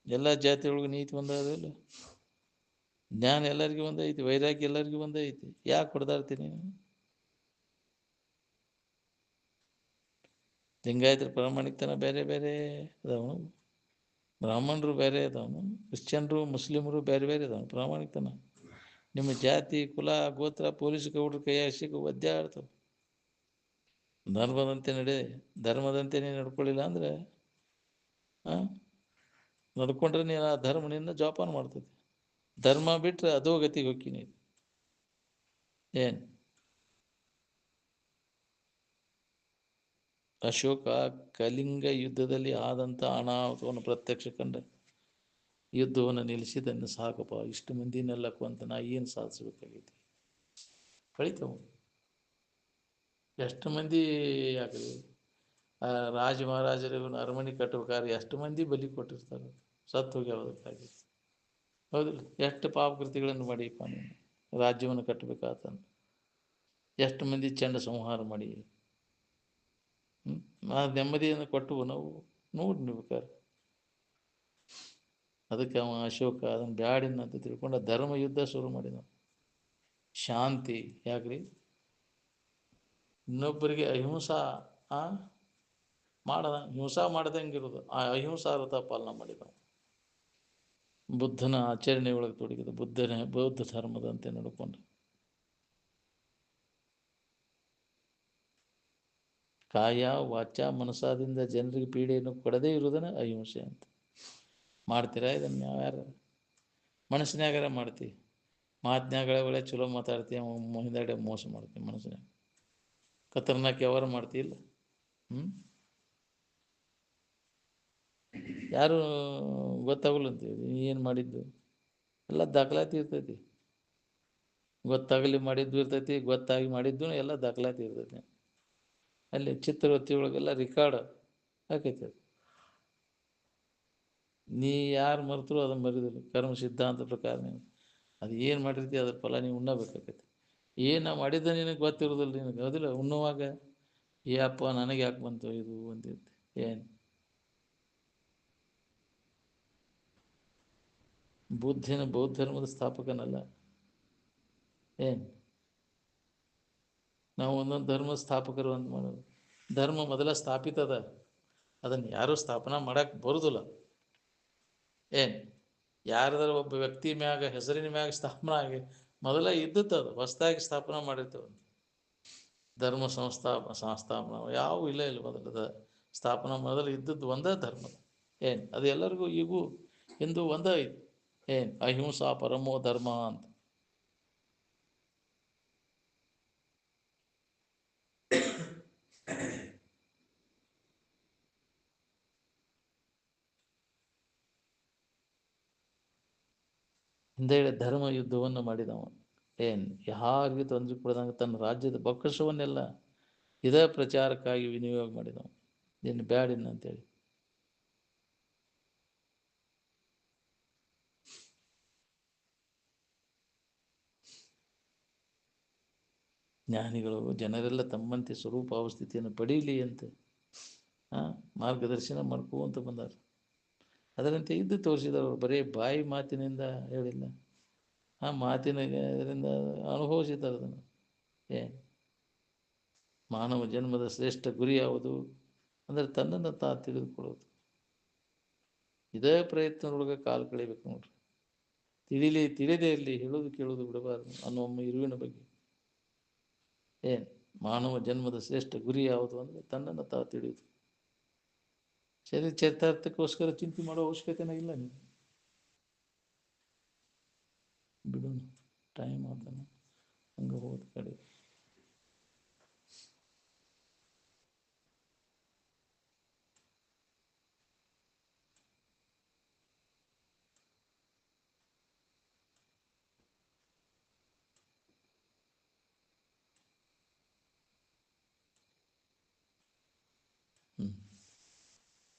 ಎಲ್ಲ ಜಾತಿಯೊಳಗೂ ನೀತಿ ಒಂದೇ ಅದಿಲ್ಲ. ಜ್ಞಾನ ಎಲ್ಲರಿಗೂ ಒಂದೇ ಐತಿ, ವೈರಾಗ್ಯ ಎಲ್ಲರಿಗೂ ಒಂದೇ ಐತಿ. ಯಾಕೆ ಹೊಡೆದಾಡ್ತೀನಿ? ಲಿಂಗಾಯತರ ಪ್ರಾಮಾಣಿಕತನ ಬೇರೆ ಬೇರೆ ಅದಾವನು, ಬ್ರಾಹ್ಮಣರು ಬೇರೆ ಅದಾವನು, ಕ್ರಿಶ್ಚಿಯನ್ರು ಮುಸ್ಲಿಮರು ಬೇರೆ ಬೇರೆ ಅದಾವನು ಪ್ರಾಮಾಣಿಕತನ. ನಿಮ್ಮ ಜಾತಿ, ಕುಲ, ಗೋತ್ರ, ಪೊಲೀಸ್ ಗೌಡ್ರ ಕೈಯಾಗ ಸಿಗು ಒದ್ದಾಡ್ತಾವ. ಧರ್ಮದಂತೆ ನೀನು ನಡ್ಕೊಳ್ಳಿಲ್ಲ ಅಂದ್ರೆ ನಡ್ಕೊಂಡ್ರೆ ನೀನು ಆ ಧರ್ಮ ನಿನ್ನ ಜೋಪಾನ ಮಾಡ್ತದೆ. ಧರ್ಮ ಬಿಟ್ಟರೆ ಅದೋ ಗತಿಗೆ ಹೋಗ್ತೀನಿ. ಏನು ಅಶೋಕ ಕಲಿಂಗ ಯುದ್ಧದಲ್ಲಿ ಆದಂಥ ಅನಾಹುತವನ್ನು ಪ್ರತ್ಯಕ್ಷ ಕಂಡ ಯುದ್ಧವನ್ನು ನಿಲ್ಲಿಸಿದನ್ನು ಸಾಕಪ್ಪ, ಇಷ್ಟು ಮಂದಿನೆಲ್ಲ ಕೊಂತ ನಾ ಏನು ಸಾಧಿಸಬೇಕಾಗೈತಿ? ಕಳಿತಾವ ಎಷ್ಟು ಮಂದಿ ಯಾಕಂದ್ರೆ ರಾಜ ಮಹಾರಾಜರು ಅರಮನೆ ಕಟ್ಟಬೇಕಾದ್ರೆ ಎಷ್ಟು ಮಂದಿ ಬಲಿ ಕೊಟ್ಟಿರ್ತಾರೆ, ಸತ್ತು ಹೋಗ್ಯಾವದಕ್ಕಾಗಿ. ಹೌದಿಲ್ಲ? ಎಷ್ಟು ಪಾಪಕೃತಿಗಳನ್ನು ಮಾಡಿಪ್ಪ ನೀನು ರಾಜ್ಯವನ್ನು ಕಟ್ಟಬೇಕಾತ. ಎಷ್ಟು ಮಂದಿ ಚಂಡ ಸಂಹಾರ ಮಾಡಿ ನೆಮ್ಮದಿಯನ್ನು ಕೊಟ್ಟು ನಾವು ನೋಡಿ ಬೇಕಾದ್ರೆ. ಅದಕ್ಕೆ ಅವ ಅಶೋಕ ಅದನ್ನು ಬ್ಯಾಡಿನಂತ ತಿಳ್ಕೊಂಡು ಧರ್ಮ ಯುದ್ಧ ಶುರು ಮಾಡಿದ. ಶಾಂತಿ ಯಾಕ್ರಿ? ಇನ್ನೊಬ್ಬರಿಗೆ ಅಹಿಂಸಾ ಹಿಂಸಾ ಮಾಡದಂಗಿರೋದು, ಆ ಅಹಿಂಸಾ ವ್ರತ ಪಾಲನೆ ಮಾಡಿದ. ಬುದ್ಧನ ಆಚರಣೆ ಒಳಗೆ ತೊಡಗಿದ, ಬೌದ್ಧ ಧರ್ಮದಂತೆ ನಡ್ಕೊಂಡು. ಕಾಯ ವಾಚ ಮನಸಾದಿಂದ ಜನರಿಗೆ ಪೀಡೆಯನ್ನು ಕೊಡದೇ ಇರೋದನ್ನ ಅಹಿಂಸೆ ಅಂತ. ಮಾಡ್ತೀರಾ ಇದನ್ನು? ಯಾರು ಮನಸ್ಸಿನಾಗಾರ ಮಾಡ್ತೀವಿ, ಮಾತಿನಾಗಳ ಒಳ್ಳೆ ಚಲೋ ಮಾತಾಡ್ತೀವಿ, ಹಿಂದಗಡೆ ಮೋಸ ಮಾಡ್ತೀವಿ. ಮನಸ್ಸಿನಾಗ ಖತರ್ನಾಕ್ ಯಾವಾರ ಮಾಡ್ತೀಯಿಲ್ಲ. ಯಾರು ಗೊತ್ತಾಗಲ್ಲ ಅಂತೀವಿ. ಏನು ಮಾಡಿದ್ದು ಎಲ್ಲ ದಾಖಲಾತಿ ಇರ್ತೈತಿ. ಗೊತ್ತಾಗಲಿ ಮಾಡಿದ್ದು ಇರ್ತೈತಿ, ಗೊತ್ತಾಗಿ ಮಾಡಿದ್ದು ಎಲ್ಲ ದಾಖಲಾತಿ ಇರ್ತೈತಿ. ಅಲ್ಲಿ ಚಿತ್ರವತ್ತಿ ಒಳಗೆಲ್ಲ ರೆಕಾರ್ಡ್ ಆಕೈತಿ. ಅದು ನೀ ಯಾರು ಮರೆತರೂ ಅದನ್ನು ಮರಿದಿಲ್ಲ. ಕರ್ಮ ಸಿದ್ಧಾಂತ ಪ್ರಕಾರ ಅದು ಏನು ಮಾಡಿರ್ತಿ ಅದ್ರ ಫಲ ನೀವು ಉಣ್ಣಬೇಕಾಗತ್ತೆ. ಏನು ಮಾಡಿದ್ದ ನಿನಗೆ ಗೊತ್ತಿರೋದಿಲ್ಲ, ನಿನಗೆ ಹೌದಿಲ್ಲ. ಉಣ್ಣುವಾಗ ಏ ಅಪ್ಪ ನನಗೆ ಯಾಕೆ ಬಂತು ಇದು ಅಂತಿರ್ತಿ. ಏನು ಬುದ್ಧಿನ ಬೌದ್ಧ ಧರ್ಮದ ಸ್ಥಾಪಕನಲ್ಲ. ಏನು ನಾವು ಒಂದೊಂದು ಧರ್ಮ ಸ್ಥಾಪಕರು ಅಂತ ಮಾಡೋದು. ಧರ್ಮ ಮೊದಲ ಸ್ಥಾಪಿತದ, ಅದನ್ನು ಯಾರೂ ಸ್ಥಾಪನಾ ಮಾಡಕ್ಕೆ ಬರೋದಿಲ್ಲ. ಏನು ಯಾರದಾರ ಒಬ್ಬ ವ್ಯಕ್ತಿ ಮ್ಯಾಗ ಹೆಸರಿನ ಮ್ಯಾಗ ಸ್ಥಾಪನಾ ಆಗಿ ಮೊದಲ ಇದ್ದದ್ದು, ಅದು ಹೊಸದಾಗಿ ಸ್ಥಾಪನಾ ಮಾಡಿರ್ತೇವೆ. ಧರ್ಮ ಸಂಸ್ಥಾಪನಾ ಯಾವ ಇಲ್ಲ ಮೊದಲದ ಸ್ಥಾಪನಾ ಮೊದಲು ಇದ್ದದ್ದು ಒಂದೇ ಧರ್ಮ. ಏನು ಅದು ಎಲ್ಲರಿಗೂ ಈಗೂ ಹಿಂದೂ ಒಂದೇ ಐತಿ. ಏನು ಅಹಿಂಸಾ ಪರಮೋ ಧರ್ಮ ಅಂತ. ಹಿಂದೆ ಧರ್ಮ ಯುದ್ಧವನ್ನು ಮಾಡಿದವ. ಏನು ಯಾರಿಗೂ ತೊಂದರೆ ಕೊಡದಂಗೆ ತನ್ನ ರಾಜ್ಯದ ಬೊಕ್ಕಸವನ್ನೆಲ್ಲ ಇದೇ ಪ್ರಚಾರಕ್ಕಾಗಿ ವಿನಿಯೋಗ ಮಾಡಿದವ. ಇನ್ನು ಬ್ಯಾಡಿನ ಅಂತೇಳಿ. ಜ್ಞಾನಿಗಳು ಜನರೆಲ್ಲ ತಮ್ಮಂತೆ ಸ್ವರೂಪ ಅವಸ್ಥಿತಿಯನ್ನು ಪಡೀಲಿ ಅಂತ ಮಾರ್ಗದರ್ಶನ ಮಾಡ್ಕೋಂತ ಬಂದಾರ. ಅದರಂತೆ ಇದ್ದು ತೋರಿಸಿದವರು. ಬರೀ ಬಾಯಿ ಮಾತಿನಿಂದ ಹೇಳಿಲ್ಲ, ಆ ಮಾತಿನ ಇದರಿಂದ ಅನುಭವಿಸಿದ್ದಾರೆ ಅದನ್ನು. ಏನು ಮಾನವ ಜನ್ಮದ ಶ್ರೇಷ್ಠ ಗುರಿ ಯಾವುದು ಅಂದರೆ ತನ್ನನ್ನು ತಿಳಿದುಕೊಳ್ಳೋದು. ಇದೇ ಪ್ರಯತ್ನದೊಳಗೆ ಕಾಲು ಕಳಿಬೇಕು ನೋಡ್ರಿ. ತಿಳಿದೇ ಇರಲಿ, ಹೇಳೋದು ಕೇಳೋದು ಬಿಡಬಾರ್ದು ಅನ್ನೋ ಇರುವಿನ ಬಗ್ಗೆ. ಏನು ಮಾನವ ಜನ್ಮದ ಶ್ರೇಷ್ಠ ಗುರಿ ಯಾವುದು ಅಂದರೆ ತನ್ನನ್ನು ತಿಳಿಯುವುದು. ಚರಿತಾರ್ಥಕ್ಕೋಸ್ಕರ ಚಿಂತೆ ಮಾಡೋ ಅವಶ್ಯಕತೆನೇ ಇಲ್ಲ. ನೀವು ಬಿಡೋಣ, ಟೈಮ್ ಆತನ ಹಂಗೆ ಹೋದ ಕಡೆ.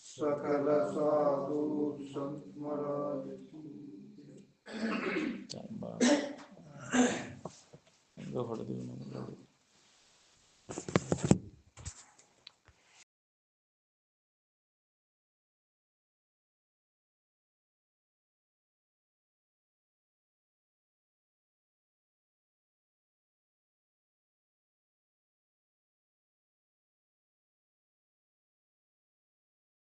ಸಕಲ ಸಾಧು ಸಂತ ಮಹಾರಾಜ ಹಂಗೆ ಹೊಡೆದಿವಿ ನಮಗೆ.